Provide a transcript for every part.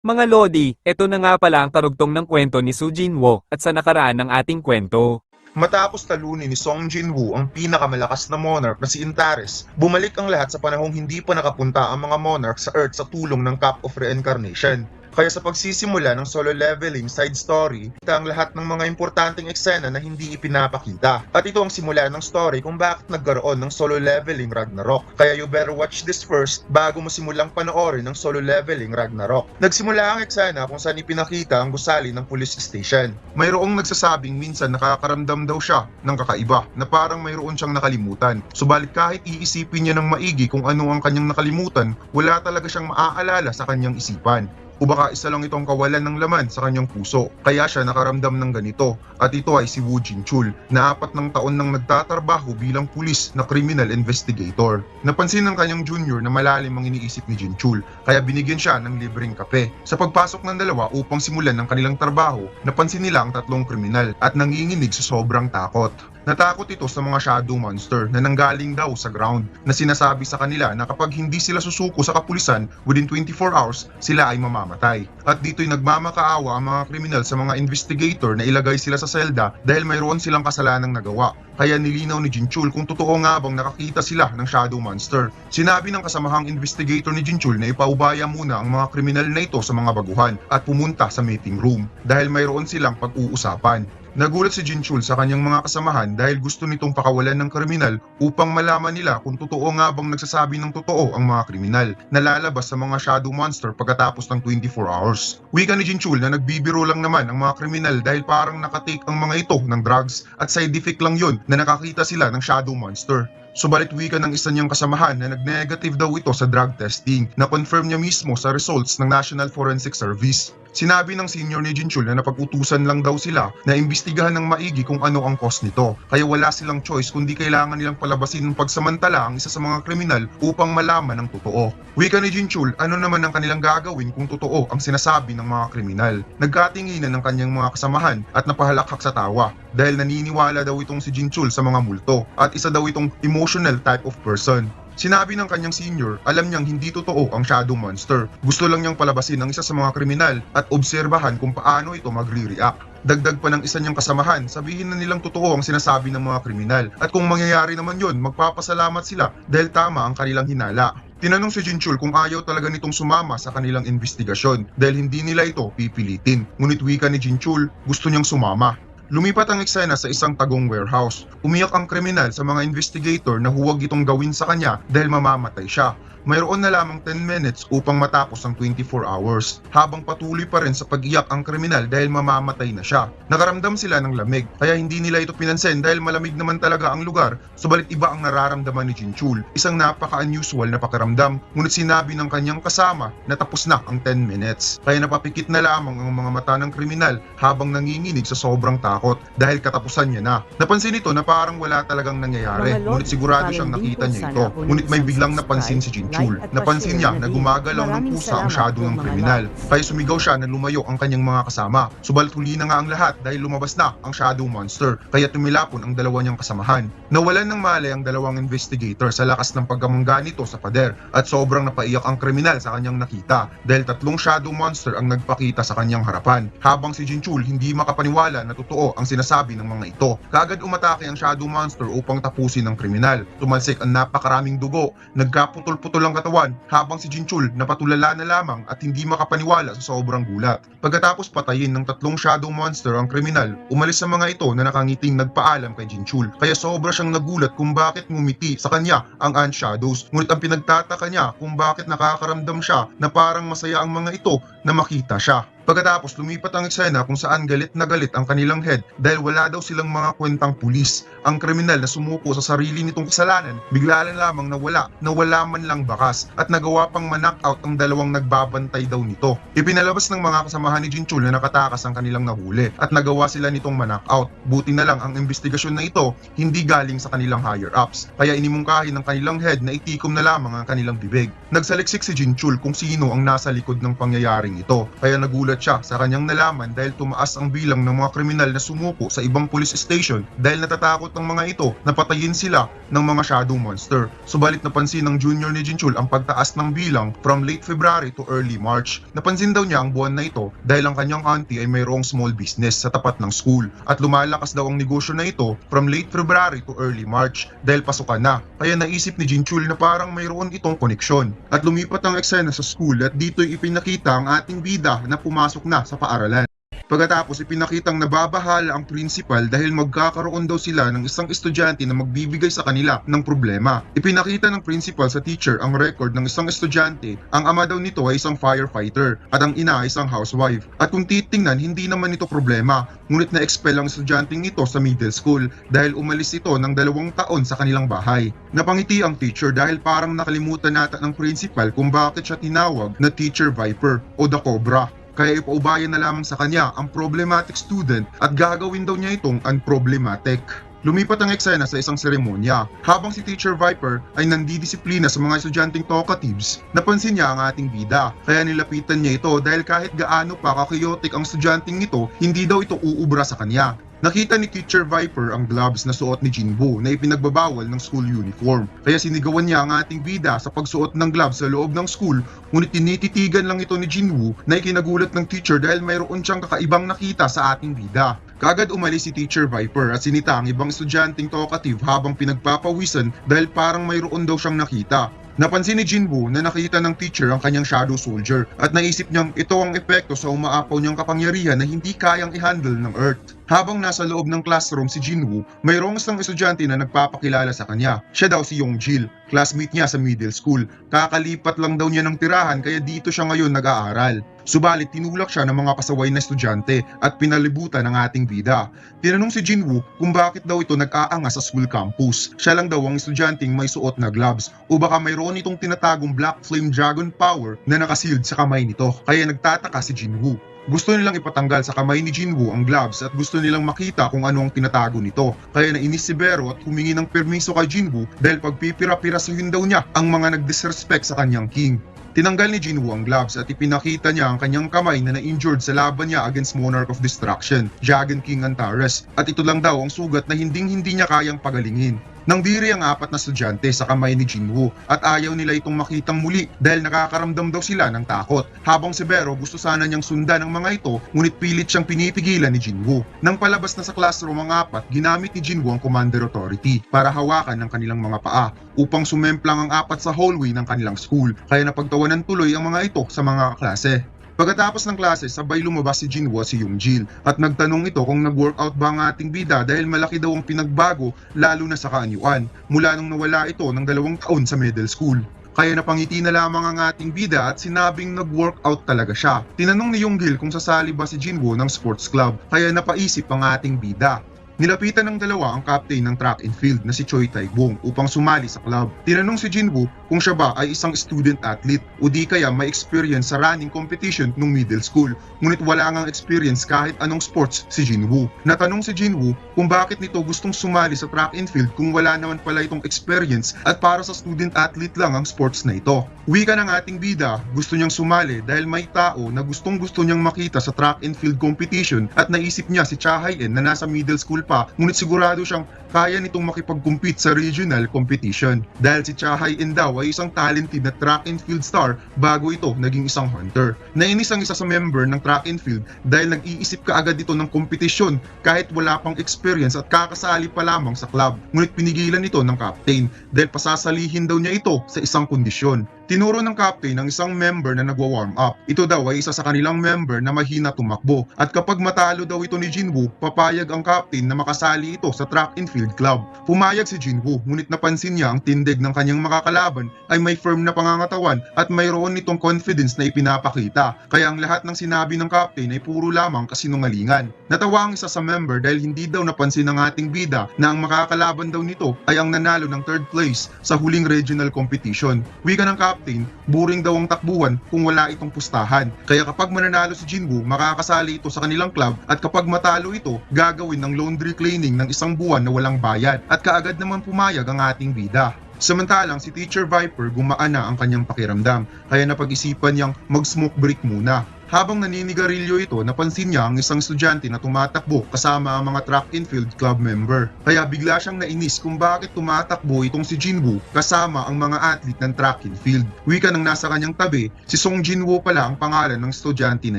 Mga Lodi, eto na nga pala ang karugtong ng kwento ni Su Jinwoo at sa nakaraan ng ating kwento. Matapos talunin ni Song Jinwoo ang pinakamalakas na monarch na si Antares, bumalik ang lahat sa panahong hindi pa nakapunta ang mga monarch sa Earth sa tulong ng Cup of Reincarnation. Kaya sa pagsisimula ng solo leveling side story, ito ang lahat ng mga importanteng eksena na hindi ipinapakita. At ito ang simula ng story kung bakit nagkaroon ng solo leveling Ragnarok. Kaya you better watch this first bago mo simulang panoorin ng solo leveling Ragnarok. Nagsimula ang eksena kung saan ipinakita ang gusali ng police station. Mayroong nagsasabing minsan nakakaramdam daw siya ng kakaiba na parang mayroon siyang nakalimutan. Subalit kahit iisipin niya ng maigi kung ano ang kanyang nakalimutan, wala talaga siyang maaalala sa kanyang isipan. O baka isa lang itong kawalan ng laman sa kanyang puso, kaya siya nakaramdam ng ganito. At ito ay si Woo Jin-chul, na 4 taon nang nagtatrabaho bilang pulis na criminal investigator. Napansin ng kanyang junior na malalim ang iniisip ni Jin-chul, kaya binigyan siya ng libreng kape. Sa pagpasok ng dalawa upang simulan ng kanilang trabaho, napansin nila ang 3 kriminal at nanginginig sa sobrang takot. Natakot ito sa mga shadow monster na nanggaling daw sa ground na sinasabi sa kanila na kapag hindi sila susuko sa kapulisan within 24 hours, sila ay mamamatay. At dito'y nagmamakaawa ang mga kriminal sa mga investigator na ilagay sila sa selda dahil mayroon silang kasalanang nagawa. Kaya nilinaw ni Jin-chul kung totoo nga bang nakakita sila ng shadow monster. Sinabi ng kasamahang investigator ni Jin-chul na ipaubaya muna ang mga kriminal na ito sa mga baguhan at pumunta sa meeting room dahil mayroon silang pag-uusapan. Nagulat si Jin-chul sa kanyang mga kasamahan dahil gusto nitong pakawalan ng kriminal upang malaman nila kung totoo nga bang nagsasabi ng totoo ang mga kriminal na lalabas sa mga shadow monster pagkatapos ng 24 hours. Wika ni Jin-chul na nagbibiro lang naman ang mga kriminal dahil parang nakatake ang mga ito ng drugs at side effect lang yun na nakakita sila ng shadow monster. Subalit wika ng isa niyang kasamahan na nag-negative daw ito sa drug testing na confirm niya mismo sa results ng National Forensic Service. Sinabi ng senior ni Jin-chul na napag-utusan lang daw sila na imbestigahan ng maigi kung ano ang cause nito. Kaya wala silang choice kundi kailangan nilang palabasin ng pagsamantala ang isa sa mga kriminal upang malaman ang totoo. Wika ni Jin-chul, ano naman ang kanilang gagawin kung totoo ang sinasabi ng mga kriminal. Nagkatinginan ng kanyang mga kasamahan at napahalakhak sa tawa dahil naniniwala daw itong si Jin-chul sa mga multo at isa daw itong emotional type of person. Sinabi ng kanyang senior, alam niyang hindi totoo ang shadow monster. Gusto lang niyang palabasin ang isa sa mga kriminal at obserbahan kung paano ito magre-react. Dagdag pa ng isa niyang kasamahan, sabihin na nilang totoo ang sinasabi ng mga kriminal. At kung mangyayari naman yon, magpapasalamat sila dahil tama ang kanilang hinala. Tinanong si Jin-chul kung ayaw talaga nitong sumama sa kanilang investigasyon dahil hindi nila ito pipilitin. Ngunit wika ni Jin-chul, gusto niyang sumama. Lumipat ang eksena sa isang tagong warehouse. Umiyak ang kriminal sa mga investigator na huwag itong gawin sa kanya dahil mamamatay siya. Mayroon na lamang 10 minutes upang matapos ang 24 hours. Habang patuloy pa rin sa pag-iyak ang kriminal dahil mamamatay na siya. Nakaramdam sila ng lamig, kaya hindi nila ito pinansin dahil malamig naman talaga ang lugar, subalit iba ang nararamdaman ni Jin-chul. Isang napaka-unusual na pakiramdam, ngunit sinabi ng kanyang kasama na tapos na ang 10 minutes. Kaya napapikit na lamang ang mga mata ng kriminal habang nanginginig sa sobrang takot dahil katapusan niya na. Napansin ito na parang wala talagang nangyayari, ngunit sigurado siyang nakita niya ito. Ngunit may biglang napansin si Jin-chul. Napansin niya na gumagalaw ng pusa ang shadow ng kriminal. Kaya sumigaw siya na lumayo ang kanyang mga kasama. Subalit huli na nga ang lahat dahil lumabas na ang shadow monster. Kaya tumilapon ang dalawa niyang kasamahan. Nawalan ng malay ang dalawang investigator sa lakas ng pagkamangga nito sa pader at sobrang napaiyak ang kriminal sa kanyang nakita dahil 3 shadow monster ang nagpakita sa kanyang harapan. Habang si Jin-chul hindi makapaniwala na totoo ang sinasabi ng mga ito. Kaagad umatake ang shadow monster upang tapusin ang kriminal. Tumalsik ang napakaraming dugo, nagkaputol-putol ang katawan habang si Jin-chul napatulala na lamang at hindi makapaniwala sa sobrang gulat. Pagkatapos patayin ng 3 shadow monster ang kriminal, umalis sa mga ito na nakangiting nagpaalam kay Jin-chul. Kaya sobra siyang nagulat kung bakit ngumiti sa kanya ang Ant Shadows. Ngunit ang pinagtataka niya kung bakit nakakaramdam siya na parang masaya ang mga ito na makita siya. Pagkatapos lumipat ang eksena kung saan galit na galit ang kanilang head dahil wala daw silang mga kwentang pulis. Ang kriminal na sumuko sa sarili nitong kasalanan, bigla lang lamang nawala man lang bakas at nagawa pang ma-knockout ang dalawang nagbabantay daw nito. Ipinalabas ng mga kasamahan ni Jin-chul na nakatakas ang kanilang nahuli at nagawa sila nitong ma-knockout. Buti na lang ang investigasyon na ito hindi galing sa kanilang higher ups, kaya inimungkahi ng kanilang head na itikom na lamang ang kanilang bibig. Nagsaliksik si Jin-chul kung sino ang nasa likod ng pangyayaring ito, kaya nagulat nagulat siya sa kanyang nalaman dahil tumaas ang bilang ng mga kriminal na sumuko sa ibang police station dahil natatakot ng mga ito na patayin sila ng mga shadow monster. Subalit napansin ng junior ni Jinchul ang pagtaas ng bilang from late February to early March. Napansin daw niya ang buwan na ito dahil ang kanyang auntie ay mayroong small business sa tapat ng school at lumalakas daw ang negosyo na ito from late February to early March dahil pasukan na. Kaya naisip ni Jinchul na parang mayroon itong koneksyon at lumipat ang eksena sa school at dito'y ipinakita ang ating bida na pumasok na sa paaralan. Pagkatapos ipinakitang nababahala ang principal dahil magkakaroon daw sila ng isang estudyante na magbibigay sa kanila ng problema. Ipinakita ng principal sa teacher ang record ng isang estudyante. Ang ama daw nito ay isang firefighter at ang ina ay isang housewife. At kung titingnan, hindi naman ito problema, ngunit na-expel ang estudyanteng ito sa middle school dahil umalis ito ng 2 taon sa kanilang bahay. Napangiti ang teacher dahil parang nakalimutan nata ng principal kung bakit siya tinawag na Teacher Viper o The Cobra. Kaya ipaubayan na lamang sa kanya ang problematic student at gagawin daw niya itong unproblematic. Lumipat ang eksena sa isang seremonya. Habang si Teacher Viper ay nandidisiplina sa mga estudyanteng talkatives, napansin niya ang ating bida. Kaya nilapitan niya ito dahil kahit gaano pa ka-chaotic ang estudyanteng ito, hindi daw ito uubra sa kanya. Nakita ni Teacher Viper ang gloves na suot ni Jinwoo na ipinagbabawal ng school uniform. Kaya sinigawan niya ang ating bida sa pagsuot ng gloves sa loob ng school, ngunit tinititigan lang ito ni Jinwoo na ikinagulat ng teacher dahil mayroon siyang kakaibang nakita sa ating bida. Kaagad umalis si Teacher Viper at sinita ang ibang estudyanteng talkative habang pinagpapawisan dahil parang mayroon daw siyang nakita. Napansin ni Jinwoo na nakita ng teacher ang kanyang shadow soldier at naisip niyang ito ang epekto sa umaapaw niyang kapangyarihan na hindi kayang i-handle ng Earth. Habang nasa loob ng classroom si Jinwoo, mayroong isang estudyante na nagpapakilala sa kanya. Siya daw si Yongjil, classmate niya sa middle school. Kakalipat lang daw niya ng tirahan kaya dito siya ngayon nag-aaral. Subalit tinulak siya ng mga pasaway na estudyante at pinalibutan ng ating bida. Tinanong si Jinwoo kung bakit daw ito nag-aangas sa school campus. Siya lang daw ang estudyanteng may suot na gloves o baka mayroon itong tinatagong Black Flame Dragon Power na nakasild sa kamay nito. Kaya nagtataka si Jinwoo. Gusto nilang ipatanggal sa kamay ni Jinwoo ang gloves at gusto nilang makita kung ano ang tinatago nito. Kaya nainis si Bero at humingi ng permiso kay Jinwoo dahil pagpipira-pirasuhin daw niya ang mga nag-disrespect sa kanyang king. Tinanggal ni Jinwoo ang gloves at ipinakita niya ang kanyang kamay na na-injured sa laban niya against Monarch of Destruction, Dragon King Antares, at ito lang daw ang sugat na hindi niya kayang pagalingin. Nang diri ang 4 na estudyante sa kamay ni Jinwoo at ayaw nila itong makitang muli dahil nakakaramdam daw sila ng takot. Habang si Bero gusto sana niyang sundan ang mga ito ngunit pilit siyang pinipigilan ni Jinwoo. Nang palabas na sa classroom ang 4, ginamit ni Jinwoo ang Commander Authority para hawakan ang kanilang mga paa upang sumemplang ang 4 sa hallway ng kanilang school. Kaya napagtawanan tuloy ang mga ito sa mga klase. Pagkatapos ng klase, sabay lumabas si Jinwoo at si Yongjil at nagtanong ito kung nag-workout ba ang ating bida dahil malaki daw ang pinagbago lalo na sa kaanyuan mula nung nawala ito ng 2 taon sa middle school. Kaya napangiti na lamang ang ating bida at sinabing nag-workout talaga siya. Tinanong ni Yongjil kung sasali ba si Jinwoo ng sports club kaya napaisip ang ating bida. Nilapitan ng dalawa ang captain ng track and field na si Choi Tae-bong upang sumali sa club. Tinanong si Jinwoo kung siya ba ay isang student athlete o di kaya may experience sa running competition nung middle school. Ngunit wala ngang experience kahit anong sports si Jinwoo. Natanong si Jinwoo kung bakit nito gustong sumali sa track and field kung wala naman pala itong experience at para sa student athlete lang ang sports na ito. Wika ng ating bida, gusto niyang sumali dahil may tao na gustong-gusto niyang makita sa track and field competition at naisip niya si Cha Hae-in na nasa middle school pa, ngunit sigurado siyang kaya nitong makipag-compete sa regional competition. Dahil si Cha Hae-in daw ay isang talented na track and field star bago ito naging isang hunter. Nainis ang isa sa member ng track and field dahil nag-iisip kaagad ito ng kompetisyon kahit wala pang experience at kakasali pa lamang sa club. Ngunit pinigilan ito ng captain dahil pasasalihin daw niya ito sa isang kondisyon. Tinuro ng captain ang isang member na nagwa-warm up. Ito daw ay isa sa kanilang member na mahina tumakbo at kapag matalo daw ito ni Jinwoo, papayag ang captain na makasali ito sa track and field club. Pumayag si Jinwoo ngunit napansin niya ang tindig ng kanyang makakalaban ay may firm na pangangatawan at mayroon nitong confidence na ipinapakita. Kaya ang lahat ng sinabi ng captain ay puro lamang kasinungalingan. Natawa ang isa sa member dahil hindi daw napansin ng ating bida na ang makakalaban daw nito ay ang nanalo ng 3rd place sa huling regional competition. Wika ng captain, boring daw ang takbuhan kung wala itong pustahan. Kaya kapag mananalo si Jinwoo, makakasali ito sa kanilang club at kapag matalo ito, gagawin ng laundry cleaning ng isang buwan na walang bayad at kaagad naman pumayag ang ating bida. Samantalang si Teacher Viper gumaan na ang kanyang pakiramdam kaya napag-isipan niyang mag-smoke break muna. Habang naninigarilyo ito, napansin niya ang isang estudyante na tumatakbo kasama ang mga track and field club member. Kaya bigla siyang nainis kung bakit tumatakbo itong si Jinwoo kasama ang mga athlete ng track and field. Wika ng nasa kanyang tabi, si Song Jinwoo pala ang pangalan ng estudyante na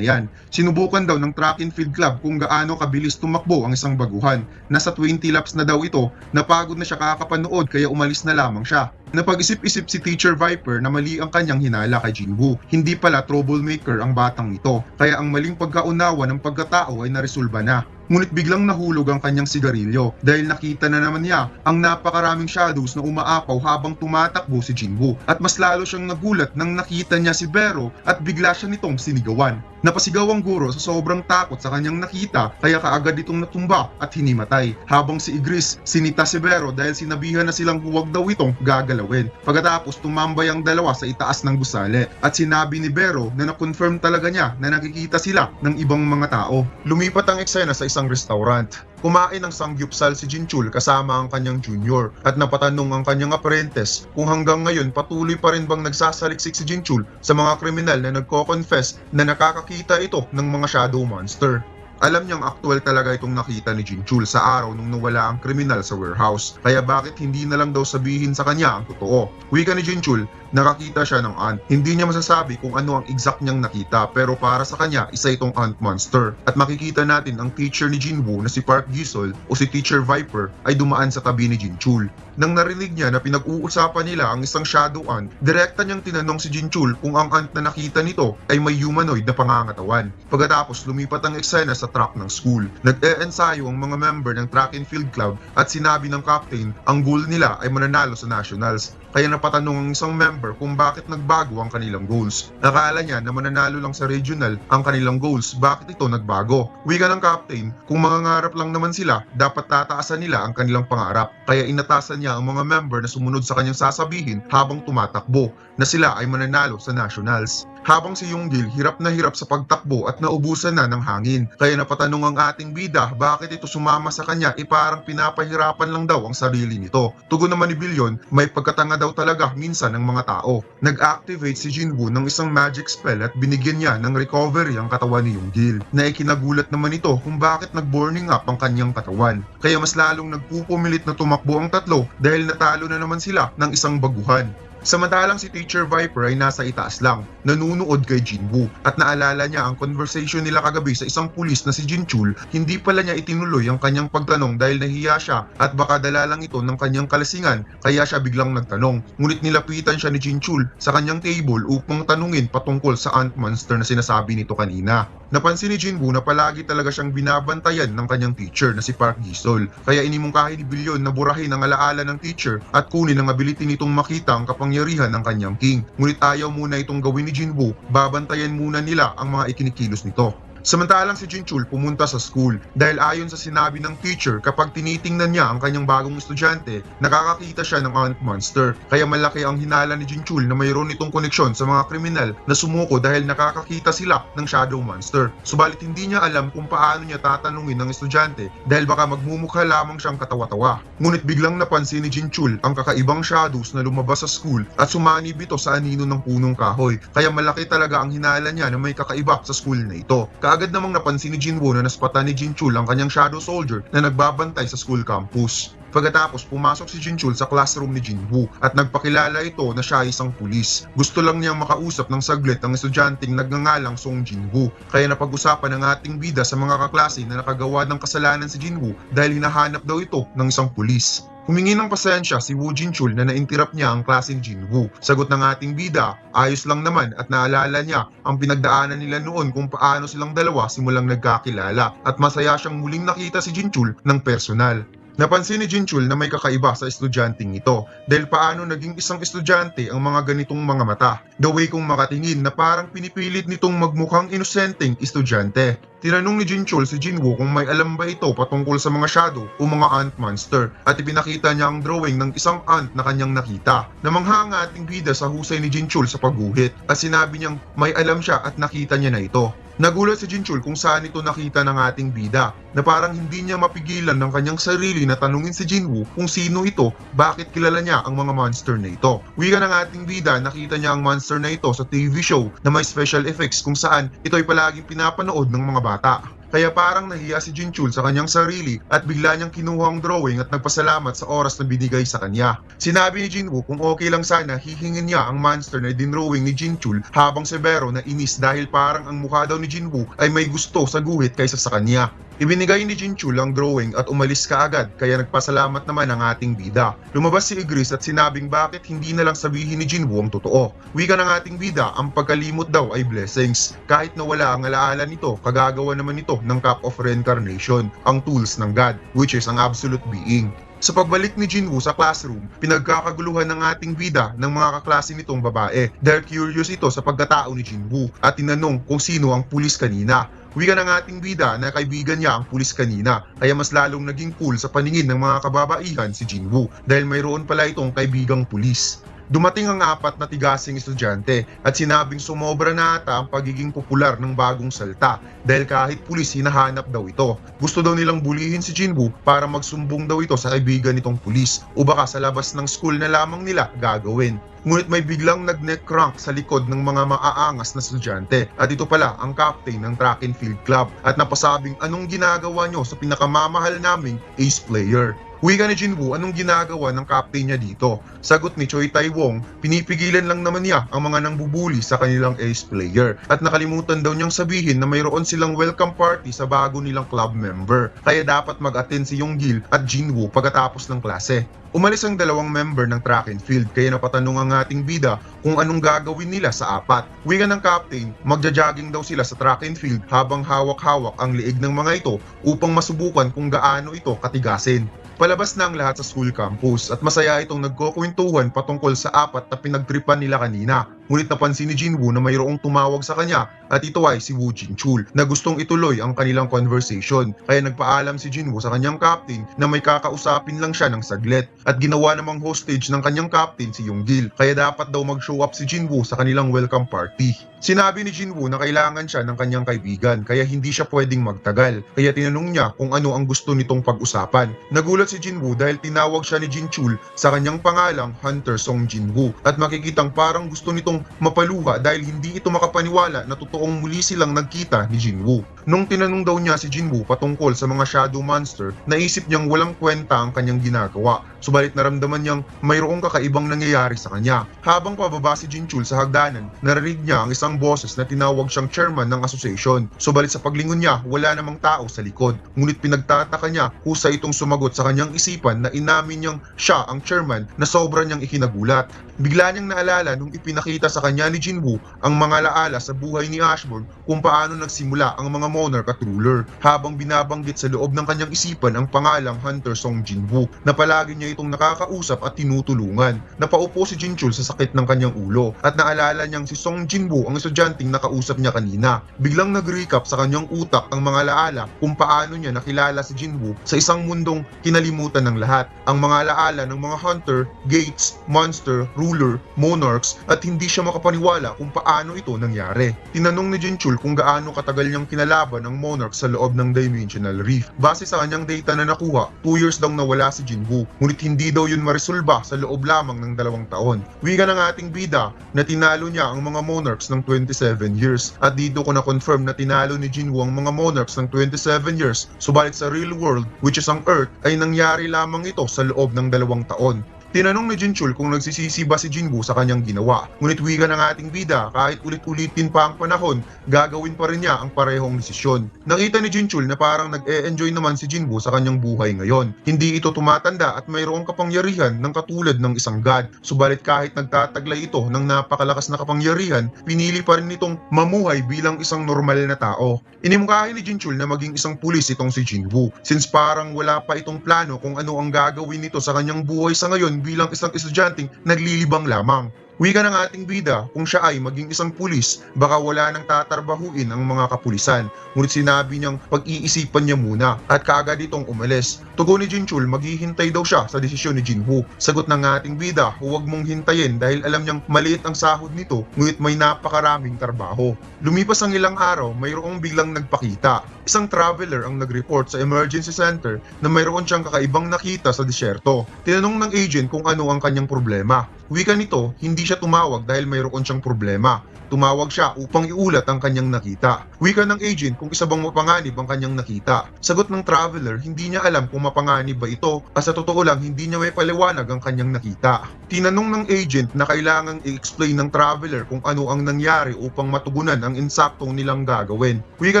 yan. Sinubukan daw ng track and field club kung gaano kabilis tumakbo ang isang baguhan. Nasa 20 laps na daw ito, napagod na siya kakapanood kaya umalis na lamang siya. Napag-isip-isip si Teacher Viper na mali ang kanyang hinala kay Jinwoo. Hindi pala troublemaker ang batang ito, kaya ang maling pagkaunawa ng pagkatao ay naresolba na. Ngunit biglang nahulog ang kanyang sigarilyo dahil nakita na naman niya ang napakaraming shadows na umaapaw habang tumatakbo si Jinwoo. At mas lalo siyang nagulat nang nakita niya si Vero at bigla siya nitong sinigawan. Napasigaw ang guro sa sobrang takot sa kanyang nakita kaya kaagad itong natumba at hinimatay. Habang si Igris sinita si Vero dahil sinabihan na silang huwag daw itong gagalawin. Pagkatapos tumambay ang dalawa sa itaas ng gusali at sinabi ni Vero na na-confirm talaga niya na nakikita sila ng ibang mga tao. Lumipat ang eksena sa isang restaurant. Kumain ng samgyupsal si Jinchul kasama ang kanyang junior at napatanong ang kanyang apprentice kung hanggang ngayon patuloy pa rin bang nagsasaliksik si Jinchul sa mga kriminal na nagko-confess na nakakakita ito ng mga shadow monster. Alam niyang aktual talaga itong nakita ni Jinchul sa araw nung nawala ang kriminal sa warehouse. Kaya bakit hindi na lang daw sabihin sa kanya ang totoo? Wika ni Jinchul, nakakita siya ng ant. Hindi niya masasabi kung ano ang exact niyang nakita pero para sa kanya isa itong ant monster. At makikita natin ang teacher ni Jinwoo na si Park Gisol o si Teacher Viper ay dumaan sa tabi ni Jinchul. Nang narinig niya na pinag-uusapan nila ang isang shadow ant, direkta niyang tinanong si Jinchul kung ang ant na nakita nito ay may humanoid na pangangatawan. Pagkatapos lumipat ang eksena sa track ng school. Nag-e-ensayo ang mga member ng track and field club at sinabi ng captain ang goal nila ay mananalo sa nationals. Kaya napatanong ang isang member kung bakit nagbago ang kanilang goals. Nakala niya na mananalo lang sa regional ang kanilang goals, bakit ito nagbago? Wika ng captain, kung mangangarap lang naman sila, dapat tataasan nila ang kanilang pangarap. Kaya inatasan niya ang mga member na sumunod sa kanyang sasabihin habang tumatakbo na sila ay mananalo sa nationals. Habang si Yonggil hirap na hirap sa pagtakbo at naubusan na ng hangin. Kaya napatanong ang ating bida bakit ito sumama sa kanya parang pinapahirapan lang daw ang sarili nito. Tugon naman ni Bilyon, may pagkatanga daw talaga minsan ng mga tao. Nag-activate si Jinwoo ng isang magic spell at binigyan niya ng recovery ang katawan ni Yonggil. Na ikinagulat naman ito kung bakit nag-burning up ang kanyang katawan. Kaya mas lalong nagpupumilit na tumakbo ang tatlo dahil natalo na naman sila ng isang baguhan. Samantalang si Teacher Viper ay nasa itaas lang, nanunood kay Jinwoo at naalala niya ang conversation nila kagabi sa isang pulis na si Jinchul. Hindi pala niya itinuloy ang kanyang pagtanong dahil nahiya siya at baka dala lang ito ng kanyang kalasingan kaya siya biglang nagtanong. Ngunit nilapitan siya ni Jinchul sa kanyang table upang tanungin patungkol sa ant monster na sinasabi nito kanina. Napansin ni Jinwoo na palagi talaga siyang binabantayan ng kanyang teacher na si Park Gisol. Kaya inimungkahi ni Bilyon na burahin ang alaala ng teacher at kunin ang ability nitong makita ang kapangyarihan ng kanyang king. Ngunit ayaw muna itong gawin ni Jinwoo, babantayan muna nila ang mga ikinikilos nito. Samantalang si Jinchul pumunta sa school dahil ayon sa sinabi ng teacher kapag tinitingnan niya ang kanyang bagong estudyante, nakakakita siya ng ant monster. Kaya malaki ang hinala ni Jinchul na mayroon itong koneksyon sa mga kriminal na sumuko dahil nakakakita sila ng shadow monster. Subalit hindi niya alam kung paano niya tatanungin ng estudyante dahil baka magmumukha lamang siyang katawa-tawa. Ngunit biglang napansin ni Jinchul ang kakaibang shadows na lumabas sa school at sumanib ito sa anino ng punong kahoy. Kaya malaki talaga ang hinala niya na may kakaiba sa school na ito. Kaagad namang napansin ni Jinwoo na naspatan ni Jinchul ang kanyang shadow soldier na nagbabantay sa school campus. Pagkatapos pumasok si Jinchul sa classroom ni Jinwoo at nagpakilala ito na siya ay isang pulis. Gusto lang niyang makausap ng saglit ang estudyanteng nagngangalang Song Jinwoo. Kaya napag-usapan ng ating bida sa mga kaklase na nakagawa ng kasalanan si Jinwoo dahil hinahanap daw ito ng isang pulis. Humingi ng pasensya si Woo Jinchul na nainterrupt niya ang klase ni Jinwoo. Sagot ng ating bida, ayos lang naman at naalala niya ang pinagdaanan nila noon kung paano silang dalawa simulang nagkakilala at masaya siyang muling nakita si Jinchul ng personal. Napansin ni Jinchul na may kakaiba sa estudyanteng ito dahil paano naging isang estudyante ang mga ganitong mga mata. The way kung makatingin na parang pinipilit nitong magmukhang inosenteng estudyante. Tinanong ni Jinchul si Jinwoo kung may alam ba ito patungkol sa mga shadow o mga ant monster at ipinakita niya ang drawing ng isang ant na kanyang nakita. Namangha ang ating bida sa husay ni Jinchul sa pagguhit at sinabi niyang may alam siya at nakita niya na ito. Nagulat si Jinchul kung saan ito nakita ng ating bida na parang hindi niya mapigilan ng kanyang sarili na tanungin si Jinwoo kung sino ito, bakit kilala niya ang mga monster na ito. Wika ng ating bida, nakita niya ang monster na ito sa TV show na may special effects kung saan ito ay palaging pinapanood ng mga bata. Kaya parang nahiya si Jinchul sa kanyang sarili at bigla niyang kinuha ang drawing at nagpasalamat sa oras na binigay sa kanya. Sinabi ni Jinwoo kung okay lang sana hihingin niya ang monster na dinrawing ni Jinchul habang severo na inis dahil parang ang mukha daw ni Jinwoo ay may gusto sa guhit kaysa sa kanya. Ibinigay ni Jinchul ang drawing at umalis kaagad kaya nagpasalamat naman ang ating bida. Lumabas si Igris at sinabing bakit hindi na lang sabihin ni Jinwoo ang totoo. Wika ng ating bida, ang pagkalimot daw ay blessings. Kahit nawala ang alaala nito, kagagawa naman ito ng Cup of Reincarnation, ang tools ng God, which is ang absolute being. Sa pagbalik ni Jinwoo sa classroom, pinagkakaguluhan ng ating bida ng mga kaklase nitong babae dahil curious ito sa pagkatao ni Jinwoo at tinanong kung sino ang pulis kanina. Wika ng ating bida na kaibigan niya ang pulis kanina kaya mas lalong naging cool sa paningin ng mga kababaihan si Jinwoo dahil mayroon pala itong kaibigang pulis. Dumating ang apat na tigasing estudyante at sinabing sumobra na ata ang pagiging popular ng bagong salta dahil kahit pulis hinahanap daw ito. Gusto daw nilang bulihin si Jinwoo para magsumbong daw ito sa kaibigan nitong pulis o baka sa labas ng school na lamang nila gagawin. Ngunit may biglang nag-neck crank sa likod ng mga maaangas na estudyante at ito pala ang captain ng track and field club at napasabing anong ginagawa nyo sa pinakamamahal naming ace player. Wika ni Jinwoo, anong ginagawa ng captain niya dito? Sagot ni Choi Tai-wong, pinipigilan lang naman niya ang mga nangbubuli sa kanilang ace player at nakalimutan daw niyang sabihin na mayroon silang welcome party sa bago nilang club member kaya dapat mag-attend si Yonggil at Jinwoo pagkatapos ng klase. Umalis ang dalawang member ng track and field kaya napatanong ang ating bida kung anong gagawin nila sa apat. Wika ng captain, magja-jogging daw sila sa track and field habang hawak-hawak ang liig ng mga ito upang masubukan kung gaano ito katigasin. Palabas na ang lahat sa school campus at masaya itong nagkukwentuhan patungkol sa apat na pinagtripan nila kanina. Ngunit napansin ni Jinwoo na mayroong tumawag sa kanya at ito ay si Woo Jinchul na gustong ituloy ang kanilang conversation. Kaya nagpaalam si Jinwoo sa kanyang captain na may kakausapin lang siya ng saglit at ginawa namang hostage ng kanyang captain si Yonggil kaya dapat daw mag-show up si Jinwoo sa kanilang welcome party. Sinabi ni Jinwoo na kailangan siya ng kanyang kaibigan kaya hindi siya pwedeng magtagal kaya tinanong niya kung ano ang gusto nitong pag-usapan. Nagulat si Jinwoo dahil tinawag siya ni Jinchul sa kanyang pangalang Hunter Song Jinwoo at makikitang parang gusto nitong mapaluha dahil hindi ito makapaniwala na totoong muli silang nagkita ni Jinwoo. Nung tinanong daw niya si Jinwoo patungkol sa mga shadow monster, naisip niyang walang kwenta ang kanyang ginagawa. Subalit naramdaman niyang mayroong kakaibang nangyayari sa kanya. Habang pababa si Jinchul sa hagdanan, narinig niya ang isang boses na tinawag siyang chairman ng association. Subalit sa paglingon niya, wala namang tao sa likod. Ngunit pinagtataka niya kusa itong sumagot sa kanyang isipan na inamin niyang siya ang chairman na sobra niyang ikinagulat. Bigla niyang naalala nung ipinakita sa kanya ni Jinwoo ang mga laala sa buhay ni Ashburn kung paano nagsimula ang mga monarch at ruler habang binabanggit sa loob ng kanyang isipan ang pangalang Hunter Song Jinwoo na palagi niya itong nakakausap at tinutulungan. Napaupo si Jinchul sa sakit ng kanyang ulo at naalala niyang si Song Jinwoo ang estudyanteng nakausap niya kanina. Biglang nag-recap sa kanyang utak ang mga laala kung paano niya nakilala si Jinwoo sa isang mundong kinalimutan ng lahat. Ang mga laala ng mga hunter, gates, monster, ruler, monarchs at hindi siya makapaniwala kung paano ito nangyari. Tinanong ni Jinchul kung gaano katagal niyang kinalaban ang monarch sa loob ng Dimensional Rift. Base sa kanyang data na nakuha, 2 years daw nawala si Jinwoo, ngunit hindi daw yun maresolba sa loob lamang ng 2 taon. Wika ng ating bida na tinalo niya ang mga monarchs ng 27 years at dito ko na-confirm na tinalo ni Jinwoo ang mga monarchs ng 27 years subalit sa real world which is ang Earth ay nangyari lamang ito sa loob ng 2 taon. Tinanong ni Jinchul kung nagsisisi ba si Jinwoo sa kanyang ginawa. Ngunit wika ng ating bida, kahit ulit-ulitin pa ang panahon, gagawin pa rin niya ang parehong desisyon. Nakita ni Jinchul na parang nag-e-enjoy naman si Jinwoo sa kanyang buhay ngayon. Hindi ito tumatanda at mayroong kapangyarihan ng katulad ng isang god. Subalit kahit nagtataglay ito ng napakalakas na kapangyarihan, pinili pa rin itong mamuhay bilang isang normal na tao. Inimungkahi ni Jinchul na maging isang pulis itong si Jinwoo since parang wala pa itong plano kung ano ang gagawin nito sa kanyang buhay sa ngayon bilang isang estudyanteng naglilibang lamang. Wika ng ating bida, kung siya ay maging isang pulis, baka wala nang tatarbahuin ang mga kapulisan. Ngunit sinabi niyang pag-iisipan niya muna at kaagad itong umalis. Tugon ni Jinchul, maghihintay daw siya sa desisyon ni Jinwoo. Sagot ng ating bida, huwag mong hintayin dahil alam niyang maliit ang sahod nito ngunit may napakaraming trabaho. Lumipas ang ilang araw, mayroong biglang nagpakita. Isang traveler ang nag-report sa emergency center na mayroon siyang kakaibang nakita sa disyerto. Tinanong ng agent kung ano ang kanyang problema. Wika nito, hindi siya tumawag dahil mayroon siyang problema. Tumawag siya upang iulat ang kanyang nakita. Wika ng agent kung isa bang mapanganib ang kanyang nakita. Sagot ng traveler, hindi niya alam kung mapanganib ba ito at sa totoo lang hindi niya may paliwanag ang kanyang nakita. Tinanong ng agent na kailangang i-explain ng traveler kung ano ang nangyari upang matugunan ang insaktong nilang gagawin. Wika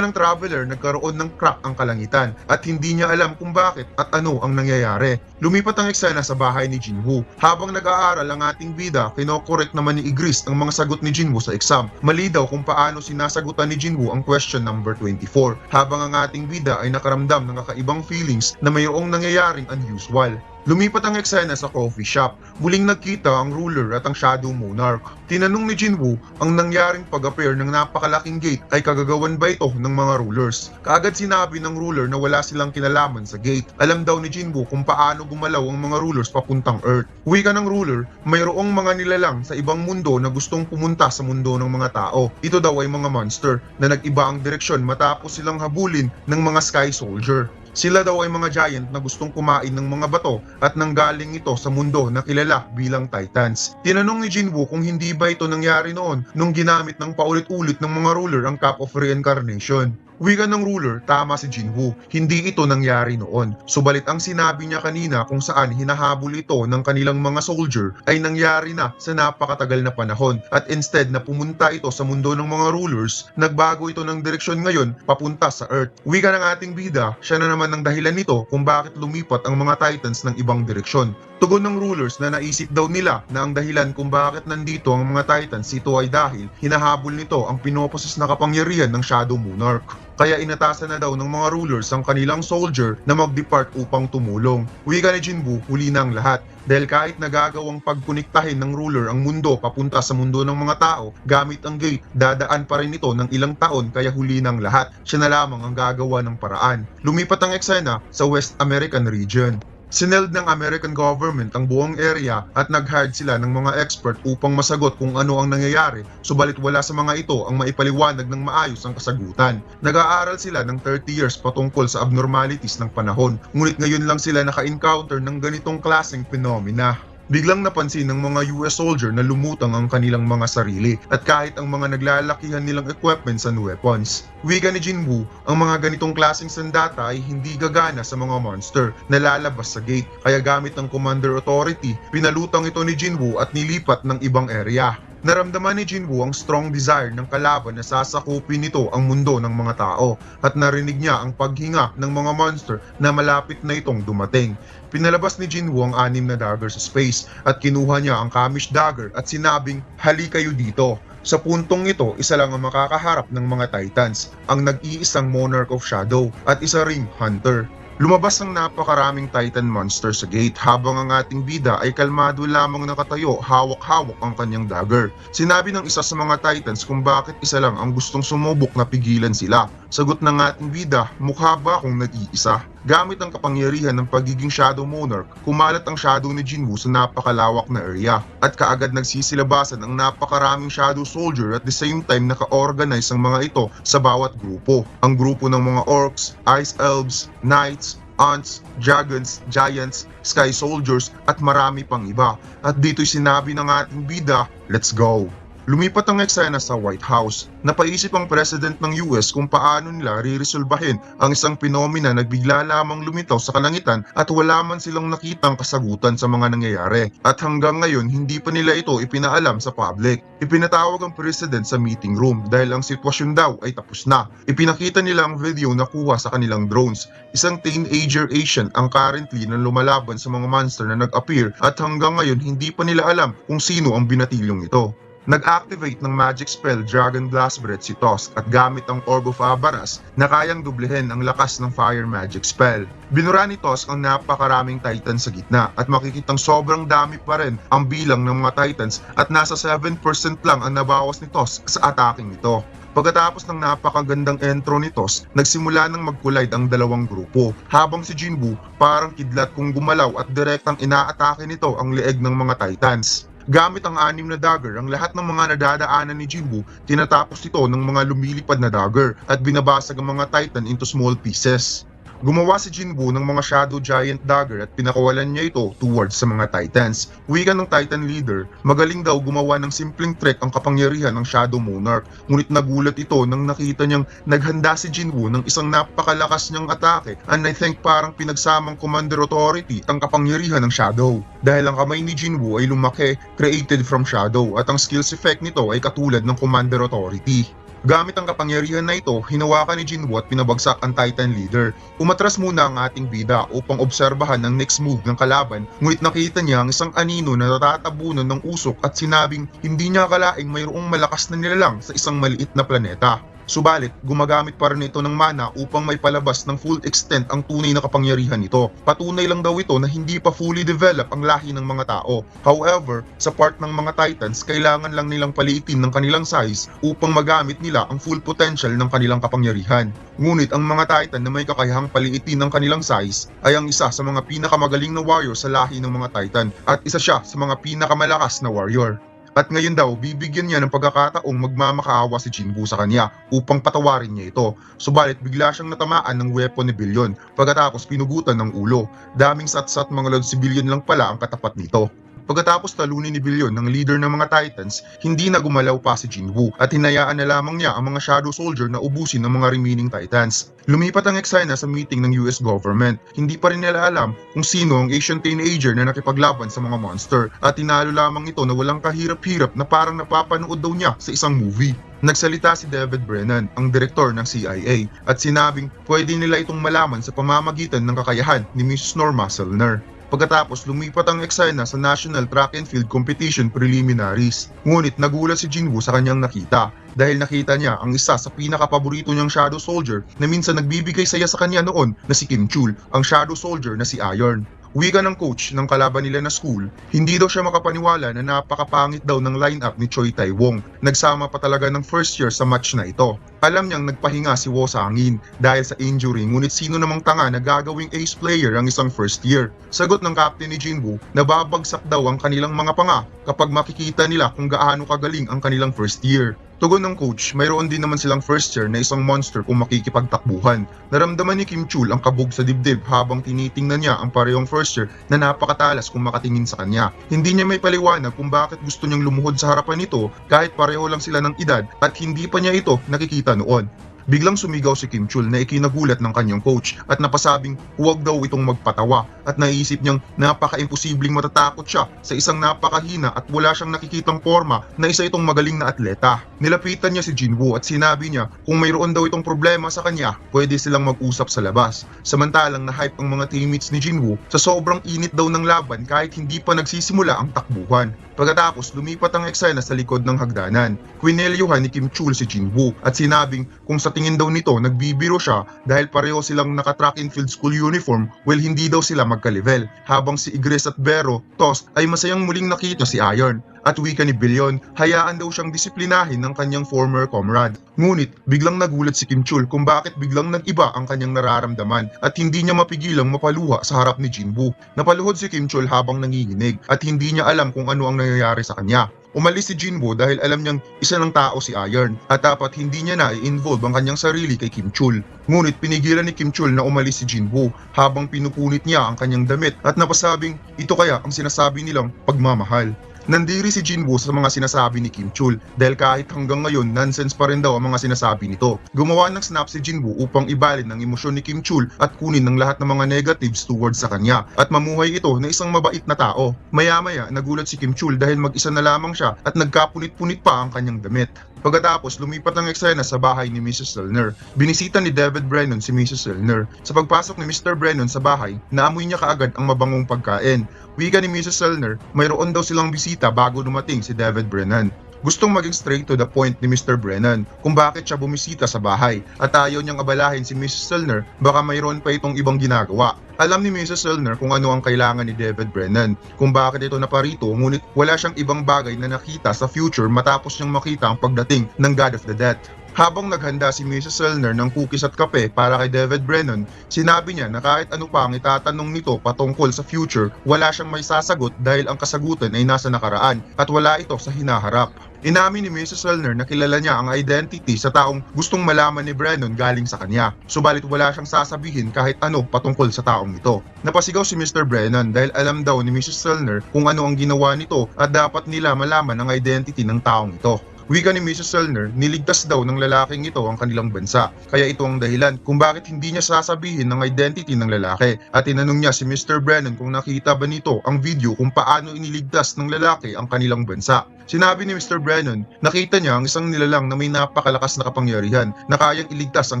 ng traveler, nagkaroon ng crack ang kalangitan at hindi niya alam kung bakit at ano ang nangyayari. Lumipat ang eksena sa bahay ni Jinwoo. Habang nag-aaral ang ating bida, kinokorek naman ni Igris ang mga sagot ni Jinwoo sa exam. Mali daw kung paano sinasagutan ni Jinwoo ang question number 24, habang ang ating bida ay nakaramdam ng kakaibang feelings na mayroong nangyayaring unusual. Lumipat ang eksena sa coffee shop. Muling nagkita ang ruler at ang shadow monarch. Tinanong ni Jinwoo ang nangyaring pag-appear ng napakalaking gate ay kagagawan ba ito ng mga rulers. Kaagad sinabi ng ruler na wala silang kinalaman sa gate. Alam daw ni Jinwoo kung paano gumalaw ang mga rulers papuntang Earth. Wika ng ruler, mayroong mga nilalang sa ibang mundo na gustong pumunta sa mundo ng mga tao. Ito daw ay mga monster na nag-iba ang direksyon matapos silang habulin ng mga Sky Soldier. Sila daw ay mga giant na gustong kumain ng mga bato at nanggaling ito sa mundo na kilala bilang Titans. Tinanong ni Jinwoo kung hindi ba ito nangyari noon nung ginamit ng paulit-ulit ng mga ruler ang Cup of Reincarnation. Wika ng ruler, tama si Jinwoo, hindi ito nangyari noon. Subalit ang sinabi niya kanina kung saan hinahabol ito ng kanilang mga soldier ay nangyari na sa napakatagal na panahon at instead na pumunta ito sa mundo ng mga rulers, nagbago ito ng direksyon ngayon papunta sa Earth. Wika ng ating bida, siya na naman ang dahilan nito kung bakit lumipat ang mga Titans ng ibang direksyon. Tugon ng rulers na naisip daw nila na ang dahilan kung bakit nandito ang mga Titans ito ay dahil hinahabol nito ang pinoposes na kapangyarihan ng Shadow Monarch. Kaya inatasan na daw ng mga rulers ang kanilang soldier na mag-depart upang tumulong. Wika ni Jinwoo, huli na ang lahat. Dahil kahit nagagawang pagkuniktahin ng ruler ang mundo papunta sa mundo ng mga tao gamit ang gate, dadaan pa rin ito ng ilang taon kaya huli ng lahat. Siya na lamang ang gagawa ng paraan. Lumipat ang eksena sa West American region. Sineld ng American government ang buong area at nag-hired sila ng mga expert upang masagot kung ano ang nangyayari, subalit wala sa mga ito ang maipaliwanag ng maayos ang kasagutan. Nag-aaral sila ng 30 years patungkol sa abnormalities ng panahon, ngunit ngayon lang sila naka-encounter ng ganitong klaseng phenomena. Biglang napansin ng mga US soldier na lumutang ang kanilang mga sarili at kahit ang mga naglalakihan nilang equipments and weapons. Wika ni Jinwoo, ang mga ganitong klaseng sandata ay hindi gagana sa mga monster na lalabas sa gate, kaya gamit ng Commander Authority, pinalutang ito ni Jinwoo at nilipat ng ibang area. Naramdaman ni Jinwoo ang strong desire ng kalaban na sasakupin nito ang mundo ng mga tao at narinig niya ang paghinga ng mga monster na malapit na itong dumating. Pinalabas ni Jinwoo ang 6 na dagger sa space at kinuha niya ang Kamish dagger at sinabing, "Hali kayo dito." Sa puntong ito, isa lang ang makakaharap ng mga Titans, ang nag-iisang Monarch of Shadow at isa ring Hunter. Lumabas ang napakaraming Titan monster sa gate habang ang ating bida ay kalmado lamang nakatayo, hawak-hawak ang kanyang dagger. Sinabi ng isa sa mga Titans kung bakit isa lang ang gustong sumubok na pigilan sila. Sagot ng ating bida, mukha ba akong nag-iisa? Gamit ang kapangyarihan ng pagiging Shadow Monarch, kumalat ang shadow ni Jinwoo sa napakalawak na area at kaagad nagsisilabasan ang napakaraming Shadow Soldier at the same time naka-organize ang mga ito sa bawat grupo. Ang grupo ng mga Orcs, Ice Elves, Knights, Ants, Dragons, Giants, Sky Soldiers at marami pang iba. At dito'y sinabi ng ating bida, "Let's go!" Lumipat ang eksena sa White House. Napaisip ang President ng US kung paano nila riresolbahin ang isang pinomena na bigla lamang lumitaw sa kalangitan at wala man silang nakitang kasagutan sa mga nangyayari. At hanggang ngayon hindi pa nila ito ipinaalam sa public. Ipinatawag ang President sa meeting room dahil ang sitwasyon daw ay tapos na. Ipinakita nila ang video na kuha sa kanilang drones. Isang teenager Asian ang currently na lumalaban sa mga monster na nag-appear at hanggang ngayon hindi pa nila alam kung sino ang binatilyong ito. Nag-activate ng magic spell Dragon Blast Breath si Tusk at gamit ang Orb of Abaras na kayang dublehin ang lakas ng Fire Magic spell. Binura ni Tusk ang napakaraming Titans sa gitna at makikitang sobrang dami pa rin ang bilang ng mga Titans at nasa 7% lang ang nabawas ni Tusk sa ataking nito. Pagkatapos ng napakagandang intro ni Tusk, nagsimula nang mag-collide ang dalawang grupo, habang si Jinwoo parang kidlat kung gumalaw at direktang inaatake nito ang leeg ng mga Titans. Gamit ang 6 na dagger, ang lahat ng mga nadadaanan ni Jinwoo, tinatapos ito ng mga lumilipad na dagger at binabasag ang mga Titan into small pieces. Gumawa si Jinwoo ng mga Shadow Giant Dagger at pinakawalan niya ito towards sa mga Titans. Wika ng Titan Leader, magaling daw gumawa ng simpleng trick ang kapangyarihan ng Shadow Monarch. Ngunit nagulat ito nang nakita niyang naghanda si Jinwoo ng isang napakalakas niyang atake and I think parang pinagsamang Commander Authority ang kapangyarihan ng Shadow. Dahil ang kamay ni Jinwoo ay lumaki, created from Shadow at ang skills effect nito ay katulad ng Commander Authority. Gamit ang kapangyarihan na ito, hinawakan ni Jinwoo at pinabagsak ang Titan Leader. Umatras muna ang ating bida upang obserbahan ang next move ng kalaban, ngunit nakita niya ang isang anino na natatabunan ng usok at sinabing hindi niya akalaing mayroong malakas na nilalang sa isang maliit na planeta. Subalit, gumagamit pa rin ito ng mana upang may palabas ng full extent ang tunay na kapangyarihan nito. Patunay lang daw ito na hindi pa fully develop ang lahi ng mga tao. However, sa part ng mga Titans, kailangan lang nilang paliitin ng kanilang size upang magamit nila ang full potential ng kanilang kapangyarihan. Ngunit ang mga Titan na may kakayahang paliitin ng kanilang size ay ang isa sa mga pinakamagaling na warrior sa lahi ng mga Titan at isa siya sa mga pinakamalakas na warrior. At ngayon daw, bibigyan niya ng pagkakataong magmamakaawa si Jinwoo sa kanya upang patawarin niya ito. Subalit bigla siyang natamaan ng weapon ni Billion pagkatapos pinugutan ng ulo. Daming satsat mga lord si Billion lang pala ang katapat nito. Pagkatapos talunin ni Billion ng leader ng mga Titans, hindi na gumalaw pa si Jinwoo at hinayaan na lamang niya ang mga Shadow Soldier na ubusin ng mga remaining Titans. Lumipat ang eksena sa meeting ng US government. Hindi pa rin nila alam kung sino ang Asian teenager na nakipaglaban sa mga monster at tinalo lamang ito na walang kahirap-hirap na parang napapanood daw niya sa isang movie. Nagsalita si David Brennan, ang direktor ng CIA, at sinabing pwede nila itong malaman sa pamamagitan ng kakayahan ni Mrs. Norma Selner. Pagkatapos lumipat ang eksena sa National Track and Field Competition Preliminaries. Ngunit nagulat si Jinwoo sa kanyang nakita dahil nakita niya ang isa sa pinakapaborito niyang Shadow Soldier na minsan nagbibigay saya sa kanya noon na si Kim Chul, ang Shadow Soldier na si Iron. Wika ng coach ng kalaban nila na school, hindi daw siya makapaniwala na napakapangit daw ng lineup ni Choi Tai-wong. Nagsama pa talaga ng first year sa match na ito. Alam niyang nagpahinga si Wo Sang-in dahil sa injury, ngunit sino namang tanga na gagawing ace player ang isang first year? Sagot ng captain ni Jinwoo, nababagsak daw ang kanilang mga panga kapag makikita nila kung gaano kagaling ang kanilang first year. Tugon ng coach, mayroon din naman silang first year na isang monster kung makikipagtakbuhan. Naramdaman ni Kim Chul ang kabog sa dibdib habang tinitingnan niya ang parehong first year na napakatalas kung makatingin sa kanya. Hindi niya may paliwanag kung bakit gusto niyang lumuhod sa harapan nito kahit pareho lang sila ng edad at hindi pa niya ito nakikita noon. Biglang sumigaw si Kim Chul na ikinagulat ng kanyang coach at napasabing huwag daw itong magpatawa at naisip niyang napaka-imposibleng matatakot siya sa isang napakahina at wala siyang nakikitang forma na isa itong magaling na atleta. Nilapitan niya si Jinwoo at sinabi niya kung mayroon daw itong problema sa kanya, pwede silang mag-usap sa labas. Samantalang na-hype ang mga teammates ni Jinwoo sa sobrang init daw ng laban kahit hindi pa nagsisimula ang takbuhan. Pagkatapos lumipat ang eksena sa likod ng hagdanan. Kwinelyuhan ni Kim Chul si Jinwoo at sinabing kung sa tingin daw nito nagbibiro siya dahil pareho silang naka-track and field school uniform, well hindi daw sila magka-level. Habang si Igres at Bero, Tost ay masayang muling nakita si Iron. At wika ni Billion, hayaan daw siyang disiplinahin ng kanyang former comrade. Ngunit biglang nagulat si Kim Chul kung bakit biglang nag-iba ang kanyang nararamdaman at hindi niya mapigilang mapaluha sa harap ni Jinwoo. Napaluhod si Kim Chul habang nanginginig at hindi niya alam kung ano ang nangyayari sa kanya. Umalis si Jinwoo dahil alam niyang isa ng tao si Iron at dapat hindi niya na i-involve ang kanyang sarili kay Kim Chul. Ngunit pinigilan ni Kim Chul na umalis si Jinwoo habang pinupunit niya ang kanyang damit at napasabing ito kaya ang sinasabi nilang pagmamahal. Nandiri si Jinwoo sa mga sinasabi ni Kim Chul dahil kahit hanggang ngayon nonsense pa rin daw ang mga sinasabi nito. Gumawa ng snap si Jinwoo upang ibalin ang emosyon ni Kim Chul at kunin ng lahat ng mga negatives towards sa kanya at mamuhay ito na isang mabait na tao. Maya-maya nagulat si Kim Chul dahil mag-isa na lamang siya at nagkapunit-punit pa ang kanyang damit. Pagkatapos, lumipat ang eksena sa bahay ni Mrs. Selner. Binisita ni David Brennan si Mrs. Selner. Sa pagpasok ni Mr. Brennan sa bahay, naamoy niya kaagad ang mabangong pagkain. Wika ni Mrs. Selner, mayroon daw silang bisita bago dumating si David Brennan. Gustong maging straight to the point ni Mr. Brennan kung bakit siya bumisita sa bahay at ayaw niyang abalahin si Mrs. Selner baka mayroon pa itong ibang ginagawa. Alam ni Mrs. Selner kung ano ang kailangan ni David Brennan, kung bakit ito naparito ngunit wala siyang ibang bagay na nakita sa future matapos niyang makita ang pagdating ng God of the Dead. Habang naghanda si Mrs. Selner ng cookies at kape para kay David Brennan, sinabi niya na kahit ano pa ang itatanong nito patungkol sa future, wala siyang may sasagot dahil ang kasagutan ay nasa nakaraan at wala ito sa hinaharap. Inamin ni Mrs. Selner na kilala niya ang identity sa taong gustong malaman ni Brennan galing sa kanya, subalit wala siyang sasabihin kahit ano patungkol sa taong ito. Napasigaw si Mr. Brennan dahil alam daw ni Mrs. Selner kung ano ang ginawa nito at dapat nila malaman ang identity ng taong ito. Wika ni Mrs. Selner, niligtas daw ng lalaking ito ang kanilang bansa. Kaya ito ang dahilan kung bakit hindi niya sasabihin ng identity ng lalaki. At tinanong niya si Mr. Brennan kung nakita ba nito ang video kung paano iniligtas ng lalaki ang kanilang bansa. Sinabi ni Mr. Brennan, nakita niya ang isang nilalang na may napakalakas na kapangyarihan na kayang iligtas ang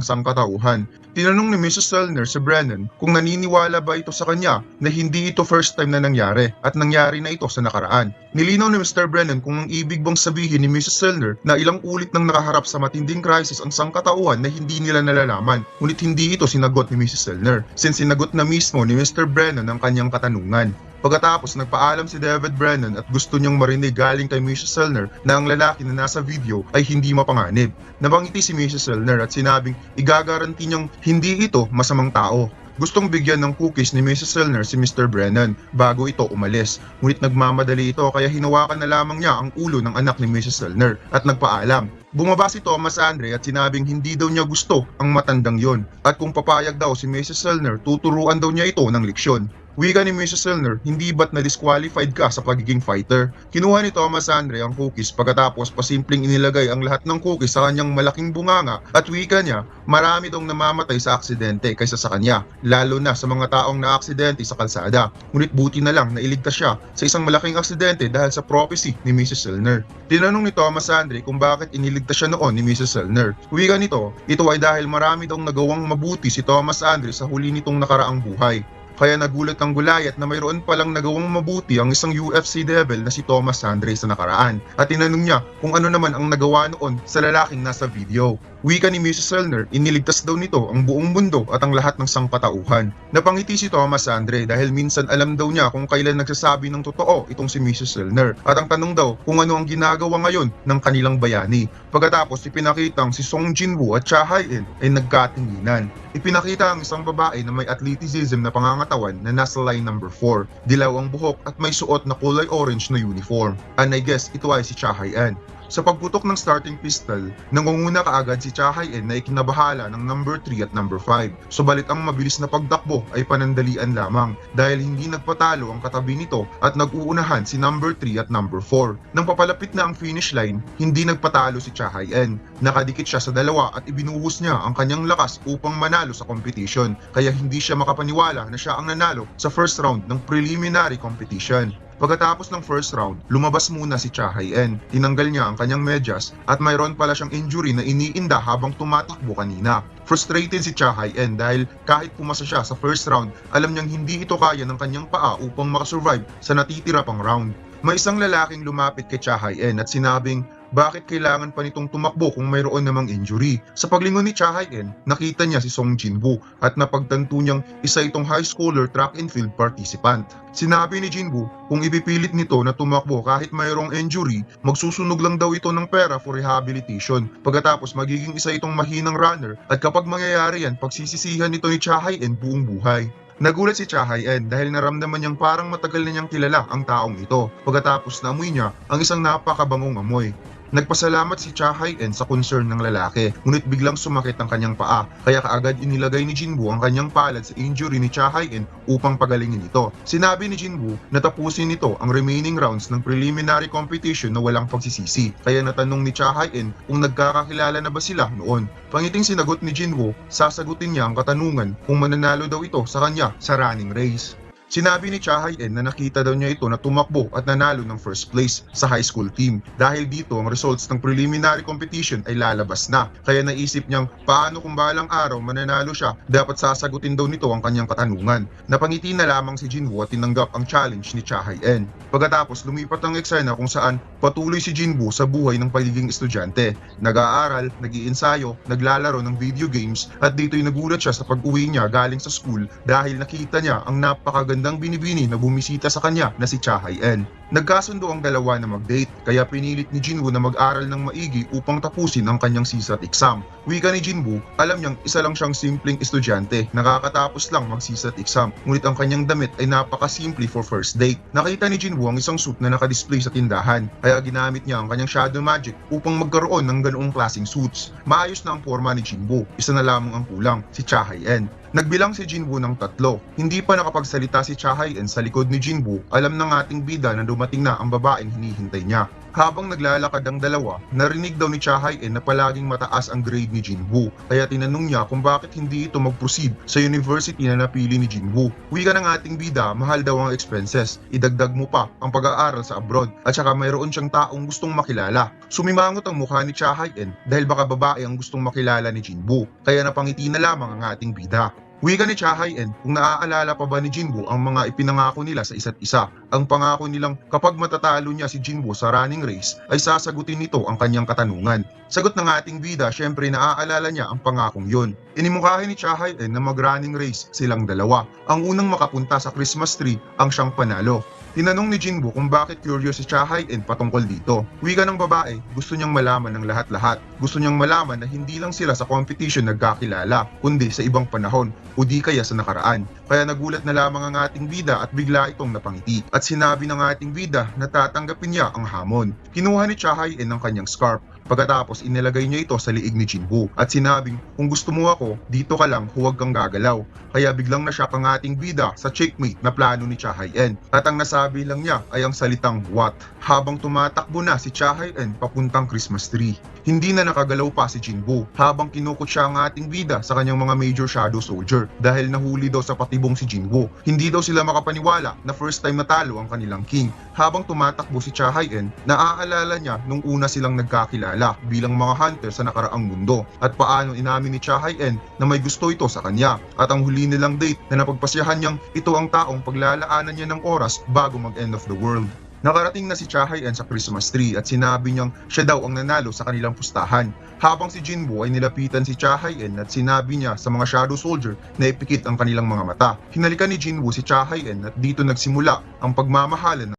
sangkatauhan. Tinanong ni Mrs. Selner si Brennan kung naniniwala ba ito sa kanya na hindi ito first time na nangyari at nangyari na ito sa nakaraan. Nilinaw ni Mr. Brennan kung ang ibig bang sabihin ni Mrs. Selner na ilang ulit nang nakaharap sa matinding crisis ang sangkatauhan na hindi nila nalalaman, ngunit hindi ito sinagot ni Mrs. Selner since sinagot na mismo ni Mr. Brennan ang kanyang katanungan. Pagkatapos nagpaalam si David Brennan at gusto niyang marinig galing kay Mrs. Selner na ang lalaki na nasa video ay hindi mapanganib. Nabangiti si Mrs. Selner at sinabing igagaranti niyang hindi ito masamang tao. Gustong bigyan ng cookies ni Mrs. Selner si Mr. Brennan bago ito umalis. Ngunit nagmamadali ito kaya hinawakan na lamang niya ang ulo ng anak ni Mrs. Selner at nagpaalam. Bumaba si Thomas Andre at sinabing hindi daw niya gusto ang matandang yon at kung papayag daw si Mrs. Selner tuturuan daw niya ito ng leksyon. Wika ni Mrs. Selner, hindi ba't na-disqualified ka sa pagiging fighter? Kinuha ni Thomas Andre ang cookies pagkatapos pasimpleng inilagay ang lahat ng cookies sa kanyang malaking bunganga at wika niya, marami daw namamatay sa aksidente kaysa sa kanya, lalo na sa mga taong na-aksidente sa kalsada. Ngunit buti na lang na iligtas siya sa isang malaking aksidente dahil sa prophecy ni Mrs. Selner. Tinanong ni Thomas Andre kung bakit iniligtas siya noon ni Mrs. Selner. Wika nito, ito ay dahil marami daw nagawang mabuti si Thomas Andre sa huli nitong nakaraang buhay. Kaya nagulat ang gulayat na mayroon palang nagawang mabuti ang isang UFC devil na si Thomas Andre sa nakaraan at tinanong niya kung ano naman ang nagawa noon sa lalaking nasa video. Wika ni Mrs. Selner, iniligtas daw nito ang buong mundo at ang lahat ng sangkatauhan. Napangiti si Thomas Andre dahil minsan alam daw niya kung kailan nagsasabi ng totoo itong si Mrs. Selner at ang tanong daw kung ano ang ginagawa ngayon ng kanilang bayani. Pagkatapos ipinakitang si Song Jin-woo at Cha Hae-in ay nagkatinginan. Ipinakita ang isang babae na may athleticism na pangangatawan na nasa line number 4. Dilaw ang buhok at may suot na kulay orange na uniform. And I guess ito ay si Cha Hae-in. Sa pagputok ng starting pistol, nangunguna kaagad si Cha Hae-in na ikinabahala ng number 3 at number 5. Subalit ang mabilis na pagtakbo ay panandalian lamang dahil hindi nagpatalo ang katabi nito at nag-uunahan si number 3 at number 4. Nang papalapit na ang finish line, hindi nagpatalo si Cha Hae-in. Nakadikit siya sa dalawa at ibinuhos niya ang kanyang lakas upang manalo sa competition, kaya hindi siya makapaniwala na siya ang nanalo sa first round ng preliminary competition. Pagkatapos ng first round, lumabas muna si Cha Hae-in. Tinanggal niya ang kanyang medyas at mayroon pala siyang injury na iniinda habang tumatakbo kanina. Frustrated si Cha Hae-in dahil kahit pumasa siya sa first round, alam niyang hindi ito kaya ng kanyang paa upang makasurvive sa natitira pang round. May isang lalaking lumapit kay Cha Hae-in at sinabing, bakit kailangan pa nitong tumakbo kung mayroon namang injury? Sa paglingon ni Cha Hae-in, nakita niya si Song Jin-woo at napagtanto niyang isa itong high schooler track and field participant. Sinabi ni Jin-woo kung ipipilit nito na tumakbo kahit mayroong injury, magsusunog lang daw ito ng pera for rehabilitation. Pagkatapos magiging isa itong mahinang runner at kapag mangyayari yan, pagsisisihan nito ni Cha Hae-in buong buhay. Nagulat si Cha Hae-in dahil naramdaman niyang parang matagal na niyang kilala ang taong ito pagkatapos naamoy niya ang isang napakabangong amoy. Nagpasalamat si Cha Hae-in sa concern ng lalaki, ngunit biglang sumakit ang kanyang paa, kaya kaagad inilagay ni Jin-woo ang kanyang palad sa injury ni Cha Hae-in upang pagalingin ito. Sinabi ni Jin-woo na tapusin nito ang remaining rounds ng preliminary competition na walang pagsisisi, kaya natanong ni Cha Hae-in kung nagkakakilala na ba sila noon. Pangiting sinagot ni Jin-woo, sasagutin niya ang katanungan kung mananalo daw ito sa kanya sa running race. Sinabi ni Cha Hae-in na nakita daw niya ito na tumakbo at nanalo ng first place sa high school team. Dahil dito ang results ng preliminary competition ay lalabas na. Kaya naisip niyang paano kung balang araw mananalo siya, dapat sasagutin daw nito ang kanyang katanungan. Napangiti na lamang si Jinwoo at tinanggap ang challenge ni Cha Hae-in. Pagkatapos lumipat ang eksena kung saan patuloy si Jinwoo sa buhay ng pagiging estudyante. Nag-aaral, nag-iensayo, naglalaro ng video games at dito'y nagulat siya sa pag-uwi niya galing sa school dahil nakita niya ang napakagandang binibini na bumisita sa kanya na si Cha Hae-in. Nagkasundo ang dalawa na mag-date kaya pinilit ni Jinwoo na mag-aral ng maigi upang tapusin ang kanyang CSAT exam. Wika ni Jinwoo, alam niyang isa lang siyang simpleng estudyante, nakakatapos lang mag-CSAT exam, ngunit ang kanyang damit ay napakasimple for first date. Nakita ni Jinwoo ang isang suit na nakadisplay sa tindahan, kaya ginamit niya ang kanyang shadow magic upang magkaroon ng ganoong klaseng suits. Maayos na ang forma ni Jinwoo, isa na lamang ang kulang, si Cha Hae-in. Nagbilang si Jinwoo ng 3. Hindi pa nakapagsalita si Cha Hae-in sa likod ni Jinwoo, alam ng ating bida na dumating na ang babaeng hinihintay niya. Habang naglalakad ang dalawa, narinig daw ni Cha Hae-in na palaging mataas ang grade ni Jinwoo, kaya tinanong niya kung bakit hindi ito mag-proceed sa university na napili ni Jinwoo. Wika ng ating bida, mahal daw ang expenses, idagdag mo pa ang pag-aaral sa abroad at saka mayroon siyang taong gustong makilala. Sumimangot ang mukha ni Cha Hae-in dahil baka babae ang gustong makilala ni Jinwoo, kaya napangiti na lamang ang ating bida. Wika ni Cha Hae-in kung naaalala pa ba ni Jinwoo ang mga ipinangako nila sa isa't isa. Ang pangako nilang kapag matatalo niya si Jinwoo sa running race ay sasagutin nito ang kanyang katanungan. Sagot ng ating bida, syempre naaalala niya ang pangakong yun. Inimungkahi ni Cha Hae-in na mag-running race silang dalawa. Ang unang makapunta sa Christmas tree ang siyang panalo. Tinanong ni Jinwoo kung bakit curious si Cha Hae-in patungkol dito. Wika ng babae, gusto niyang malaman ng lahat-lahat. Gusto niyang malaman na hindi lang sila sa competition nagkakilala, kundi sa ibang panahon o di kaya sa nakaraan. Kaya nagulat na lamang ang ating bida at bigla itong napangiti. At sinabi ng ating bida na tatanggapin niya ang hamon. Kinuha ni Cha Hae-in ang kanyang scarf. Pagkatapos inilagay niya ito sa liig ni Jinwoo at sinabing kung gusto mo ako, dito ka lang, huwag kang gagalaw. Kaya biglang nashock ang ating bida sa checkmate na plano ni Cha Hae-in at ang nasabi lang niya ay ang salitang what habang tumatakbo na si Cha Hae-in papuntang Christmas tree. Hindi na nakagalaw pa si Jinwoo habang kinukot siya ang ating bida sa kanyang mga major shadow soldier dahil nahuli daw sa patibong si Jinwoo. Hindi daw sila makapaniwala na first time natalo ang kanilang king. Habang tumatakbo si Cha Hae-in, naaalala niya nung una silang nagkakilala bilang mga hunter sa nakaraang mundo at paano inamin ni Cha Hae-in na may gusto ito sa kanya at ang huli nilang date na napagpasyahan niyang ito ang taong paglalaanan niya ng oras bago mag-end of the world. Nakarating na si Cha Hae-in sa Christmas tree at sinabi niyang siya daw ang nanalo sa kanilang pustahan. Habang si Jinwoo ay nilapitan si Cha Hae-in at sinabi niya sa mga shadow soldier na ipikit ang kanilang mga mata. Hinalikan ni Jinwoo si Cha Hae-in at dito nagsimula ang pagmamahalan.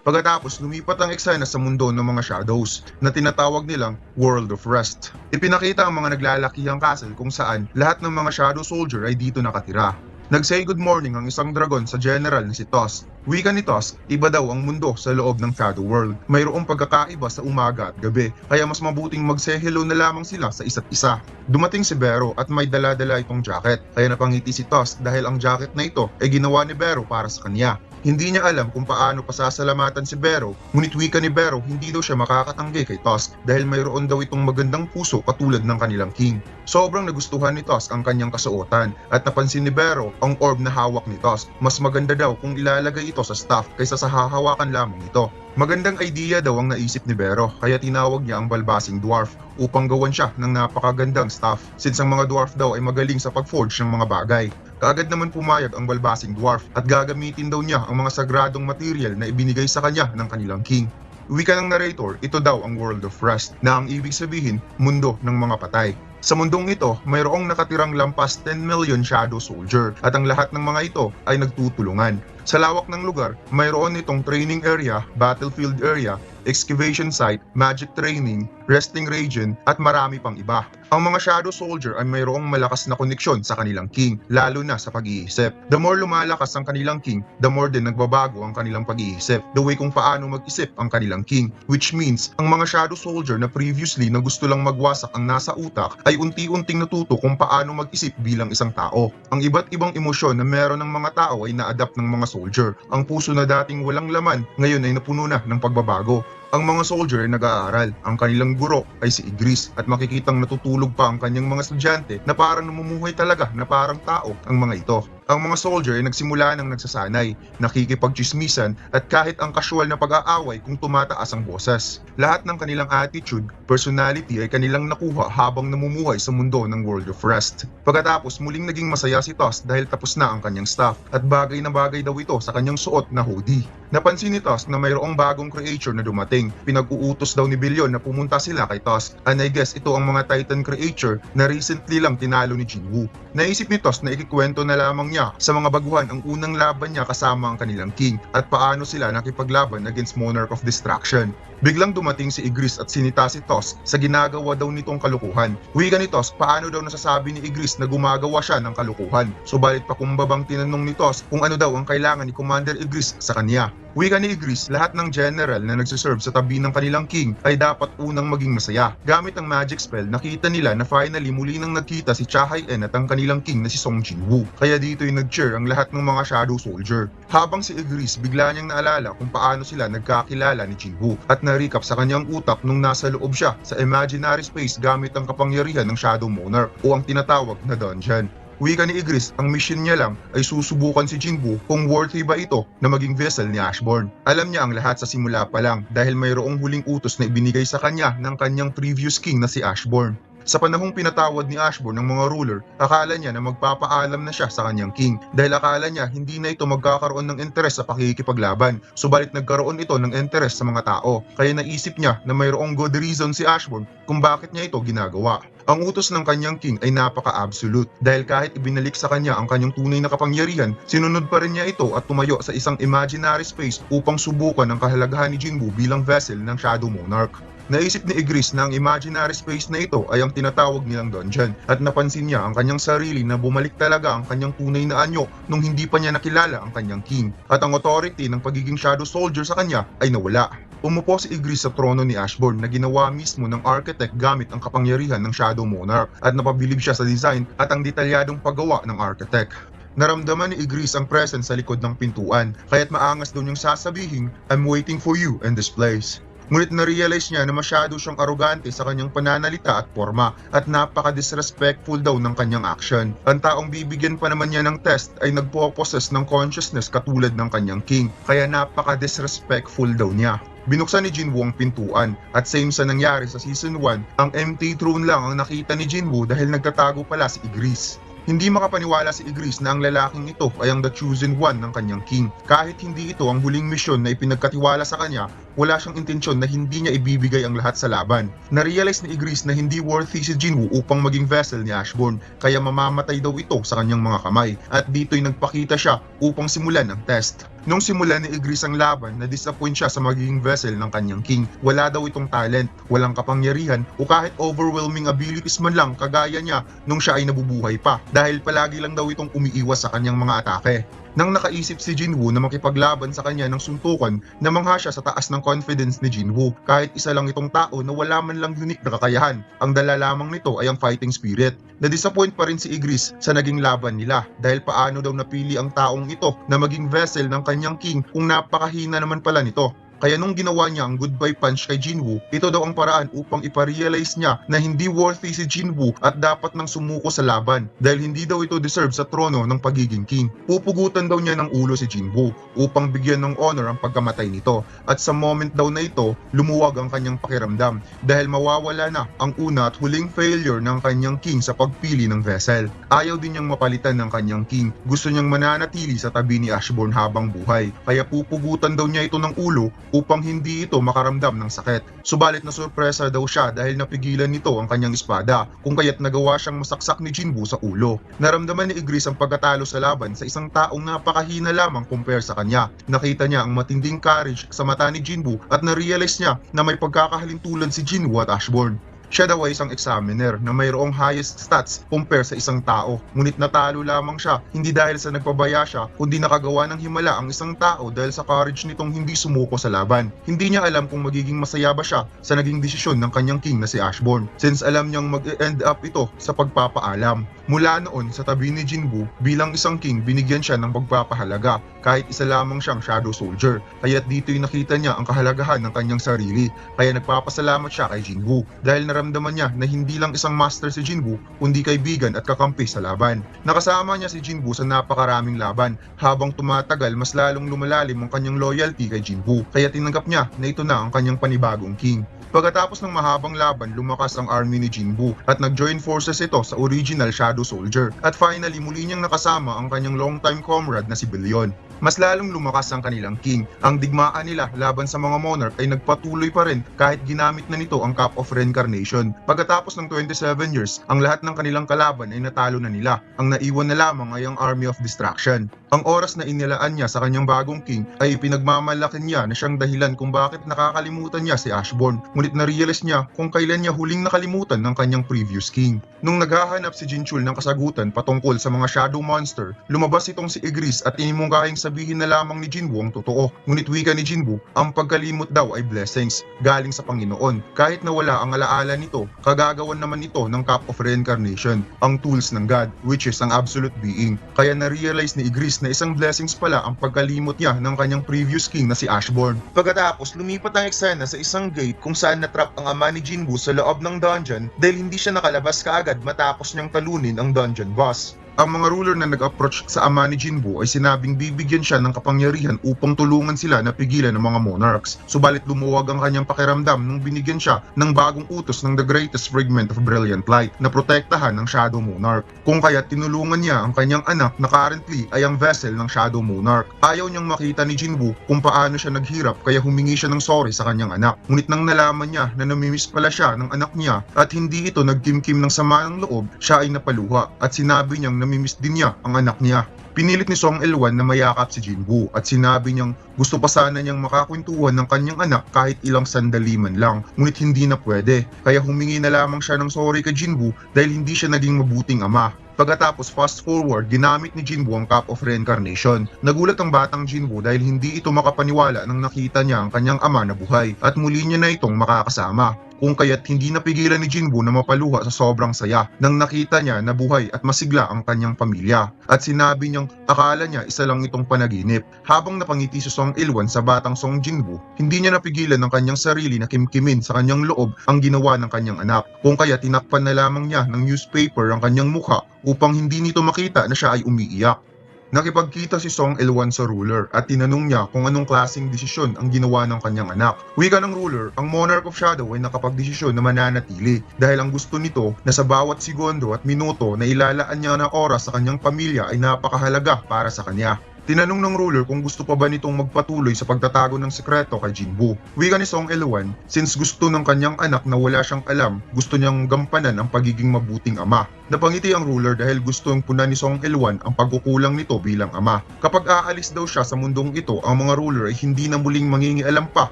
Pagkatapos lumipat ang eksena sa mundo ng mga shadows na tinatawag nilang World of Rest. Ipinakita ang mga naglalakihang castle kung saan lahat ng mga shadow soldier ay dito nakatira. Nag-say good morning ang isang dragon sa general na si Tusk. Wika ni Tusk, iba daw ang mundo sa loob ng Shadow World. Mayroong pagkakaiba sa umaga at gabi, kaya mas mabuting mag-say hello na lamang sila sa isa't isa. Dumating si Bero at may dala-dala itong jacket, kaya napangiti si Tusk dahil ang jacket na ito ay ginawa ni Bero para sa kanya. Hindi niya alam kung paano pasasalamatan si Bero, ngunit wika ni Bero hindi daw siya makakatanggi kay Tusk dahil mayroon daw itong magandang puso katulad ng kanilang king. Sobrang nagustuhan ni Tusk ang kanyang kasuotan at napansin ni Bero ang orb na hawak ni Tusk. Mas maganda daw kung ilalagay ito sa staff kaysa sa hahawakan lamang ito. Magandang idea daw ang naisip ni Bero kaya tinawag niya ang balbasing dwarf upang gawan siya ng napakagandang staff since ang mga dwarf daw ay magaling sa pag-forge ng mga bagay. Kaagad naman pumayag ang balbasing dwarf at gagamitin daw niya ang mga sagradong material na ibinigay sa kanya ng kanilang king. Wika ng narrator, ito daw ang World of Rest na ang ibig sabihin mundo ng mga patay. Sa mundong ito, mayroong nakatirang lampas 10 million shadow soldier at ang lahat ng mga ito ay nagtutulungan. Sa lawak ng lugar, mayroon itong training area, battlefield area, excavation site, magic training, resting region at marami pang iba. Ang mga shadow soldier ay mayroong malakas na koneksyon sa kanilang king, lalo na sa pag-iisip. The more lumalakas ang kanilang king, the more din nagbabago ang kanilang pag-iisip, the way kung paano mag-isip ang kanilang king. Which means, ang mga shadow soldier na previously na gusto lang magwasak ang nasa utak ay unti-unting natuto kung paano mag-isip bilang isang tao. Ang iba't ibang emosyon na meron ng mga tao ay na-adapt ng mga soldier. Ang puso na dating walang laman, ngayon ay napuno na ng pagbabago. Ang mga soldier ay nag-aaral, ang kanilang guro ay si Igris at makikitang natutulog pa ang kanyang mga estudyante na parang namumuhay talaga na parang tao ang mga ito. Ang mga soldier ay nagsimula ng nagsasanay, nakikipagchismisan at kahit ang casual na pag-aaway kung tumataas ang boses. Lahat ng kanilang attitude, personality ay kanilang nakuha habang namumuhay sa mundo ng World of Rest. Pagkatapos muling naging masaya si Tusk dahil tapos na ang kanyang staff at bagay na bagay daw ito sa kanyang suot na hoodie. Napansin ni Tusk na mayroong bagong creature na dumating. Pinag-uutos daw ni Billion na pumunta sila kay Tusk. And I guess ito ang mga Titan creature na recently lang tinalo ni Jinwoo. Naisip ni Tusk na ikikwento na lamang niya sa mga baguhan ang unang laban niya kasama ang kanilang king at paano sila nakipaglaban against Monarch of Destruction. Biglang dumating si Igris at sinita si Tusk sa ginagawa daw nitong kalukuhan. Wika ni Tusk paano daw nasasabi ni Igris na gumagawa siya ng kalukuhan. Subalit pakumbabang tinanong ni Tusk kung ano daw ang kailangan ni Commander Igris sa kanya. Wika ni Igris, lahat ng general na nagsiserve sa tabi ng kanilang king ay dapat unang maging masaya. Gamit ang magic spell, nakita nila na finally muli nang nagkita si Cha Hae-en at ang kanilang king na si Song Jinwoo. Kaya dito'y nag-cheer ang lahat ng mga shadow soldier. Habang si Igris bigla niyang naalala kung paano sila nagkakilala ni Jinwoo at na-recap sa kanyang utak nung nasa loob siya sa imaginary space gamit ang kapangyarihan ng Shadow Monarch o ang tinatawag na dungeon. Wika ni Igris, ang mission niya lang ay susubukan si Jinwoo kung worthy ba ito na maging vessel ni Ashborn. Alam niya ang lahat sa simula pa lang dahil mayroong huling utos na ibinigay sa kanya ng kanyang previous king na si Ashborn. Sa panahong pinatawad ni Ashborn ng mga ruler, akala niya na magpapaalam na siya sa kanyang king dahil akala niya hindi na ito magkakaroon ng interes sa pakikipaglaban. Subalit nagkaroon ito ng interes sa mga tao, kaya naisip niya na mayroong good reason si Ashborn kung bakit niya ito ginagawa. Ang utos ng kanyang king ay napaka-absolute dahil kahit ibinalik sa kanya ang kanyang tunay na kapangyarihan, sinunod pa rin niya ito at tumayo sa isang imaginary space upang subukan ang kahalagahan ni Jinwoo bilang vessel ng Shadow Monarch. Naisip ni Igris na ang imaginary space na ito ay ang tinatawag nilang dungeon at napansin niya ang kanyang sarili na bumalik talaga ang kanyang tunay na anyo nung hindi pa niya nakilala ang kanyang king at ang authority ng pagiging shadow soldier sa kanya ay nawala. Umupo si Igris sa trono ni Ashborn na ginawa mismo ng architect gamit ang kapangyarihan ng Shadow Monarch at napabilib siya sa design at ang detalyadong paggawa ng architect. Naramdaman ni Igris ang presence sa likod ng pintuan kaya't maangas daw niyang sasabihin, "I'm waiting for you in this place." Ngunit na-realize niya na masyado siyang arogante sa kanyang pananalita at forma at napaka-disrespectful daw ng kanyang action. Ang taong bibigyan pa naman niya ng test ay nagpo-possess ng consciousness katulad ng kanyang king, kaya napaka-disrespectful daw niya. Binuksan ni Jinwoo ang pintuan at same sa nangyari sa season 1, ang empty throne lang ang nakita ni Jinwoo dahil nagtatago pala si Igris. Hindi makapaniwala si Igris na ang lalaking ito ay ang the chosen one ng kanyang king. Kahit hindi ito ang huling misyon na ipinagkatiwala sa kanya, wala siyang intensyon na hindi niya ibibigay ang lahat sa laban. Na-realize ni Igris na hindi worthy si Jinwoo upang maging vessel ni Ashborn, kaya mamamatay daw ito sa kanyang mga kamay at dito'y nagpakita siya upang simulan ang test. Nung simulan ni Igris ang laban, na-disappoint siya sa magiging vessel ng kanyang king. Wala daw itong talent, walang kapangyarihan o kahit overwhelming abilities man lang kagaya niya nung siya ay nabubuhay pa dahil palagi lang daw itong umiiwas sa kanyang mga atake. Nang nakaisip si Jinwoo na makipaglaban sa kanya ng suntukan, namangha siya sa taas ng confidence ni Jinwoo. Kahit isa lang itong tao na wala man lang unique na kakayahan, ang dala lamang nito ay ang fighting spirit. Na-disappoint pa rin si Igris sa naging laban nila dahil paano daw napili ang taong ito na maging vessel ng kanyang king kung napakahina naman pala nito. Kaya nung ginawa niya ang goodbye punch kay Jinwoo, ito daw ang paraan upang iparealize niya na hindi worthy si Jinwoo at dapat nang sumuko sa laban dahil hindi daw ito deserve sa trono ng pagiging king. Pupugutan daw niya ng ulo si Jinwoo upang bigyan ng honor ang pagkamatay nito at sa moment daw na ito, lumuwag ang kanyang pakiramdam dahil mawawala na ang una at huling failure ng kanyang king sa pagpili ng vessel. Ayaw din niyang mapalitan ng kanyang king. Gusto niyang mananatili sa tabi ni Ashborn habang buhay kaya pupugutan daw niya ito ng ulo upang hindi ito makaramdam ng sakit. Subalit na sorpresa daw siya dahil napigilan nito ang kanyang espada kung kaya't nagawa siyang masaksak ni Jinwoo sa ulo. Naramdaman ni Igris ang pagkatalo sa laban sa isang taong napakahina lamang compare sa kanya. Nakita niya ang matinding courage sa mata ni Jinwoo at na-realize niya na may pagkakahalintulad si Jinwoo at Ashborn. Siya daw ay isang examiner na mayroong highest stats compare sa isang tao. Ngunit natalo lamang siya, hindi dahil sa nagpabaya siya, kundi nakagawa ng himala ang isang tao dahil sa courage nitong hindi sumuko sa laban. Hindi niya alam kung magiging masaya ba siya sa naging desisyon ng kanyang king na si Ashborn, since alam niyang mag-end up ito sa pagpapaalam. Mula noon sa tabi ni Jinwoo, bilang isang king binigyan siya ng pagpapahalaga kahit isa lamang siyang Shadow Soldier. Kaya't dito'y nakita niya ang kahalagahan ng kanyang sarili, kaya nagpapasalamat siya kay Jinwoo dahil naramdaman niya na hindi lang isang master si Jinwoo kundi kaibigan at kakampi sa laban. Nakasama niya si Jinwoo sa napakaraming laban, habang tumatagal mas lalong lumalalim ang kanyang loyalty kay Jinwoo, kaya tinanggap niya na ito na ang kanyang panibagong king. Pagkatapos ng mahabang laban, lumakas ang army ni Jinwoo at nag-join forces ito sa original Shadow Soldier. At finally, muli niyang nakasama ang kanyang longtime comrade na si Billion. Mas lalong lumakas ang kanilang king. Ang digmaan nila laban sa mga monarch ay nagpatuloy pa rin kahit ginamit na nito ang Cup of Reincarnation. Pagkatapos ng 27 years, ang lahat ng kanilang kalaban ay natalo na nila. Ang naiwan na lamang ay ang Army of Distraction. Ang oras na inilaan niya sa kanyang bagong king ay pinagmamalakin niya na siyang dahilan kung bakit nakakalimutan niya si Ashbourne. Ngunit na-realize niya kung kailan niya huling nakalimutan ng kanyang previous king. Nung naghahanap si Jinchul ng kasagutan patungkol sa mga shadow monster, lumabas itong si Igris at inimungkahing sabihin na lamang ni Jinwoo ang totoo. Ngunit wika ni Jinwoo, ang pagkalimot daw ay blessings galing sa Panginoon. Kahit nawala ang alaala nito, kagagawan naman ito ng Cup of Reincarnation, ang tools ng God, which is ang absolute being. Kaya na-realize ni Igris na isang blessings pala ang pagkalimot niya ng kanyang previous king na si Ashbourne. Pagkatapos, lumipat ang eksena sa isang gate kung saan natrap ang ama ni Jinwoo sa loob ng dungeon dahil hindi siya nakalabas kaagad matapos niyang talunin ang dungeon boss. Ang mga ruler na nag-approach sa ama ni Jinwoo ay sinabing bibigyan siya ng kapangyarihan upang tulungan sila na pigilan ng mga monarchs. Subalit lumuwag ang kanyang pakiramdam nung binigyan siya ng bagong utos ng The Greatest Fragment of Brilliant Light na protektahan ng Shadow Monarch. Kung kaya tinulungan niya ang kanyang anak na currently ay ang vessel ng Shadow Monarch. Ayaw niyang makita ni Jinwoo kung paano siya naghirap kaya humingi siya ng sorry sa kanyang anak. Ngunit nang nalaman niya na namimiss pala siya ng anak niya at hindi ito nagkimkim ng sama ng loob, siya ay napaluha at sinabi niyang namimiss din niya ang anak niya. Pinilit ni Song Il-wan na mayakap si Jinwoo at sinabi niyang gusto pa sana niyang makakwentuhan ng kanyang anak kahit ilang sandali man lang, ngunit hindi na pwede. Kaya humingi na lamang siya ng sorry kay Jinwoo dahil hindi siya naging mabuting ama. Pagkatapos fast forward, ginamit ni Jinwoo ang Cup of Reincarnation. Nagulat ang batang Jinwoo dahil hindi ito makapaniwala nang nakita niya ang kanyang ama na buhay at muli niya na itong makakasama. Kung kaya't hindi napigilan ni Jinwoo na mapaluha sa sobrang saya nang nakita niya na buhay at masigla ang kanyang pamilya. At sinabi niyang akala niya isa lang itong panaginip. Habang napangiti si Song Il-wan sa batang Song Jinwoo, hindi niya napigilan ng kanyang sarili na kimkimin sa kanyang loob ang ginawa ng kanyang anak. Kung kaya tinakpan na lamang niya ng newspaper ang kanyang mukha upang hindi nito makita na siya ay umiiyak. Nakipagkita si Song Il-wan sa ruler at tinanong niya kung anong klaseng desisyon ang ginawa ng kanyang anak. Wika ng ruler, ang Monarch of Shadow ay nakapagdesisyon na mananatili dahil ang gusto nito na sa bawat segundo at minuto na ilalaan niya ng oras sa kanyang pamilya ay napakahalaga para sa kanya. Tinanong ng ruler kung gusto pa ba nitong magpatuloy sa pagtatago ng sekreto kay Jinwoo. Wika ni Song Il-wan, since gusto ng kanyang anak na wala siyang alam, gusto niyang gampanan ang pagiging mabuting ama. Napangiti ang ruler dahil gustong punan ni Song Il-wan ang pagkukulang nito bilang ama. Kapag aalis daw siya sa mundong ito, ang mga ruler ay hindi na muling mangingialam pa